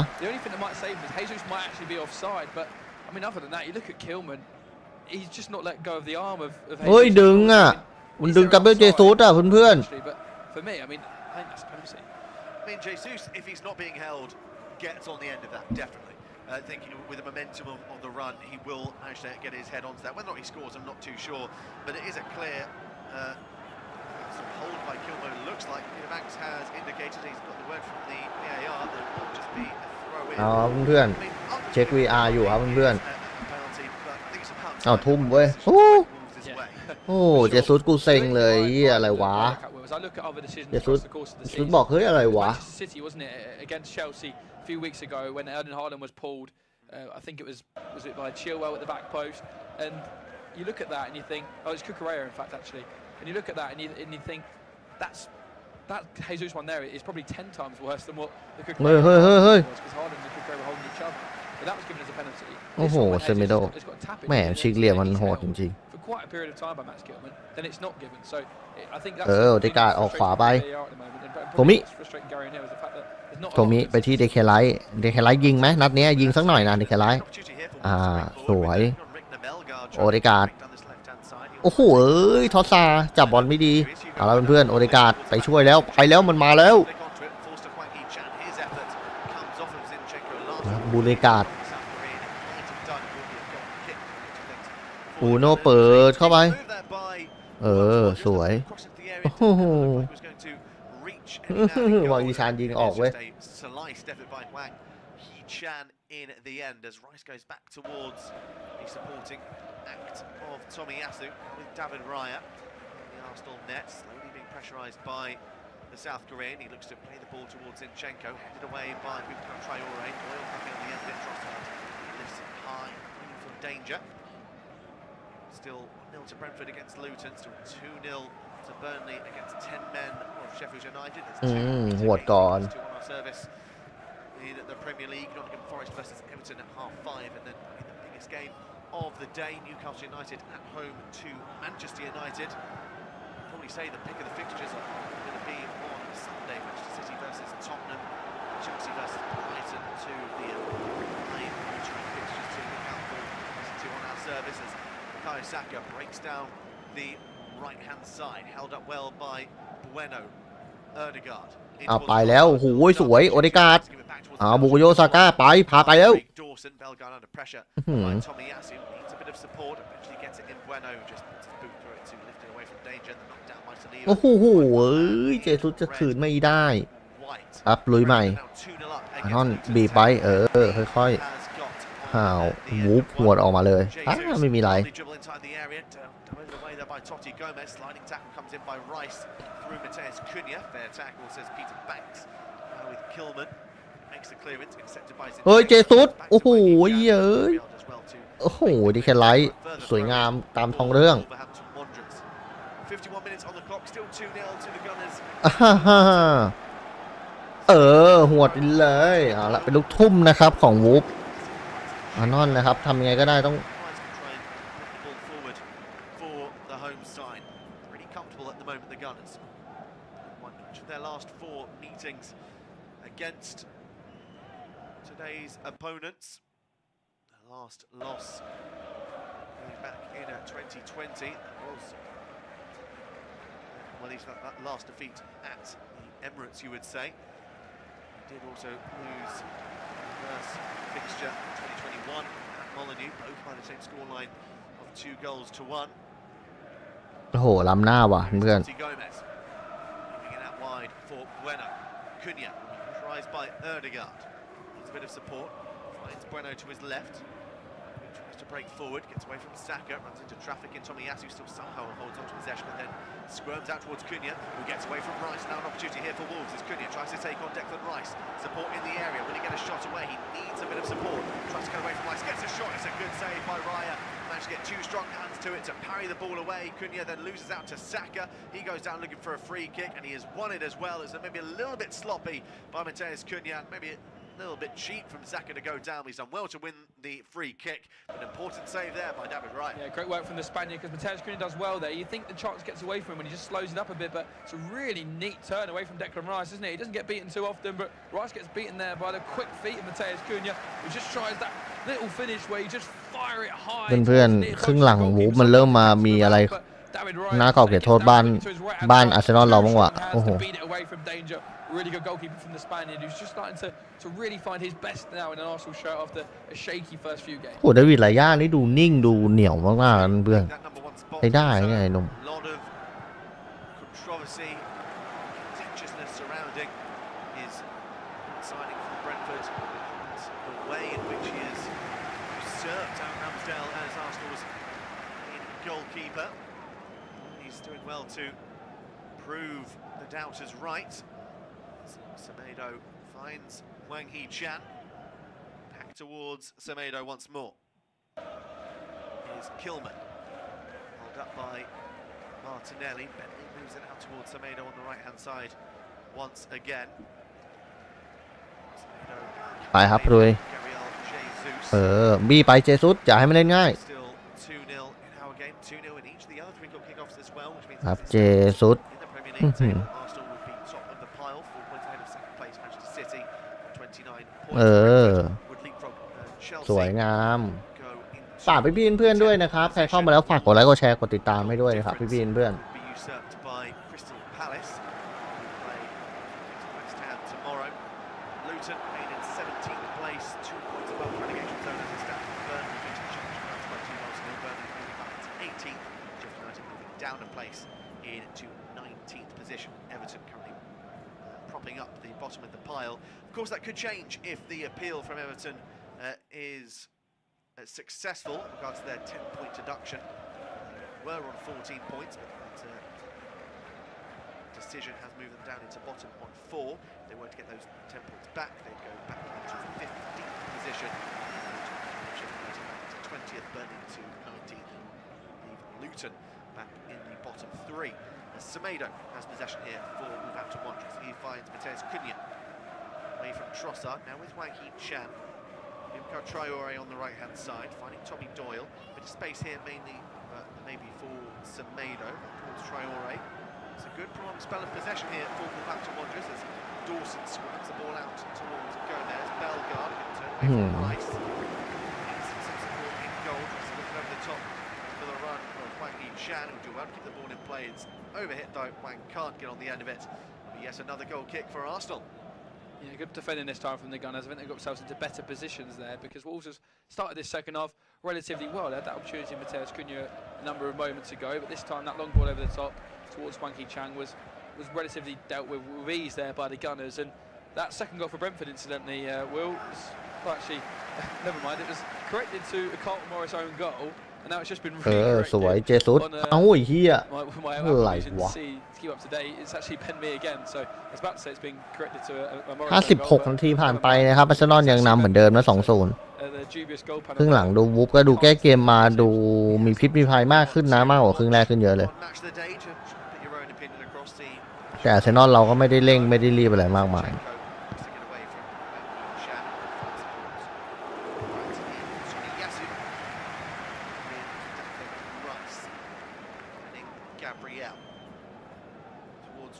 I mean, other than that, you look at Kilman, he's just not let go of the arm of เฮ้ยดึงอ่ะมันดึงกับเบลเจซุสอ่ะเพื่อน But for me, I mean, I think that's penalty. I mean, Jesus, if he's not being held, gets on the end of that, definitely. Thinking with the momentum of the run, he will manage to get his head onto that. Whether or not he scores, I'm not too sure. But it is a clear hold by Kilman. It looks like Banks has indicated he's got the word from the VAR that it will just be a throw in. เอาเพื่อนเช็ค VR อยู่ครับเพื่อนเอาทุ่มเว้ยโอ้เจซุสกูเซ็งเลยอะไรวะเจซุสบอกเฮ้ยอะไรวะ City wasn't it against Chelsea a few weeks ago when Erling Haaland was pulled. I think it was it by Chilwell at the back post, and you look at that and you think, oh, it's Cucurella in fact actually, and you look at that and you think that Jesus one there is probably 10 times worse than what the Cucurella was because Haaland and Cucurella were holding each other. But that was given as a penalty. โอ้โหเซมิโดแหมชิงเหลี่ยมมันโหดจริง For quite a period of time by Max Kilman, then it's not given. So I think that's โดการออกขวาไปโทมิไปที่เดเคไลท์ยิงไหมนัดนี้ยิงสักหน่อยนะเดเคไลท์สวยโอเดการ์ดโอ้โหทอสซาจับบอลไม่ดีเอาละเพื่อนโอเดการ์ดไปช่วยแล้วไปแล้วมันมาแล้วบูเดการ์ดอูโน่เปิดเข้าไปสวยโอ้โห วางอีชานยิงออกเว้ย Sliced effort by Wang Hee-chan in the end as Rice goes back towards the supporting act of Tomiyasu with David Raya in the Arsenal net, slowly being pressurised by the South Korean. He looks to play the ball towards Zinchenko, headed away by Bukhan Traore. Doyle coming on the end of it, Trossard lifts it high, looking for danger. Still 1-0 to Brentford against Luton, still 2-0 to Burnley against 10 men of Sheffield United. There's หวดก่อน 2 on our service in the Premier League. Nottingham Forest versus Everton at 5:30, and then in the biggest game of the day, Newcastle United at home to Manchester United. I'd probably say the pick of the fixtures are going to be on Sunday. Manchester City versus Tottenham, Chelsea versus Brighton, to the eye-watering fixtures to look out for. Listen to on our service as Bukayo Saka breaks down the right-hand side, held up well by Bueno. Erdegaard ไปแล้วโหสวยโอเดการ์ดบุกโยซาก้าไปพาไปแล้วโอ้โหเจสุจะถืนไม่ได้ครับลุยใหม่ท่อนบีไปค่อยๆห่าววูบหัวออกมาเลยไม่มีไรthrough Mateus Cunha, fair tackle says Peter Banks with Kilman makes the clearance accepted by เฮ้ยเจสุสโอ้โหเย้ยโอ้โหดิแคไลท์สวยงามตามท้องเรื่อง51 minutes on the clock, still 2-0 to the Gunners. หัวดเลยเอาละเป็นลูกทุ่มนะครับของวูฟอานอนนะครับทำยังไงก็ได้ต้องtheir last 4 meetings against today's opponents. The last loss back in 2020 was, well, at least that last defeat at the Emirates, you would say. They did also lose the first fixture in 2021 at Molineux, both by the same scoreline of 2-1. โอ้โหล้ำหน้าว่ะเพื่อนfor Bueno. Cunha tries by Erdegaard. Needs a bit of support. Finds Bueno to his left. He tries to break forward, gets away from Saka, runs into traffic in Tomiyasu, still somehow holds onto possession, but then squirms out towards Cunha, who gets away from Rice. Now an opportunity here for Wolves as Cunha tries to take on Declan Rice. Support in the area. Will he get a shot away? He needs a bit of support. Tries to get away from Rice. Gets a shot. It's a good save by Raya. Managed to get 2 strong hands to it to parry the ball away. Cunha then loses out to Saka. He goes down looking for a free kick, and he has won it as well. As maybe a little bit sloppy by Mateus Cunha, maybe a little bit cheap from Saka to go down. He's done well to win the free kick, but an important save there by David Raya. Yeah, great work from the Spaniard, because Mateus Cunha does well there. You think the chance gets away from him when he just slows it up a bit, but it's a really neat turn away from Declan Rice, isn't it? He doesn't get beaten too often, but Rice gets beaten there by the quick feet of Mateus Cunha, who just tries that little finish where you just fire it high. เพื่อนๆครึ่งหลังวูฟมันเริ่มมามีอะไรน่าเก่าเก็บโทษบ้านอาร์เซนอลเราบ้างวะโอ้โหReally good goalkeeper from the Spaniard, who's just starting to really find his best now in an Arsenal shirt after a shaky first few games. โอ้เดวิดลาย่านี่ดูนิ่งดูเหนียวมากๆเพื่อนใช้ได้ไงหนุ่ม Controversy, contentiousness surrounding his signing from Brentford, the way in which he has usurped Aaron Ramsdale as Arsenal's main goalkeeper. He's doing well to prove the doubters right. Semedo finds Wang Hee-chan. Back towards Semedo once more. Here's Kilman. Held up by Martinelli. Bentley moves it out towards Semedo on the right-hand side once again. ไปครับเลยบี้ไปเจสุสอย่าให้มันเล่นง่ายครับเจสุสสวยงามฝากพี่ๆเพื่อนด้วยนะครับใครเข้ามาแล้วฝากกดไลค์กดแชร์กดติดตามให้ด้วยนะครับพี่ๆเพื่อน propping up the bottom of the pile. Of course, that could change if the appeal from Everton is successful in regards to their 10-point deduction. Were on 14 points, but that decision has moved them down into bottom on 4. If they were to get those 10 points back, they'd go back into 15th position. 20th, Burnley to 19th, leave Luton back in the bottom 3. Semedo has possession here for Wolverhampton Wanderers. He finds Mateus Cunha away from Trossard, now with Wang Hee-chan. Traore on the right-hand side, finding Tommy Doyle. Bit of space here, mainly maybe for Semedo towards Traore. It's a good prolonged spell of possession here for Wolverhampton Wanderers as Dawson swings the ball out towards Gomez. Bellegarde turn away from Rice. Some support in goal, just looking over the top for the run of Wang Hee-chan, who do well to keep the ball in play. It's overhit though, Wang can't get on the end of it. But yes, another goal kick for Arsenal. Yeah, good defending this time from the Gunners. I think they got themselves into better positions there because Wolves has started this second half relatively well. They had that opportunity in Mateus Cunha a number of moments ago, but this time that long ball over the top towards Wang Hee-chan was relatively dealt with ease there by the Gunners. And that second goal for Brentford, incidentally, Will, was, well, actually, never mind, it was corrected to a Carlton Morris own goal. And now it's just been really สวยเจสุดเอ้าไอ้เหี้ย อะไรวะ to keep up to date. It's actually been me again, so I was about to say it's been corrected to a Morris 56 นาทีผ่านไปนะครับอาร์เซนอลยังนำเหมือนเดิมนะ 2-0 ครึ่งหลังดูวูฟก็ดูแก้เกมมาดูมีพิษมีภัยมากขึ้นนะมากกว่าครึ่งแรกขึ้นเยอะเลยแต่อาร์เซนอลเราก็ไม่ได้เร่งไม่ได้รีบอะไรมากมาย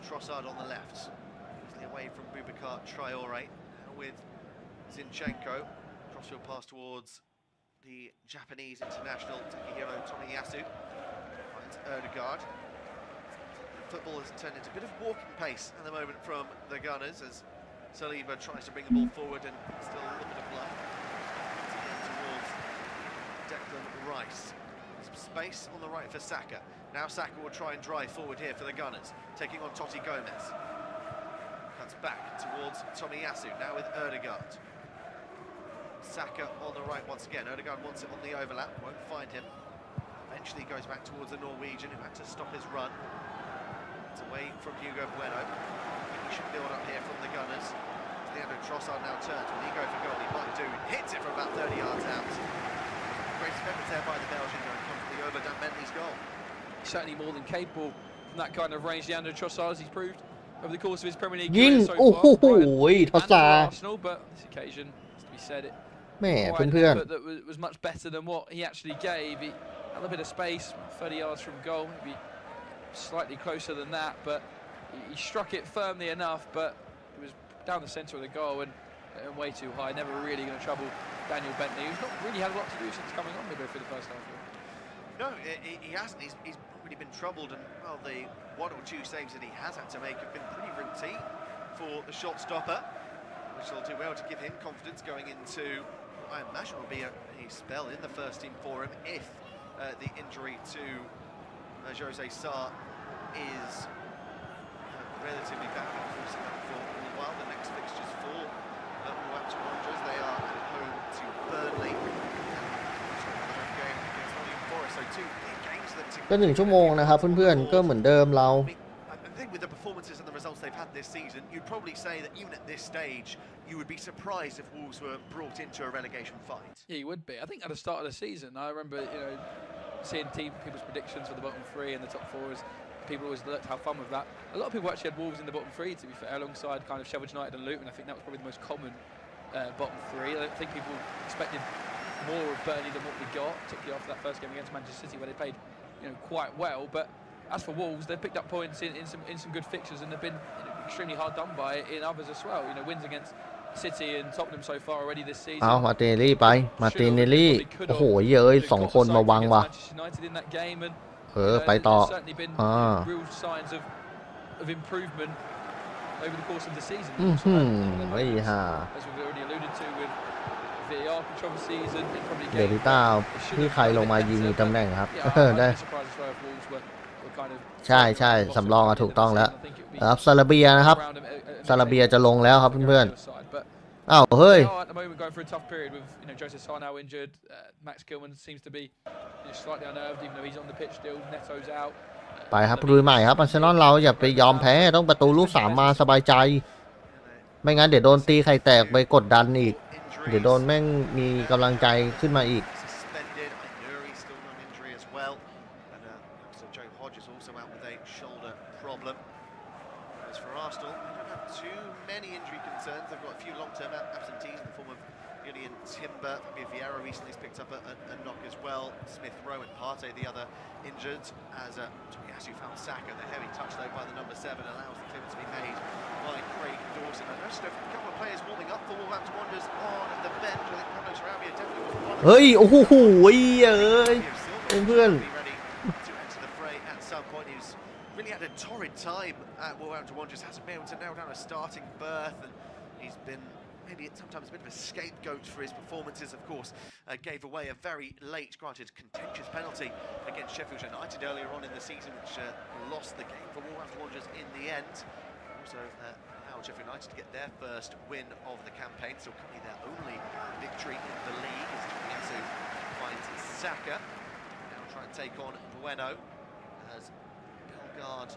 Trossard on the left, easily away from Boubacar Traore, now with Zinchenko, crossfield pass towards the Japanese international Takehiro Tomiyasu, finds Ødegaard. Football has turned into a bit of walking pace at the moment from the Gunners as Saliba tries to bring the ball forward and still a little bit of luck. Again towards Declan Rice. Some space on the right for Saka. Now Saka will try and drive forward here for the Gunners, taking on Totti Gomez. Cuts back towards Tomiyasu, now with Ødegaard. Saka on the right once again. Ødegaard wants it on the overlap, won't find him. Eventually goes back towards the Norwegian who had to stop his run. It's away from Hugo Bueno. He should build up here from the Gunners. Leandro Trossard now turns. Will he go for goal? He might do. Hits it from about 30 yards out. Great efforts there by the Belgian going comfortably over Dan Bentley's goal. Certainly more than capable from that kind of range. Leandro Trossard, as he's proved over the course of his Premier League ยิง career so โอ้โห far. ทอสซา Arsenal, but this occasion, to be said, it แม่เพื่อน that was much better than what he actually gave. He had a bit of space, 30 yards from goal, maybe slightly closer than that, but he struck it firmly enough, but it was down the centre of the goal and way too high. Never really going to trouble Daniel Bentley, who's not really had a lot to do since coming on midway for the first half. No, he hasn't. He's really been troubled, and well, the one or two saves that he has had to make have been pretty routine for the shot stopper, which will do well to give him confidence going into what I imagine will be a spell in the first team for him if the injury to Jose Sarr is relatively bad. For a while, the next fixtures for Wolverhampton Wanderers, they are at home to Burnley.ก็ 1 ชั่วโมงนะครับเพื่อนๆก็เหมือนเดิมเรา I think with the performances and the results they've had this season, you'd probably say that even at this stage, you would be surprised if Wolves were brought into a relegation fight. Yeah, you would be. I think at the start of the season, I remember seeing people's predictions for the bottom 3 and the top 4 as people always looked to have fun with that. A lot of people actually had Wolves in the bottom 3, to be fair, alongside kind of Sheffield United and Luton. I think that was probably the most common bottom 3. I don't think people expected more of Burnley than what we got, particularly after that first game against Manchester City where they played quite well. But as for Wolves, they've picked up points in some good fixtures and they've been extremely hard done by in others as well. Wins against City and Tottenham so far already this season. เอามาร์ติเนลลี่ไปมาร์ติเนลลี่โอ้โหเย้ย2 คนมาวางว่ะไปต่อreal signs of improvement over the course of the season. ไอ้ห่า As we've already alluded to with VAR controversies and probably เดลิต้าที่ใครลงมายิงตำแหน่งครับได้ใช่สำรองถูกต้องแล้วครับซาลาเบียนะครับ ซาลาเบียจะลงแล้วครับเพื่อนๆอ้าวเฮ้ย At the moment going through a tough period with Joseph Sarr now injured. Max Gilman seems to be slightly unnerved even though he's on the pitch still. Neto's out. ไปครับลุยใหม่ครับอาร์เซนอลเราอย่าไปยอมแพ้ต้องประตูลูก3มาสบายใจไม่งั้นเดี๋ยวโดนตีไข่แตกไปกดดันอีกเดี๋ยวโดนแม่งมีกำลังใจขึ้นมาอีกTimber, Vieira recently has picked up a knock as well. Smith Rowe and Partey, the other injured, as Tomiyasu found Saka. The heavy touch though by the number 7 allows the clearance to be made by Craig Dawson. I noticed a couple of players warming up for Wolverhampton Wanderers on the bench. I think Pablo Sarabia definitely was one of them. เฮ้ยโอ้โหเพื่อน to enter the fray at some point. He's really had a torrid time at Wolverhampton Wanderers. Hasn't been able to nail down a starting berth, and he's been maybe sometimes a bit of a scapegoat for his performances, of course. Gave away a very late, granted contentious penalty against Sheffield United earlier on in the season, which lost the game for Wolverhampton Wanderers in the end. Also allowed Sheffield United to get their first win of the campaign, still currently their only victory in the league as Tomiyasu finds Saka. Now try and take on Bueno as Bellegarde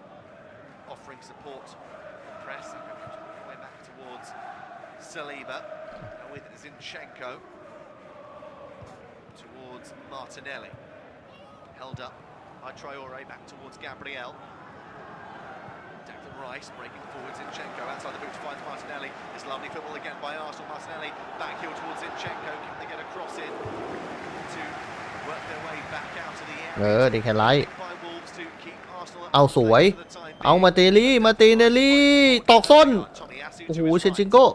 offering support to press. Way back towards Saliba with Zinchenko towards Martinelli, held up by Traore, back towards Gabriel. Declan Rice breaking forward, Zinchenko outside the boot finds Martinelli. It's lovely football again by Arsenal. Martinelli back heel towards Zinchenko. Can they get a cross in to work their way back out of the area? ดีแค่ไร By Wolves to keep Arsenal เอาสวยเอามาเตลี่ตอกส้นโอ้โหเชนชิงโก้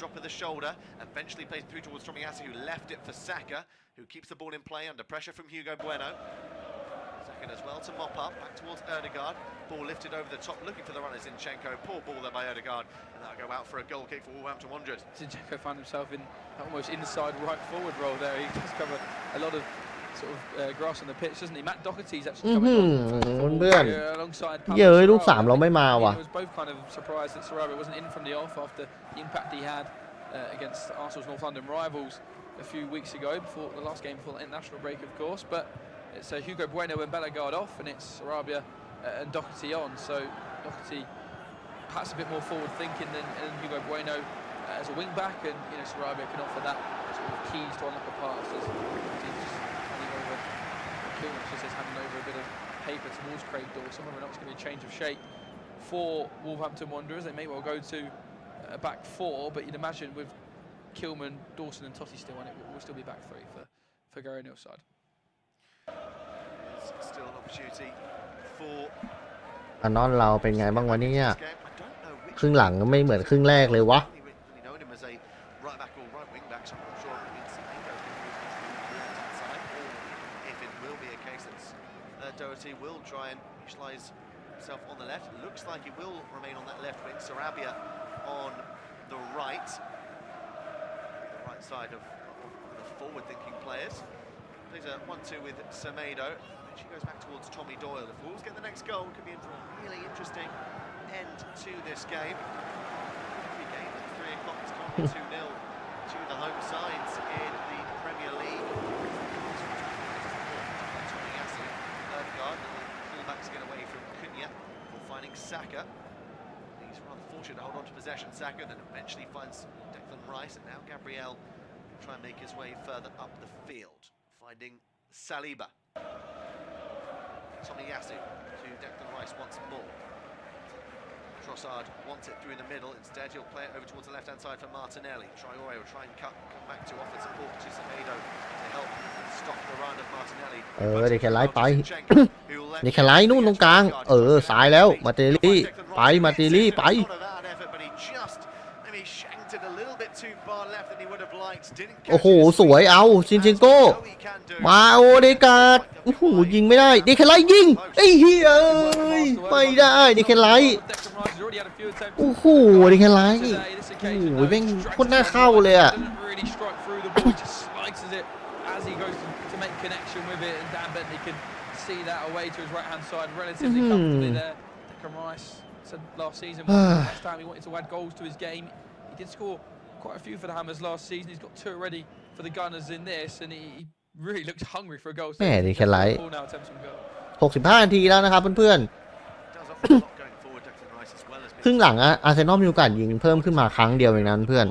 drop of the shoulder and eventually plays through towards Tomiyasu, who left it for Saka, who keeps the ball in play under pressure from Hugo Bueno. Second as well to mop up, back towards Ødegaard. Ball lifted over the top, looking for the runner, Zinchenko. Poor ball there by Ødegaard, and that'll go out for a goal kick for Wolverhampton Wanderers. Zinchenko found himself in almost inside right forward role there. He does cover a lot of sort of grass on the pitch, doesn't he? Matt Doherty's actually coming on เพื่อน alongside เย้ยลูก3เราไม่มาว่ะ He was both kind of surprised that Sarabia wasn't in from the off after the impact he had against Arsenal's North London rivals a few weeks ago, before the last game before the international break, of course. But it's Hugo Bueno and Bellegarde off, and it's Sarabia and Doherty on. So Doherty perhaps a bit more forward-thinking than Hugo Bueno as a wing-back, and Sarabia can offer that sort of keys to unlock a pass as he's handing over. Kilman just says handing over a bit of paper towards Craig Dawson. Whether or not it's going to be a change of shape for Wolverhampton Wanderers, they may well go to a back 4, but you'd imagine with Kilman, Dawson and Totti still on it, we'll still be back 3 for Gary Neal's side. There's still an opportunity for อานอนเราเป็นไงบ้างวะเนี่ยครึ่งหลังไม่เหมือนครึ่งแรกเลยวะDoherty will try and utilise himself on the left. Looks like he will remain on that left wing. Sarabia on the right side of the forward-thinking players. Plays a 1-2 with Semedo. And she goes back towards Tommy Doyle. If Wolves get the next goal, it could be in for a really interesting end to this game. Every game at 3 o'clock is currently 2-0 to the home sides in the Premier League. Tomiyasu, Ødegaard, fullbacks get away from Cunha for finding Saka. He's rather fortunate to hold on to possession. Saka then eventually finds Declan Rice, and now Gabriel will try and make his way further up the field, finding Saliba. Tomiyasu to Declan Rice once more. Trossard wants it through the middle. Instead, he'll play it over towards the left-hand side for Martinelli. Traore will try and come back to offer support to Semedo to help stop the run of Martinelli. เด็กแค่ไล่ไป เด็กแค่ไล่นู่นตรงกลางสายแล้วมาเตลี่ไป โอ้โหสวยเอาชินชิงโก้มาโอเดการ์ดโอ้โหยิงไม่ได้เด็กแค่ไล่ยิงไอ้เหี้ยไม่ได้เด็กแค่ไล่โอ้โหเด็กแค่ไล่โอ้โหแม่งโคตรน่าเข้าเลยอ่ะSee that away to his right hand side relatively comfortably there. Declan Rice said last season, last time he wanted to add goals to his game. He did score quite a few for the Hammers last season. He's got 2 already for the Gunners in this, and he really looks hungry for a goal. แม่นี่แค่ไลท์65 นาทีแล้วนะครับเพื่อนๆครึ่งหลังอาร์เซนอลมีโอกาสยิงเพิ่มขึ้นมาครั้งเดียวเองนะเพื่อน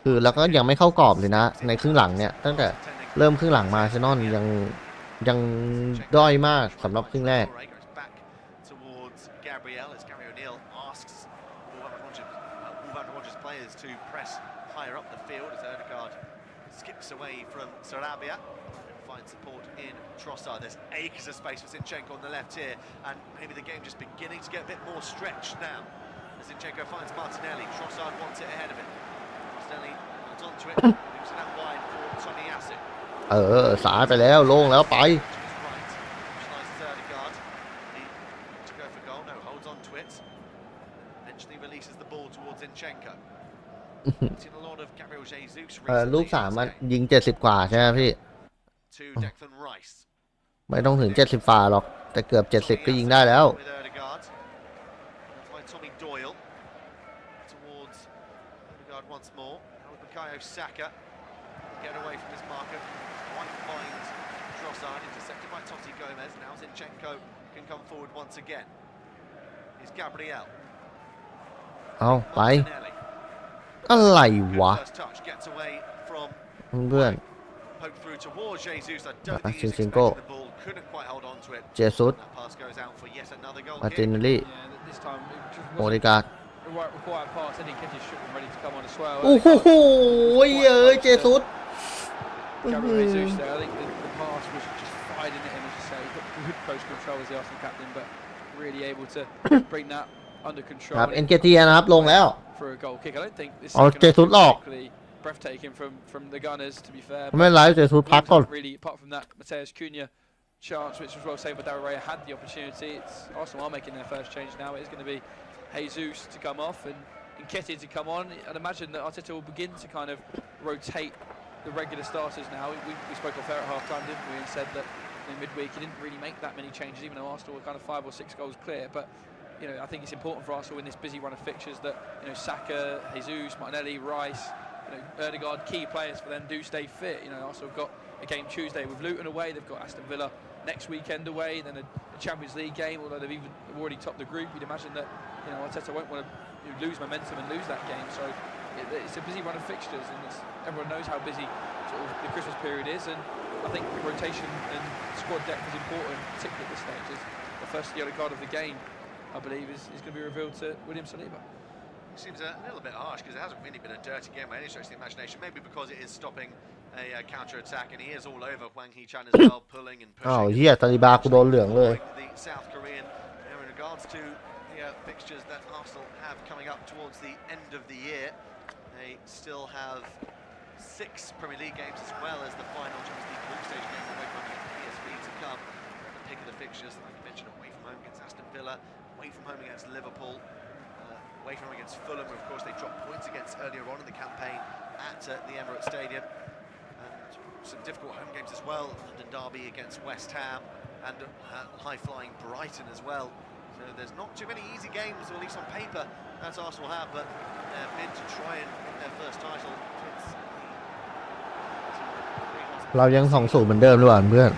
คือแล้วก็ยังไม่เข้ากรอบเลยนะในครึ่งหลังเนี่ยตั้งแต่เริ่มครึ่งหลังมาอาร์เซนอลยังด้อยมากสำหรับครึ่งแรกaway from Sarabia finds support in Trossard. There's acres of space for Zinchenko on the left here, and maybe the game just beginning to get a bit more stretched now as Zinchenko finds Martinelli. Trossard wants it ahead of it. Martinelli holds on to it, moves it out wide for Tomiyasu. สายไปแล้วโล่งแล้วไป to go for goal. No, holds on to it. Eventually releases the ball towards Zinchenko. ลูก3มันยิง70 กว่าใช่ไหมพี่ไม่ต้องถึง70ฝ่าหรอกแต่เกือบ70ก็ยิงได้แล้วเอาไปอะไรวะเพื่อนซิงโก้เจซุสมาร์ตินลี่โมริกาโอ้โหเจซุสครับเอ็นเกตีนะครับลงแล้วเอาเจซุสออก breathtaking from the Gunners, to be fair. ไม่ไล่เจซุสพักก่อน Really, apart from that Mateus Cunha chance, which was well saved by Darrell, had the opportunity. It's Arsenal are making their first change now. It is going to be Jesus to come off and Nketiah to come on. I'd imagine that Arteta will begin to kind of rotate the regular starters now. We spoke off air at half time, didn't we, and said that in midweek he didn't really make that many changes, even though Arsenal were kind of 5 or 6 goals clear. But you know, I think it's important for Arsenal in this busy run of fixtures that Saka, Jesus, Martinelli, Rice, Ødegaard, key players for them do stay fit. Arsenal have got a game Tuesday with Luton away. They've got Aston Villa next weekend away. Then a Champions League game. Although they've already topped the group, you'd imagine that Arteta won't want to lose momentum and lose that game. So it's a busy run of fixtures, and everyone knows how busy sort of the Christmas period is. And I think rotation and squad depth is important, particularly at this stage. As the first yellow card of the game, I believe, is going to be revealed to William Saliba. It seems a little bit harsh because it hasn't really been a dirty game by any stretch of the imagination. Maybe because it is stopping a counter-attack, and he is all over Hwang Hee-chan as well, pulling and pushing. เหี้ยตาลิบากูโดนเหลืองเลย The South Korean, in regards to the fixtures that Arsenal have coming up towards the end of the year, they still have 6 Premier League games as well as the final Champions League group stage game away from PSV to come. The pick of the fixtures, like I mentioned, away from home against Aston Villa, away from home against Liverpool. Away from home against Fulham, of course, they dropped points against earlier on in the campaign at the Emirates Stadium. And some difficult home games as well. London Derby against West Ham and high-flying Brighton as well. So there's not too many easy games, or at least on paper, as Arsenal have, but their bid to try and win their first title. เรายัง2-0เหมือนเดิมหรือเปล่าเพื่อน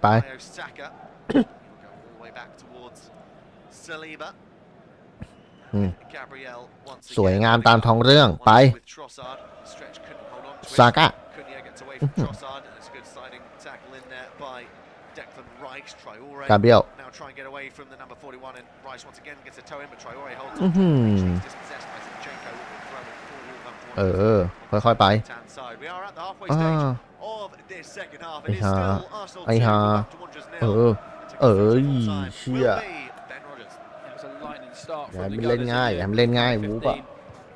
ไปสวยงามตามท้องเรื่องไปซากะกาเบียลค่อยๆไปไอ้ฮาเชี่ยอย่ามันเล่นง่ายวูบอะ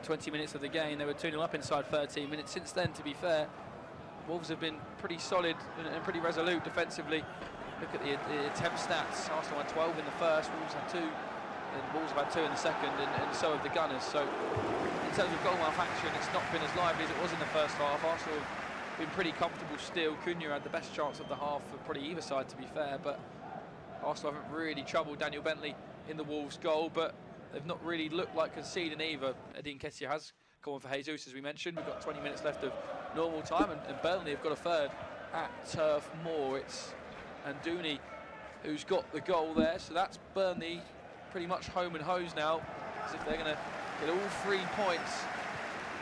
20 minutes of the game, they were 2-0 up inside 13 minutes. Since then, to be fair, Wolves have been pretty solid and pretty resolute defensively. Look at the attempt stats. Arsenal had 12 in the first, Wolves had 2, and Wolves have had 2 in the second, and so have the Gunners. So, in terms of goal mouth action, it's not been as lively as it was in the first half. Arsenal have been pretty comfortable still. Cunha had the best chance of the half for probably either side, to be fair, but Arsenal haven't really troubled Daniel Bentley in the Wolves goal, but they've not really looked like conceding either. Eddie Nketiah has come on for Jesus, as we mentioned. We've got 20 minutes left of normal time, and Burnley have got a third at Turf Moor. It's Anduni who's got the goal there, so that's Burnley pretty much home and hose now, as if they're going to get all 3 points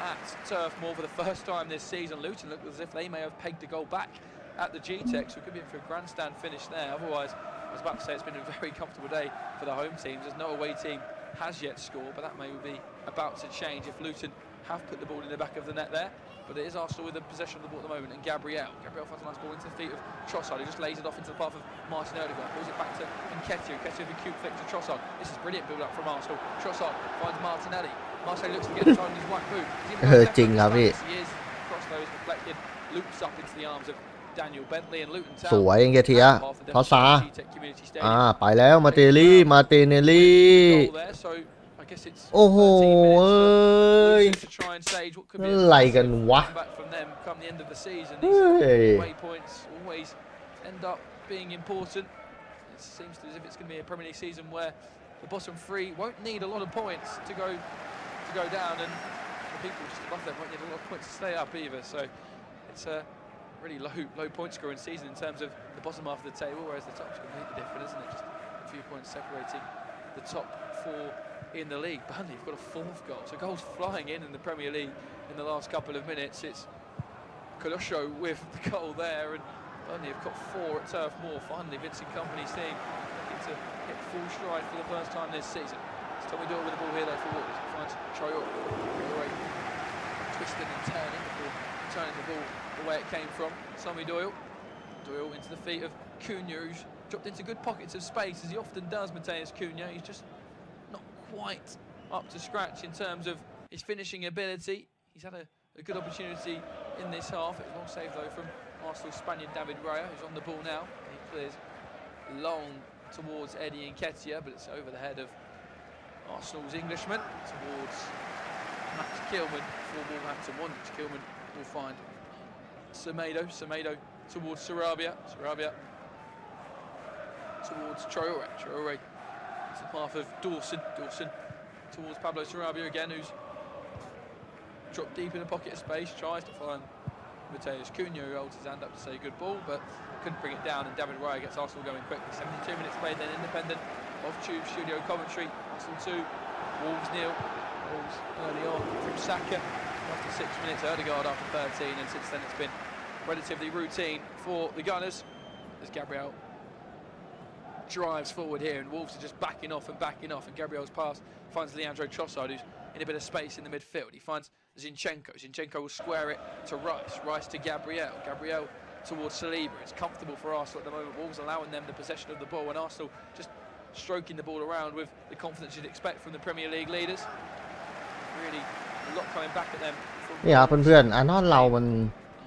at Turf Moor for the first time this season. Luton look as if they may have pegged a goal back at the G-Tech, so it could be in for a grandstand finish there. Otherwise, I was about to say it's been a very comfortable day for the home teams, as no away team has yet scored, but that may be about to change if Luton have put the ball in the back of the net there. But it is Arsenal with the possession of the ball at the moment, and Gabriel finds a nice ball into the feet of Trossard, who just lays it off into the path of Martin Odegaard, pulls it back to Nketiah with a cute flick to Trossard. This is brilliant build up from Arsenal. Trossard finds Martinelli. Martinelli looks to get inside his right boot. Jingครับพี่ He is cross those deflected, loops up into the arms of Daniel Bentley, and Luton สวยเองเกเทียทอสซา ไปแล้วมาเตเนลลี่ โอ้โหเอ้ยอะไรกันวะเฮ้ย end up being important. It seems as if it's going to be a Premier League season where the bottom 3 won't need a lot of points to go down, and the people just above them won't need a lot of points to stay up either. So it's a really low point scoring season in terms of the bottom half of the table, whereas the top's completely different, isn't it? Just a few points separating the top 4 in the league. Burnley have got a 4th goal, so goals flying in the Premier League in the last couple of minutes. It's Colosho with the goal there, and Burnley have got 4 at Turf Moor. Finally, Vincent Kompany's team looking to hit full stride for the first time this season. It's Tommy Doyle with the ball here though for Wolves. He finds Traore twisting and turning the ball the way it came from. Tommy Doyle into the feet of Cunha, who's dropped into good pockets of space, as he often does. Matheus Cunha, he's just not quite up to scratch in terms of his finishing ability. He's had a good opportunity in this half. It was a long save though from Arsenal Spaniard David Raya, who's on the ball now. He clears long towards Eddie Nketiah, but it's over the head of Arsenal's Englishman towards Max Kilman for Wolverhampton Wanderers. Kilman will find Semedo towards Sarabia towards Traore it's the path of Dawson towards Pablo Sarabia again, who's dropped deep in a pocket of space, tries to find Matheus Cunha, who holds his hand up to say good ball, but couldn't bring it down, and David Raya gets Arsenal going quickly. 72 minutes played then, independent of Tube Studio Coventry. Arsenal 2, Wolves 0. Wolves early on from Saka after 6 minutes, Odegaard after 13, and since then it's been relatively routine for the Gunners as Gabriel drives forward here, and Wolves are just backing off, and Gabriel's pass finds Leandro Trossard, who's in a bit of space in the midfield. He finds Zinchenko will square it to Rice to Gabriel towards Saliba. It's comfortable for Arsenal at the moment. Wolves allowing them the possession of the ball, and Arsenal just stroking the ball around with the confidence you'd expect from the Premier League leaders. Really a lot coming back at them. นี่ครับเพื่อนๆนอนเรามัน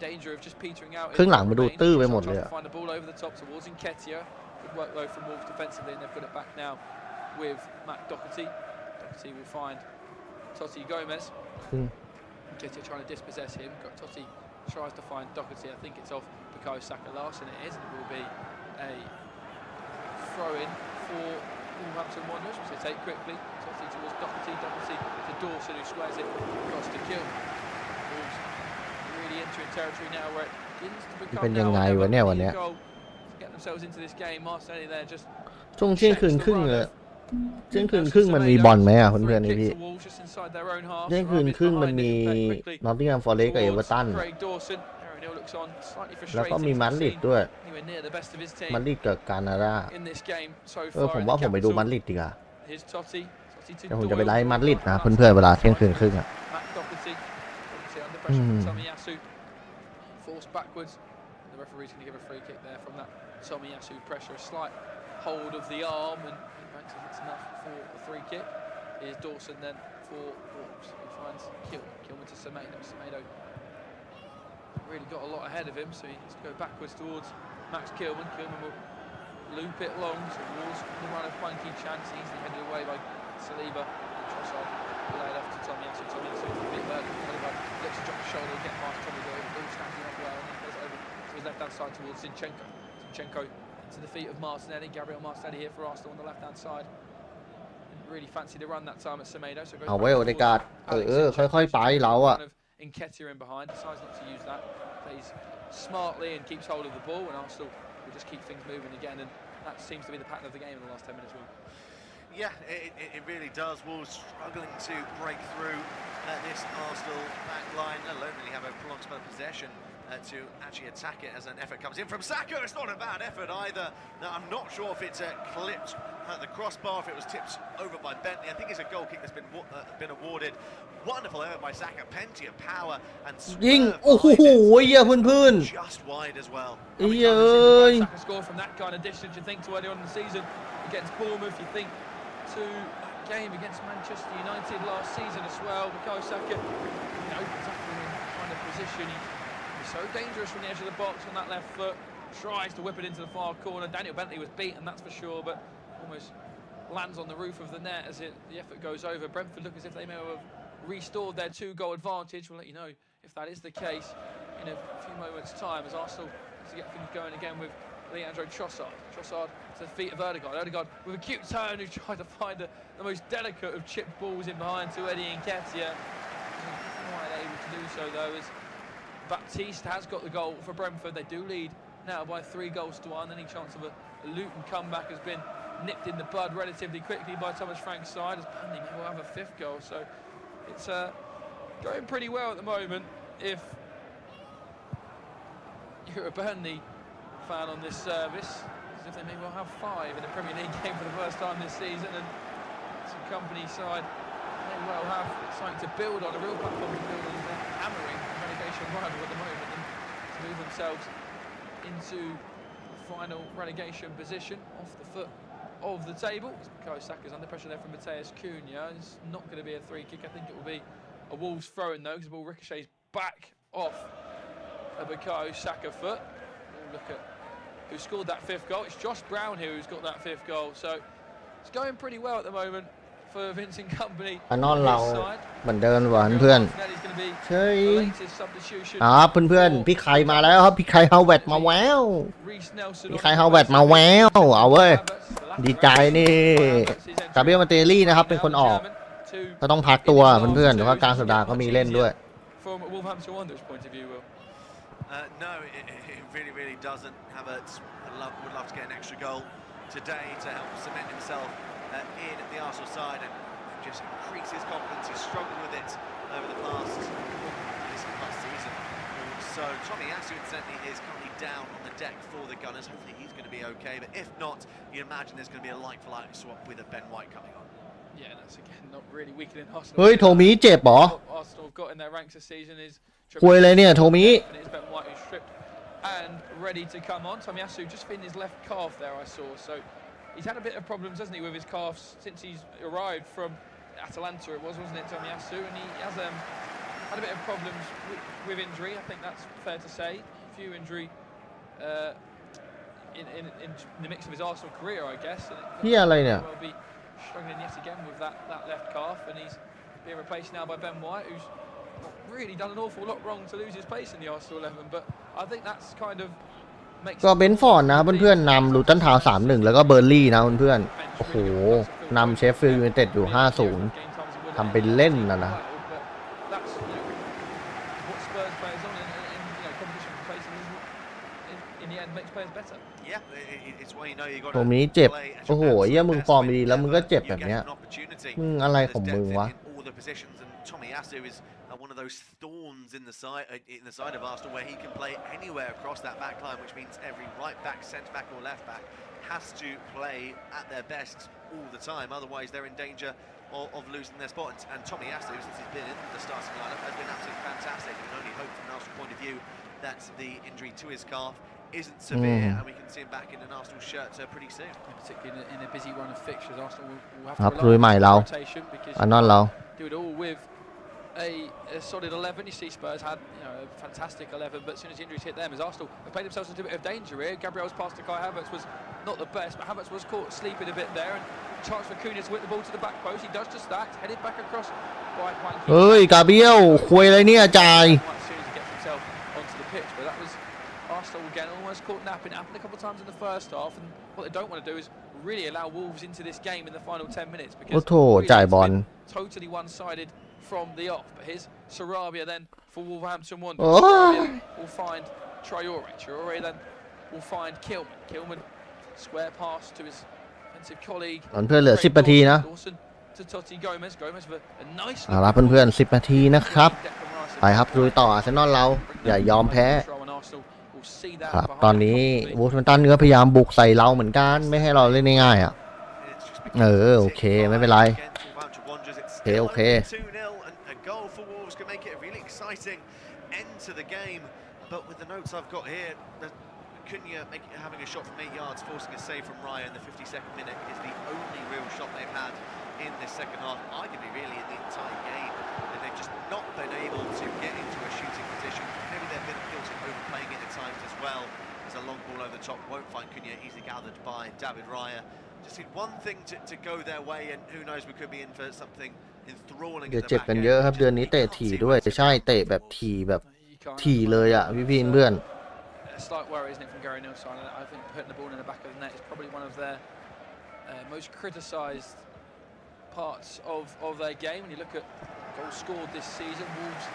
danger of just petering out. ครึ่งหลังมันดูตื้อไปหมดเลยอะ Find the ball over the top towards Nketiah. Good work though from Wolves defensively, and they've got it back now with Matt Doherty. Doherty will find Totti Gomez. Nketiah trying to dispossess him. Totti tries to find Doherty. I think it's off Bukayo Saka Larson. It is, and it will be a throw-in for Wolverhampton Wanderers, which they take quickly. Totti towards Doherty to Dawson, who squares it across to Kilman. Wolves really entering territory now where it begins to become เป็นยังไงวะเนี่ยวันเนี้ย get themselves into this game. Martinelli there just ช่วงเที่ยงคืนครึ่งเลยเที่ยงคืนครึ่งมันมีบอลไหมอ่ะเพื่อนๆพี่เที่ยงคืนครึ่งมันมีนอตติงแฮมฟอเรสต์กับเอเวอร์ตันแล้วก็มีมาดริดด้วยมาดริดกับกานาดาผมว่าผมไปดูมาดริดดีกว่าเดี๋ยวผมจะไปไล่มาดริดนะเพื่อนๆเวลาเที่ยงคืนครึ่งอ่ะThe referee's going to give a free kick there from that Tomiyasu pressure, a slight hold of the arm, and it's enough for a free kick. Here's Dawson then for Wolves. He finds Kilman to Semedo really got a lot ahead of him, so he has to go backwards towards Max Kilman. Kilman will loop it long towards the run of Planky Chance, easily headed away by Saliba, Trossard, laid off to Tomiyasu. Tomiyasu a bit early. Looks to drop the shoulder, get past Tommy Doyle. All standing up well, and he goes over to his left-hand side towards Zinchenko. Zinchenko to the feet of Martinelli. Gabriel Martinelli here for Arsenal on the left-hand side. Didn't really fancy the run that time at Semedo. So เอาไว้โอเดการ์ดค่อยๆไปเราอะ Nketiah in behind, decides not to use that. Plays smartly and keeps hold of the ball, and Arsenal will just keep things moving again, and that seems to be the pattern of the game in the last 10 minutes. Yeah, it really does. Wolves struggling to break through this Arsenal back line. Let alone really have a prolonged spell of possession to actually attack it as an effort comes in from Saka. It's not a bad effort either. Now, I'm not sure if it's clipped at the crossbar, if it was tipped over by Bentley. I think it's a goal kick that's been awarded. Wonderful effort by Saka, plenty of power and ยิงโอ้โหเหี้ยพื้น just wide as well. ๆเอ้ย Saka scored from that kind of distance. You think to early on in the season against Bournemouth. You think to a game against Manchester United last season as well. Bukayo Saka opens up in that kind of position. He's so dangerous from the edge of the box on that left foot. Tries to whip it into the far corner. Daniel Bentley was beaten, that's for sure, but almost lands on the roof of the net as the effort goes over. Brentford look as if they may have restored their 2-goal advantage. We'll let you know if that is the case in a few moments' time as Arsenal has to get things going again with Leandro Trossard. Trossard to the feet of Odegaard. Odegaard with a cute turn who tried to find the most delicate of chipped balls in behind to Eddie Nketiah. Wasn't quite able to do so though, as Baptiste has got the goal for Brentford. They do lead now by 3-1. Any chance of a Luton comeback has been nipped in the bud relatively quickly by Thomas Frank's side, as Burnley may well have a 5th goal. So it's going pretty well at the moment if you're a Burnley fan on this service, as if they may well have 5 in a Premier League game for the first time this season, and some company side may well have something to build on, a real platform to build on. They're hammering the relegation rival at the moment and to move themselves into the final relegation position off the foot of the table. Bukayo Saka's under pressure there from Mateus Cunha. It's not going to be a free kick. I think it will be a Wolves throw-in though, because the ball ricochets back off a Bukayo Saka foot. We'll look at who scored that 5th goal. It's Josh Brown here who's got that 5th goal. So it's going pretty well at the moment for Vincent Company. อันนอนเราเหมือนเดิมว่ะเพื่อนๆเฮ้ยเพื่อนๆพี่ไข่มาแล้วครับพี่ไข่ฮาวเวิร์ดมาแววพี่ไข่ฮาวเวิร์ดมาแววเอาเว้ยดีใจนี่กาเบรียลมาเตลลี่นะครับเป็นคนออกก็ต้องพักตัวเพื่อนๆหรือว่ากลางสัปดาห์ก็มีเล่นด้วย No, it really doesn't. Havertz would love to get an extra goal today to help cement himself in the Arsenal side and just increase his confidence. He's struggled with it over the past season. So Tomiyasu incidentally is currently down on the deck for the Gunners. Hopefully he's going to be okay, but if not, you imagine there's going to be a like-for-like swap with a Ben White coming on. Yeah, that's again not really weakening Arsenal. เฮ้ยโทมิเจ็บเหรอ Arsenal got in their ranks this season is คุยเลยเนี่ยโทมิ Ben White who's stripped and ready to come on. Tomiyasu just feeling his left calf there, I saw. So he's had a bit of problems, hasn't he, with his calves since he's arrived from Atalanta. It wasn't it, Tomiyasu, and he has had a bit of problems with injury. I think that's fair to say. A few injury in the mix of his Arsenal career, I guess. And he will be struggling yet again with that left calf, and he's being replaced now by Ben White, who's not really done an awful lot wrong to lose his place in the Arsenal 11. But I think that's kind of ก็เบนฟอร์ดนะเพื่อนๆนำลูตันทาวน์ 3-1 แล้วก็เบอร์ลี่นะเพื่อนๆโอ้โหนำเชฟฟิลด์ยูไนเต็ดอยู่ 5-0 ทำเป็นเล่นนะ ตรงนี้เจ็บโอ้โหเหี้ยมึงฟอร์มดีแล้วมึงก็เจ็บแบบเนี้ยมึงอะไรของมึงวะ one of those thorns in the side of Arsenal where he can play anywhere across that back line, which means every right back, centre back or left back has to play at their best all the time, otherwise they're in danger of losing their spot. And Tomiyasu, since he's been in the starting lineup, has been absolutely fantastic. You can only hope from an Arsenal point of view that the injury to his calf isn't severe and we can see him back in an Arsenal shirt pretty soon. Particularly in a busy run of fixtures, Arsenal will have ครับ to ลุยใหม่เรา rotation because อันนอนเรา do it all with a solid 11. You see Spurs had a fantastic 11, but as soon as the injuries hit them, as Arsenal have played themselves into a bit of danger here. Gabriel's pass to Kai Havertz was not the best, but Havertz was caught sleeping a bit there, and chance for Cunha to whip the ball to the back post. He does just that. Headed back across by Juan. เฮ้ยกาเบียลคุยอะไรเนี่ยจ่าย As soon as he gets himself onto the pitch, but that was Arsenal again, almost caught napping. It happened a couple of times in the first half, and what they don't want to do is really allow Wolves into this game in the final 10 minutes because โอ้โถจ่ายบอล totally one-sided from the off. But here's Sarabia then for Wolverhampton Wanderers. โอ้ Sarabia will find Traore. Traore then will find Kilman. Kilman square pass to his defensive colleague. เพื่อนเหลือ10นาทีนะ Dawson to Totti Gomez. Gomez with a nice. เอาละเพื่อนๆ10นาทีนะครับไปครับลุยต่ออาร์เซนอลเราอย่ายอมแพ้ครับตอนนี้วูฟแฮมป์ตันก็พยายามบุกใส่เราเหมือนกันไม่ให้เราเล่นง่ายๆอ่ะโอเคไม่เป็นไรโอเค But with the notes I've got here, Cunha having a shot from 8 yards, forcing a save from Raya in the 52nd minute is the only real shot they've had in this second half, arguably really in the entire game. And they've just not been able to get into a shooting position. Maybe they've been guilty of overplaying it at times as well. There's a long ball over the top, won't find Cunha, easily gathered by David Raya. Just need one thing to go their way, and who knows, we could be in for something enthralling. เดี๋ยวเจ็บกันเยอะครับเดือนนี้เตะถี่ด้วยใช่เตะแบบถี่เลยอ่ะพี่เพื่อน A slight worry, isn't it, from Gary Nilsson? I think putting the ball in the back of the net is probably one of their most criticised parts of their game. When you look at goals scored this season, Wolves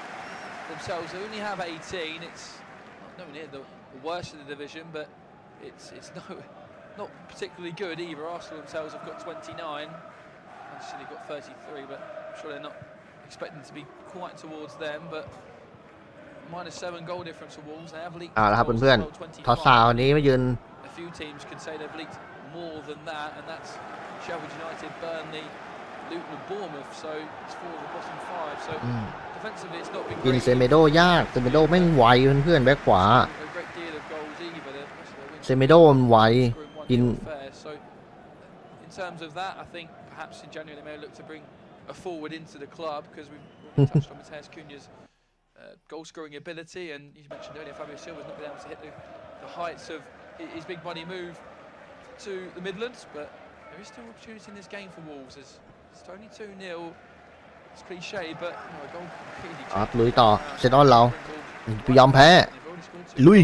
themselves only have 18. It's nowhere near the worst of the division, but it's not particularly good either. Arsenal themselves have got 29. Actually, they've got 33, but I'm sure they're not expecting to be quite towards them. But minus 7 goal difference for Wolves. They have leaked. แล้วครับเพื่อนๆทอสซาวันนี้มายืน A few teams could say they've leaked more than that, and that's Sheffield United, Burnley, Luton, and Bournemouth. So it's 4 of the bottom 5. So defensively, it's not been กิน great. เซเมโดยากเซเมโดแม่งไวเพื่อนๆแบ็คขวา A great deal of goals either. The rest of their wins เซเมโดมันไว กิน So in terms of that, I think perhaps in January they may look to bring a forward into the club because we've touched on Matheus Cunha's goal-scoring ability, and you mentioned earlier Fabio Silva's not been able to hit the heights of his big money move to the Midlands, but there is still opportunity in this game for Wolves. It's only 2-0. It's cliche, but a goal completely ครับลุยต่อเซนอลเรายอมแพ้ ลุย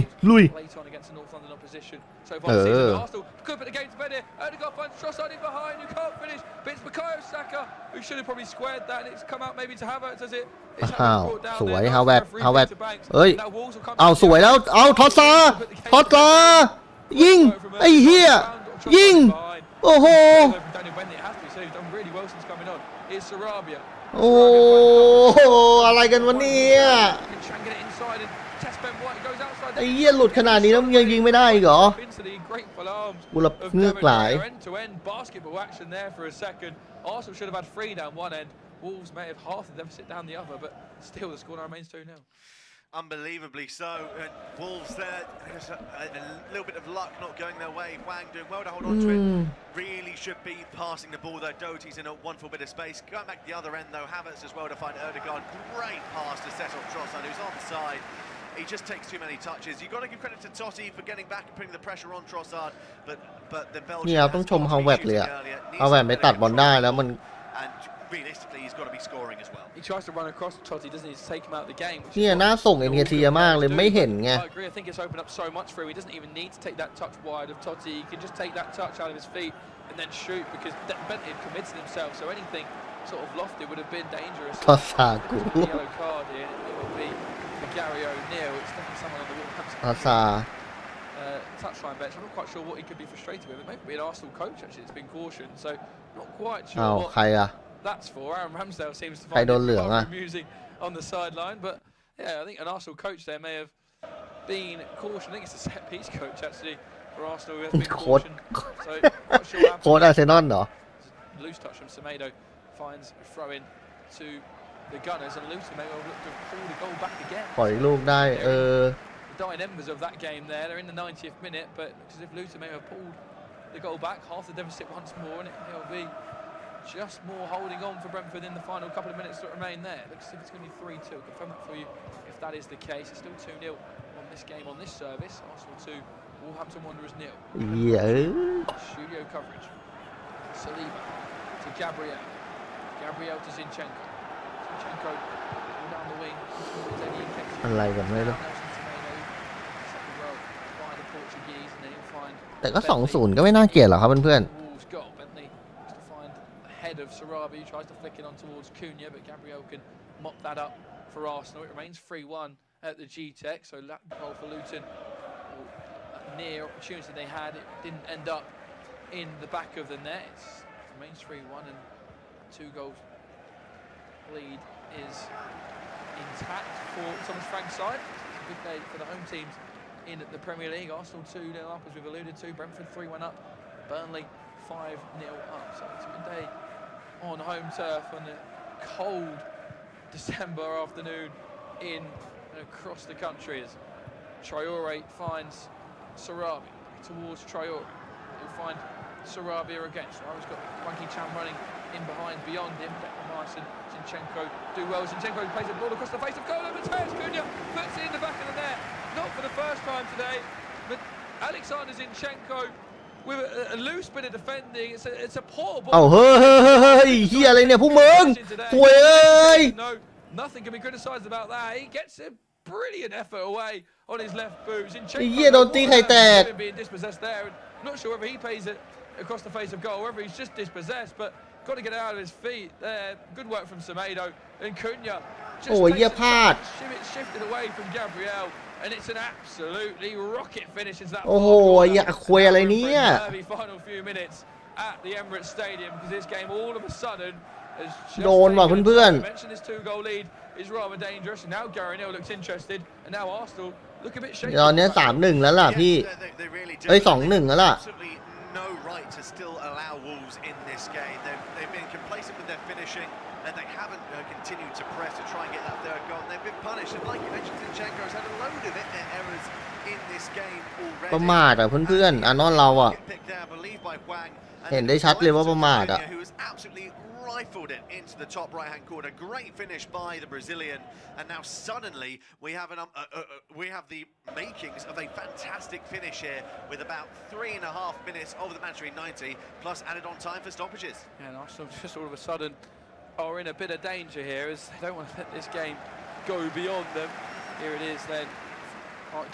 late on against the North London opposition. So far this season, Arsenal could put the game to bed here. Odegaard finds Trossard in behind, who can't finish. But it's Bukayo Saka, who should have probably squared that, and it's come out maybe to Havertz, as it. อ้าวสวยฮาวเวิร์ดเอ้ยเอาสวยแล้วเอาทอสซายิงไอ้เหี้ยยิงโอ้โหโอ้โหอะไรกันวะเนี่ยไอ้เหี้ยหลุดขนาดนี้แล้วมึงยังยิงไม่ได้อีกเหรอกูละเงือกหลาย Arsenal should have had 3 down one end. Wolves may have half the deficit down the other, but still the score remains 2-0. Unbelievably so. And Wolves there, a little bit of luck not going their way. Wang doing well to hold on to it. Really should be passing the ball though. Doty's in a wonderful bit of space. Going back to the other end though, Havertz as well to find Odegaard. Great pass to set off Trossard, who's on the side. He just takes too many touches. You've got to give credit to Totti for getting back and putting the pressure on Trossard. But the Belgian เนี่ยต้องชมฮาวเวิร์ดเลยอะฮาวเวิร์ดไม่ตัดบอลได้แล้วมัน and realistically he's got to be scoring as well. He tries to run across Totti, doesn't he, to take him out of the game. เนี่ยน่าส่ง NKT มากเลยไม่เห็นไง I agree. I think it's opened up so much for him. He doesn't even need to take that touch wide of Totti. He can just take that touch out of his feet and then shoot because Bentley had committed himself. So anything sort of lofted would have been dangerous. ทอสซากู Yellow card here. It would be for Gary O'Neill. It's definitely someone on the Wolverhampton ทอสซา touchline bench. I'm not quite sure what he could be frustrated with. It may be an Arsenal coach actually that's been cautioned. So not quite อ้าว sure ใครอะ that's for. Aaron Ramsdale seems to ใคร find โด it นเหลืองอะ quite amusing on the sideline, but yeah, I think an Arsenal coach there may have been cautioned. I think it's a set piece coach actually for Arsenal who has been โค้ช cautioned. So not sure what โค้ช happened. อาร์เซนอลเหรอ Loose touch from Semedo finds a throw in to the Gunners, and Luton may well look to pull the goal back again. ปล่อยลูกได้The dying embers of that game there. They're in the 90th minute, but looks as if Luton may have pulled the goal back, half the deficit once more, and it may well be just more holding on for Brentford in the final couple of minutes that remain there. Looks as if it's going to be 3-2. Confirm that for you if that is the case. It's still 2-0 on this game, on this service. Arsenal 2, Wolverhampton Wanderers 0. Yeah. Studio coverage. Saliba to Gabriel. Gabriel to Zinchenko. Zinchenko down the wing. อะไรกันไม่รู้ แต่ก็ 2-0 ก็ไม่น่าเกลียดหรอกครับเพื่อนHead of Sarabi tries to flick it on towards Cunha, but Gabriel can mop that up for Arsenal. It remains 3-1 at the G-Tech, so that goal for Luton, near opportunity they had, it didn't end up in the back of the net. It remains 3-1 and 2 goals lead is intact for Thomas Frank's side. It's a good day for the home teams in the Premier League. Arsenal 2-0 up, as we've alluded to. Brentford 3-1 up. Burnley 5-0 up. So it's a good day on home turf on a cold December afternoon in and across the country as Traore finds Sarabi towards Traore. He'll find Sarabi again. Sarabi's got Wanky Chan running in behind, beyond him. Declan Rice and Zinchenko do well. Zinchenko plays the ball across the face of goal. Mateus Cunha puts it in the back of the net. Not for the first time today, but Alexander Zinchenko with a loose bit of defending. It's a poor ball. เอาเฮ้ยเฮียอะไรเนี่ยพวกมึงป่วยเอ้ย No, nothing can be criticised about that. He gets a brilliant effort away on his left boot. Zinchenko เฮียโดนตีไข่แตก being dispossessed there. Not sure whether he plays it across the face of goal, whether he's just dispossessed, but got to get it out of his feet there. Good work from Semedo and Cunha. โอ้ยเฮียพลาด Shifted away from Gabriel. And it's an absolutely rocket finish as that โอ้โหอย่าคุยอะไรเนี่ย final few minutes at the Emirates Stadium because this game all of a sudden has โดนว่ะเพื่อน mentioned this 2-goal lead is rather dangerous and now Gary Neville looks interested and now Arsenal look a bit shaky ตอนนี้ 3-1 แล้วล่ะพี่เอ้ย 2-1 แล้วล่ะ no right to still allow Wolves in this game. They've been complacent with their finishing and they haven't continued to press to try and get that third goal. And they've been punished. And like you mentioned, Zinchenko's had a load of errors in this game already. ประมาทอ่ะเพื่อนๆนอนเราอ่ะเห็นได้ชัดเลยว่าประมาทอ่ะ Rifled it into the top right-hand corner. Great finish by the Brazilian, and now suddenly we have the makings of a fantastic finish here, with about 3.5 minutes of the mandatory 90 plus added on time for stoppages. Yeah, and Arsenal just all of a sudden are in a bit of danger here, as they don't want to let this game go beyond them. Here it is then.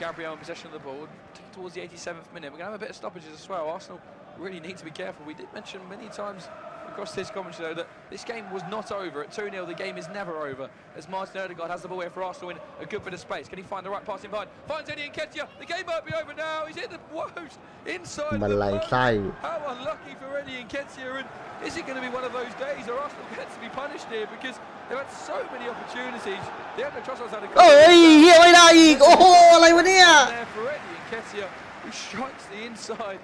Gabriel in possession of the ball towards the 87th minute. We're going to have a bit of stoppages as well. Arsenal really need to be careful. We did mention many times across this commentary though that this game was not over. At 2-0 the game is never over, as Martin Odegaard has the ball here for Arsenal in a good bit of space. Can he find the right pass in behind? Finds Eddie Nketiah. The game might be over now. He's hit the post inside the post. How unlucky for Eddie Nketiah, and is it going to be one of those days where Arsenal gets to be punished here because they've had so many opportunities. They had no trust us out of เอ้ยเฮียไม่ได้อีกโอ้โหอะไรวะเนี่ย there for Eddie Nketiah, who strikes the inside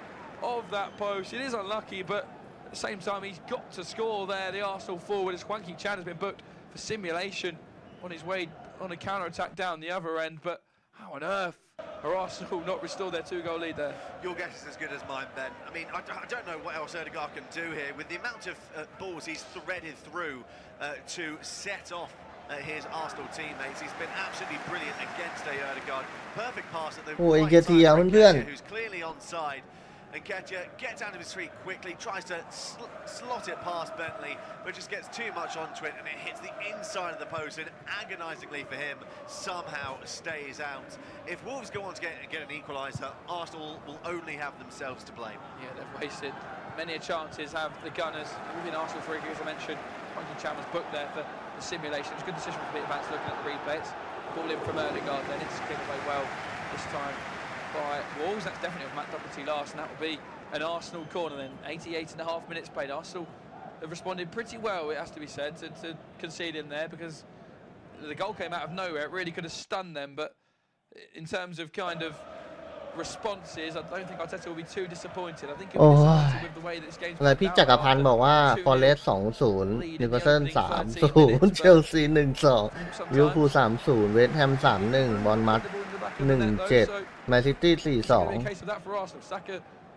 of that post. It is unlucky, but at the same time, he's got to score there. The Arsenal forward, as Wanky Chan has been booked for simulation on his way on a counter-attack down the other end. But how on earth are Arsenal not restored their 2-goal lead there? Your guess is as good as mine, Ben. I mean, I don't know what else Odegaard can do here. With the amount of balls he's threaded through to set off his Arsenal teammates, he's been absolutely brilliant against Odegaard. Perfect pass at the right side, who's clearly onside. And Nketiah gets out of his feet quickly, tries to slot it past Bentley, but just gets too much onto it and it hits the inside of the post and agonisingly for him somehow stays out. If Wolves go on to get an equaliser, Arsenal will only have themselves to blame. Yeah, they've wasted many chances, have the Gunners. Within Arsenal for as I mentioned, Wanky Chan was booked there for the simulation. It's a good decision for Peter Vance looking at the replay. It's ball in from Odegaard then, it's cleared away well this time by Wolves. That's definitely of Matt Doherty last, and that will be an Arsenal corner then. 88.5 minutes played. Arsenal have responded pretty well, it has to be said, to concede in there, because the goal came out of nowhere. It really could have stunned them, but in terms of kind of responses, I don't think Arteta will be too disappointed. I think he'll be disappointed with the way that this game's อะไรพี่จักรพันธ์บอกว่าฟอเรสต์ 2-0 นิวคาสเซิล 3-0 เชลซี 1-2 ลิเวอร์พูล 3-0 เวสต์แฮม 3-1 บอร์นมัธ 1-7 แมนซิตี้ 4-2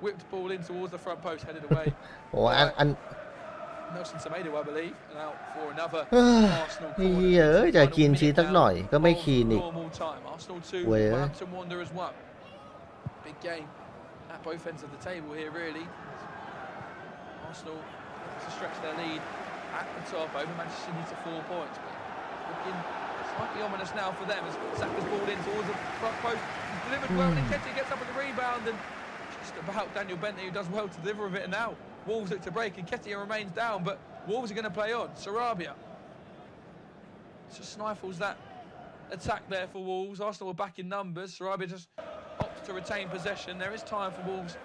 whipped ball in towards the front post, headed away. โอ้อัน Nelson Semedo, I believe, and out for another เฮ้ยจะคีนชีสักหน่อยก็ไม่คีนอีก Arsenal 2, Wolverhampton Wanderers 1. Big game at both ends of the table here, really. Arsenal to stretch their lead at the top over Manchester City to 4 points. But looking slightly ominous now for them as Saka's ball in towards the front post. He's delivered well, and Nketiah gets up with the rebound, and just about Daniel Bentley, who does well to deliver with it. And now Wolves look to break, and Nketiah remains down, but Wolves are going to play on. Sarabia just snifles that attack there for Wolves. Arsenal are back in numbers. Sarabia just opts to retain possession. There is time for Wolves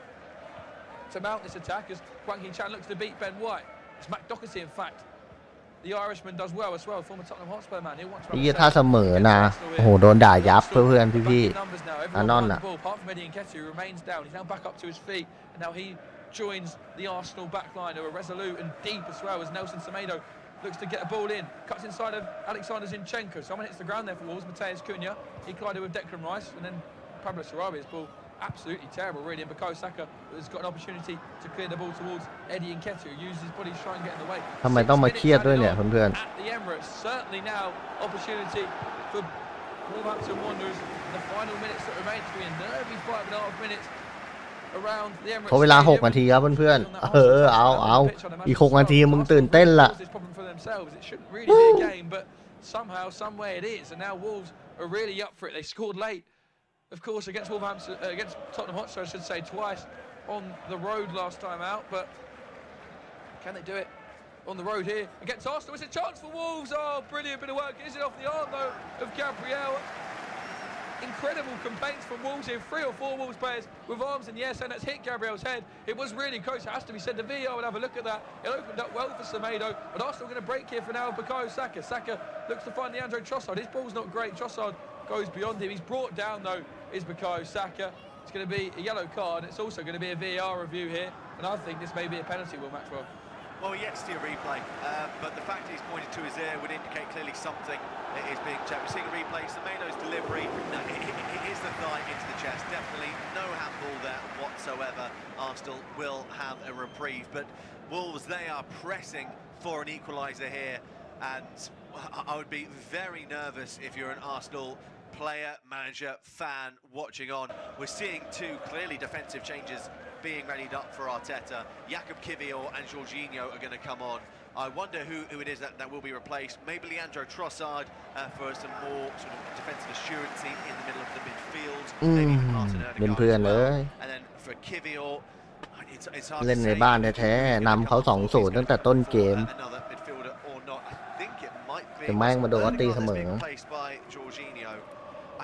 to mount this attack as Hwang Hee-chan looks to beat Ben White. It's Matt Doherty, in fact. The Irishman does well as well, former Tottenham Hotspur man. He'll want to นี่ถ้าเสมอนะโอ้โหโดนด่ายับเพื่อนๆพี่ๆอานอนน่ะ Apart from Eddie Nketiah, who remains down. He's now back up to his feet, and now he joins the Arsenal backline, who are resolute and deep as well, as Nelson Semedo looks to get a ball in, cuts inside of Alexander Zinchenko. Someone hits the ground there for Wolves. Mateus Cunha, he collided with Declan Rice, and then Pablo Sarabia's ball, absolutely terrible really, and Bukayo Saka has got an opportunity to clear the ball towards Eddie Nketiah, who uses his body to try and get in the way. ทำไมต้องมาเครียดด้วยเนี่ยเพื่อน At the Emirates, certainly now opportunity for Wolverhampton Wanderers. The final minutes that remain to be a nervy 5.5 minutes around the Emirates. ๆเพราะเวลา6 นาทีครับเพื่อนๆเอาอีก6 นาทีมึงตื่นเต้นละ It shouldn't really be a game, but somehow, some way it is, and now Wolves are really up for it. They scored late, of course, against Wolverhampton, against Tottenham Hotspur, I should say, twice on the road last time out, but can they do it on the road here against Arsenal? It's a chance for Wolves. Oh, brilliant bit of work. Is it off the arm, though, of Gabriel? Incredible complaints from Wolves here. 3 or 4 Wolves players with arms in the air saying that's hit Gabriel's head. It was really close. It has to be said. The VAR would have a look at that. It opened up well for Semedo, but Arsenal going to break here for now. Bukayo Saka. Saka looks to find Leandro Trossard. His ball's not great. Trossard goes beyond him. He's brought down, though, is Bukayo Saka. It's going to be a yellow card. It's also going to be a VAR review here, and I think this may be a penalty, Will Maxwell. Well, yet to see a replay, but the fact he's pointed to his ear would indicate clearly something is being checked. We're seeing a replay. Semedo's delivery, no, it is the thigh into the chest. Definitely no handball there whatsoever. Arsenal will have a reprieve, but Wolves, they are pressing for an equaliser here, and I would be very nervous if you're an Arsenal player, manager, fan watching on. We're seeing 2 clearly defensive changes being readied up for Arteta. Jakub Kiwior and Jorginho are going to come on. I wonder who it is that will be replaced. Maybe Leandro Trossard for some more sort of defensive assurance in the middle of the midfield. Maybe Martin Odegaard as well. And then for Kiwior, it's hard to say. เล่นในบ้านแท้ๆนำเขา 2-0 ตั้งแต่ต้นเกม Another midfielder or not. I think it might be. แต่แม่งมาโดนตีเสมอ Replaced by Jorginho.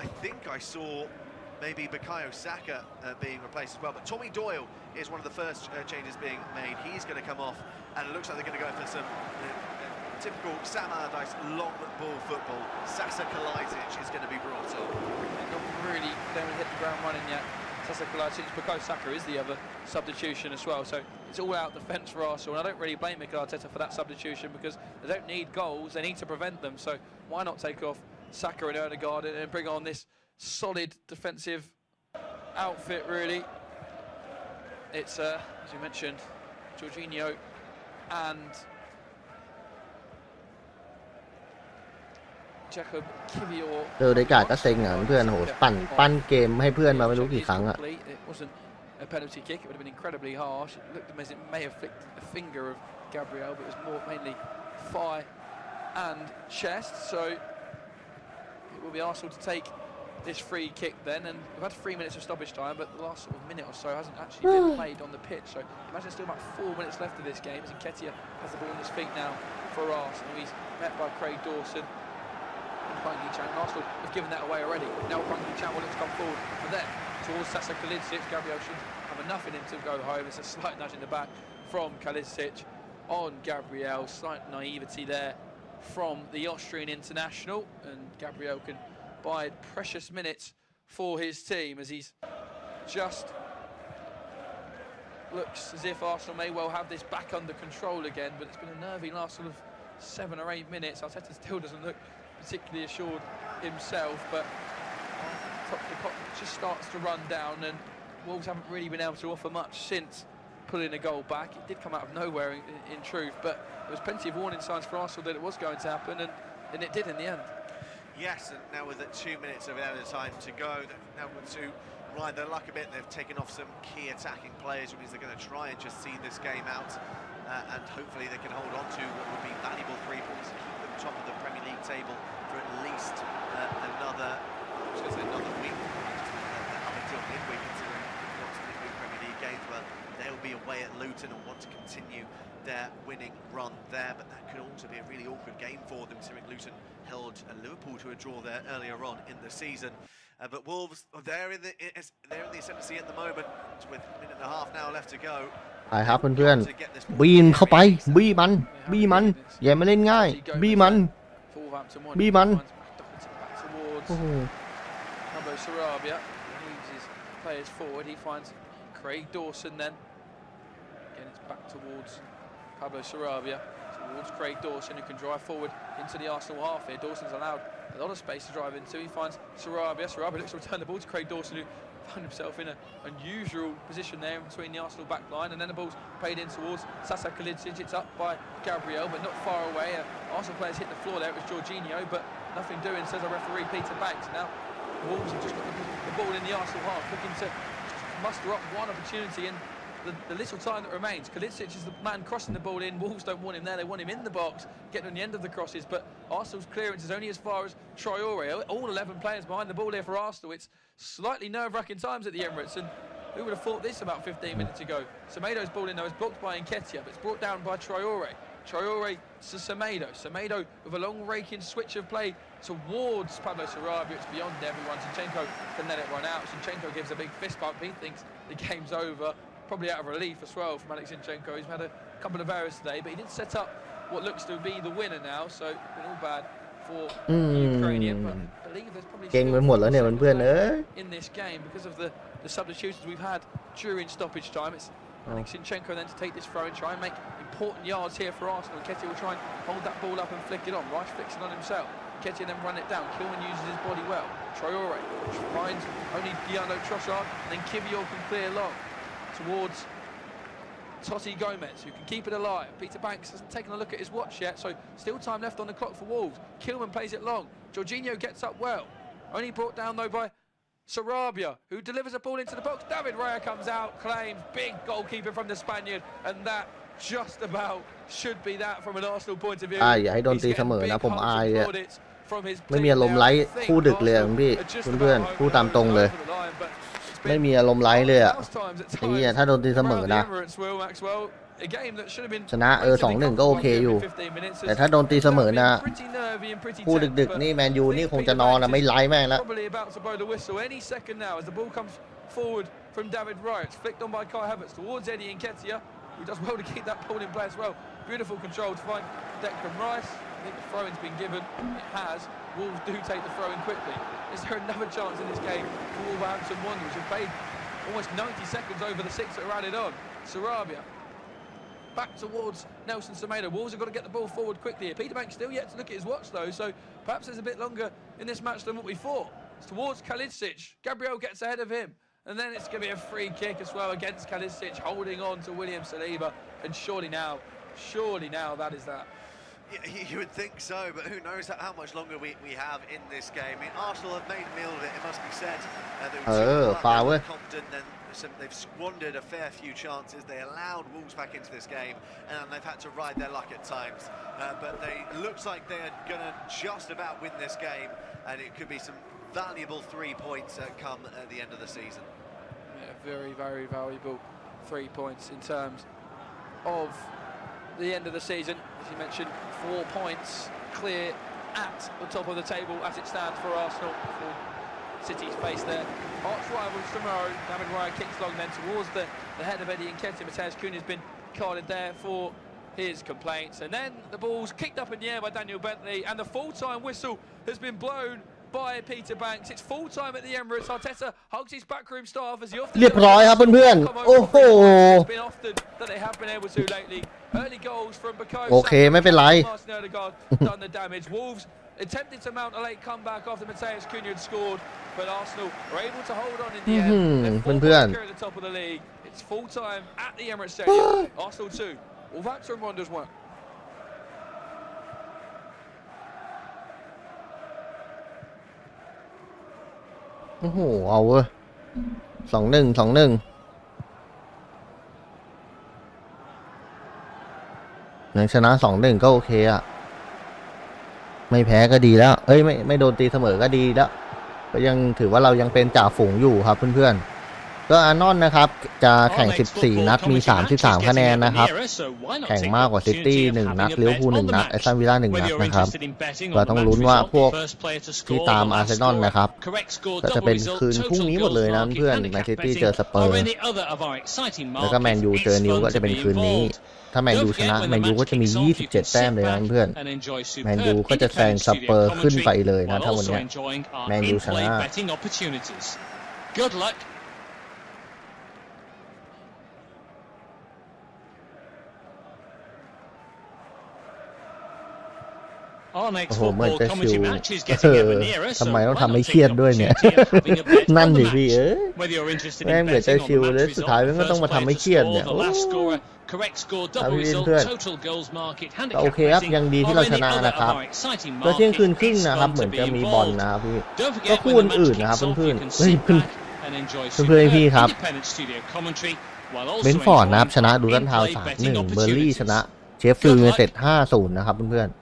I think I saw maybe Bukayo Saka being replaced as well, but Tommy Doyle is one of the first changes being made. He's going to come off, and it looks like they're going to go for some typical Sam Allardyce long ball football. Sasa Kalajdzic is going to be brought on. Not really, they haven't hit the ground running yet. Sasa Kalajdzic, Bukayo Saka is the other substitution as well, so it's all out defence for Arsenal, and I don't really blame Mikel Arteta for that substitution because they don't need goals, they need to prevent them, so why not take off Saka and Odegaard and bring on this solid defensive outfit, really. It's, as you mentioned, Jorginho and Jakub Kiwior. โดยการก็เซ็งอ่ะเพื่อนโหปั้นเกมให้เพื่อนมาไม่รู้กี่ครั้งอ่ะ It wasn't a penalty kick. It would have been incredibly harsh. It looked as it may have flicked the finger of Gabriel, but it was more mainly thigh and chest. So it will be Arsenal to take this free kick then, and we've had 3 minutes of stoppage time, but the last sort of minute or so hasn't actually been played on the pitch, so imagine still about 4 minutes left of this game as Nketiah has the ball on his feet now for Arsenal. He's met by Craig Dawson and Hwang Hee-chan. Arsenal have given that away already. Now Hwang Hee-chan will look to come forward for them towards Sasa Kalajdzic. Gabriel should have enough in him to go home. It's a slight nudge in the back from Kalajdzic on Gabriel. Slight naivety there from the Austrian international, and Gabriel can bide precious minutes for his team as he's just looks as if Arsenal may well have this back under control again, but it's been a nervy last sort of 7 or 8 minutes. Arteta still doesn't look particularly assured himself, but the clock just starts to run down, and Wolves haven't really been able to offer much since pulling a goal back. It did come out of nowhere in truth, but there was plenty of warning signs for Arsenal that it was going to happen, and it did in the end. Yes, and now with the 2 minutes of added time to go, they've now got to ride their luck a bit. They've taken off some key attacking players, which means they're going to try and just see this game out and hopefully they can hold on to what would be valuable 3 points to keep them top of the Premier League table for at least another week, up until midweek, considering lots of midweek Premier League games. Well, they'll be away at Luton and want to continue their winning run there, but that could also be a really awkward game for them, considering Luton held Liverpool to a draw there earlier on in the season. But Wolves, they're in the ascendancy at the moment, with a minute and a half now left to go. ไปครับเพื่อนๆบีนเข้าไปบี้มันอย่ามาเล่นง่ายบี้มันโอ้โห Pablo Sarabia moves his players forward. He finds Craig Dawson then. Again, it's back towards Pablo Sarabia, towards Craig Dawson, who can drive forward into the Arsenal half here. Dawson's allowed a lot of space to drive into. He finds Sarabia. Sarabia looks to return the ball to Craig Dawson, who found himself in an unusual position there between the Arsenal back line. And then the ball's played in towards Sasa Kalidzic. It's up by Gabriel, but not far away. Arsenal players hit the floor there. It was Jorginho, but nothing doing, says our referee Peter Banks. Now, Wolves have just got the ball in the Arsenal half, looking to muster up one opportunity in the little time that remains. Kalidzic is the man crossing the ball in. Wolves don't want him there, they want him in the box, getting on the end of the crosses, but Arsenal's clearance is only as far as Traore. All 11 players behind the ball here for Arsenal. It's slightly nerve-wracking times at the Emirates, and who would have thought this about 15 minutes ago? Semedo's ball in though is blocked by Nketiah, but it's brought down by Traore. Traore to Semedo. Semedo with a long raking switch of play towards Pablo Sarabia. It's beyond everyone. Zinchenko can let it run out. Zinchenko gives a big fist bump. He thinks the game's over. Probably out of relief as well from Alex Zinchenko. He's had a couple of errors today, but he did set up what looks to be the winner now. So been all bad for the Ukrainian. But I believe there's probably still in this game because of the substitutions we've had during stoppage time. It's Alex Zinchenko then to take this throw and try and make important yards here for Arsenal. Nketiah will try and hold that ball up and flick it on. Rice flicks it on himself. Nketiah then run it down. Kilman uses his body well. Traore finds only Diallo Trossard, and then Kivior can clear long towards Totti Gomez, who can keep it alive. Peter Banks hasn't taken a look at his watch yet, so still time left on the clock for Wolves. Kilman plays it long. Jorginho gets up well. Only brought down though by Sarabia, who delivers a ball into the box. David Raya comes out, claims, big goalkeeper from the Spaniard, and that just about should be that from an Arsenal point of view. อย่าให้โดนตีเสมอนะผมอายอ่ะไม่มีอารมณ์ไร้คู่ดึกเลยพี่เพื่อนๆคู่ตามตรงเลยไม่มีอารมณ์ไร้เลยอ่ะไอ้ถ้าโดนตีเสมอนะชนะ2-1ก็โอเคอยู่แต่ถ้าโดนตีเสมอนะคู่ดึกๆนี่แมนยูนี่คงจะนอนนะไม่ไร้แม่งแล้วFrom David Raya, it's flicked on by Kai Havertz towards Eddie Nketiah, who does well to keep that ball in play as well. Beautiful control to find Declan Rice. I think the throw-in's been given. It has. Wolves do take the throw-in quickly. Is there another chance in this game for Wolverhampton Wanderers, who played almost 90 seconds over the 6 that are added on? Sarabia back towards Nelson Semedo. Wolves have got to get the ball forward quickly here. Peter Banks still yet to look at his watch though, so perhaps there's a bit longer in this match than what we thought. It's towards Kalidzic. Gabriel gets ahead of him. And then it's going to be a free kick as well against Kalidzic, holding on to William Saliba. And surely now that is that. Yeah, you would think so, but who knows how much longer we have in this game. I mean, Arsenal have made a meal of it, it must be said. They were confident, then they've squandered a fair few chances. They allowed Wolves back into this game, and they've had to ride their luck at times. But looks like they are going to just about win this game, and it could be some valuable 3 points come at the end of the season. Yeah, very, very valuable 3 points in terms of the end of the season. As you mentioned, 4 points clear at the top of the table as it stands for Arsenal. For City's face there. Arch rivals tomorrow. David Raya kicks long then towards the head of Eddie Nketiah. Mateus Cunha has been carded there for his complaints. And then the ball's kicked up in the air by Daniel Bentley, and the full-time whistle has been blown by Peter Banks. It's full time at the Emirates. Arteta hugs his backroom staff as he often เรียบร้อยครับเพื่อนๆโอ้โห It's been often that they have been able to lately. Early goals from Bakone. โอเคไม่เป็นไร done the damage. Wolves attempted to mount a late comeback after Mateus Cunha had scored, but Arsenal were able to hold on in the end. เพื่อน They're at the top of the league. It's full time at the Emirates Stadium. Arsenal 2, Wolverhampton Wanderers 1. โอ้โหเอาเว้ย2-1 ยังชนะ2-1ก็โอเคอะไม่แพ้ก็ดีแล้วเอ้ยไม่โดนตีเสมอก็ดีแล้วก็ยังถือว่าเรายังเป็นจ่าฝูงอยู่ครับเพื่อนๆก็อาร์นอนนะครับจะแข่ง14นัดมี33คะแนนนะครับแข่งมากกว่าซิตี้1นัดลิเวอร์พูล1นัดแอสตันวิลล่า1นัดนะครับเราต้องลุ้นว่าพวกที่ตามอาร์เซนอลนะครับก็จะเป็นคืนพรุ่งนี้หมดเลยนะเพื่อนแมนซิตี้เจอสเปอร์แล้วก็แมนยูเจอนิวก็จะเป็นคืนนี้ถ้าแมนยูชนะแมนยูก็จะมี27แต้มเลยนะเพื่อนแมนยูก็จะแซงสเปอร์ขึ้นไปเลยนะถ้าวันนี้แมนยูชนะโอ้โหเหมือนจะชิวทำไมต้องทำให้เครียดด้วยเนี่ยนั่นดิพี่แม่งเหมือนจะชิวแล้วสุดท้ายมันก็ต้องมาทำให้เครียดเนี่ยครับพี่เพื่อนโอเคครับยังดีที่เราชนะนะครับก็เที่ยงคืนครึ่งนะครับเหมือนจะมีบอลนะครับพี่ก็คู่อื่นๆนะครับเพื่อนๆเฮ้ยเพื่อนพี่ครับเบนฟอร์ดนะครับชนะดูดันทาวน์ 3-1 เบอร์ลี่ชนะเชฟฟิลด์ยูไนเต็ด 5-0 นะครับเพื่อนๆ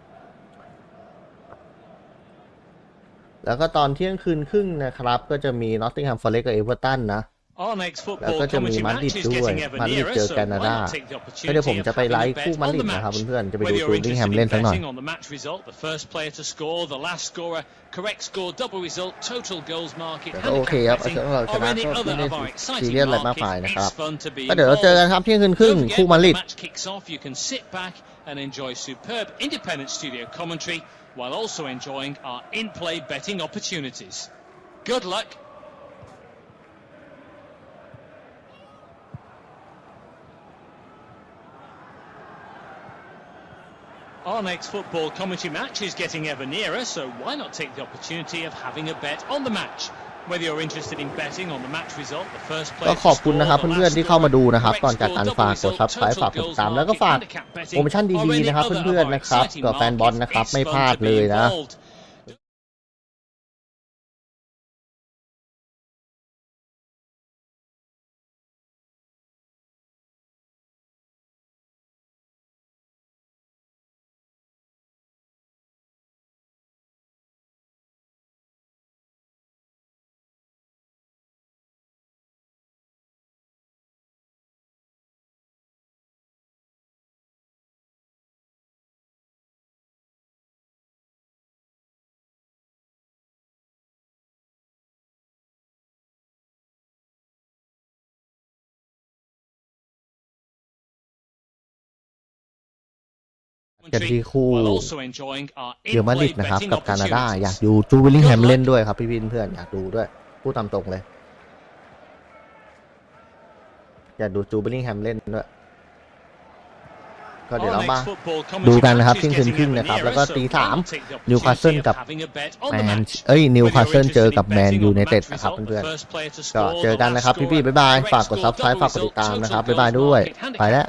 แล้วก็ตอนเที่ยงคืนครึ่งนะครับก็จะมีนอตติงแฮมฟอเรสต์กับเอเวอร์ตันนะแล้วก็จะมีมาดริดด้วยมาดริดเจอแคนาดาก็เดี๋ยวผมจะไปไลฟ์คู่มาดริดนะครับเพื่อนๆจะไปดูตูนิงแฮมเล่นสักหน่อยก็โอเคครับเราชนะก็ไม่ได้ซีเรียสอะไรมากมายนะครับก็เดี๋ยวเราเจอกันครับเที่ยงคืนครึ่งคู่มาดริดwhile also enjoying our in-play betting opportunities. Good luck. Our next football commentary match is getting ever nearer, so why not take the opportunity of having a bet on the match?Whether you're interested in betting on the match result, the first player ก็ขอบคุณนะครับเพื่อนๆที่เข้ามาดูนะครับก่อนจากการฝากกด Subscribe ฝากกดติดตามแล้วก็ฝากโปรโมชั่นดีๆนะครับเพื่อนๆนะครับกับแฟนบอลนะครับไม่พลาดเลยนะกันที่คู่เรอัลมาดริดนะครับกับแคนาดาอยากดูจูเบลลิงแฮมเล่นด้วยครับพี่เพื่อนอยากดูด้วยพูดตามตรงเลยอยากดูจูเบลลิงแฮมเล่นด้วยก็เดี๋ยวเรามาดูกันนะครับเที่ยงคืนครึ่งนะครับแล้วก็ตี3นิวคาสเซิลกับนิวคาสเซิลเจอกับแมนยูไนเต็ดนะครับเพื่อนๆก็เจอกันนะครับพี่ๆบ๊ายบายฝากกด Subscribe ฝากกดติดตามนะครับบ๊ายบายด้วยไปแล้ว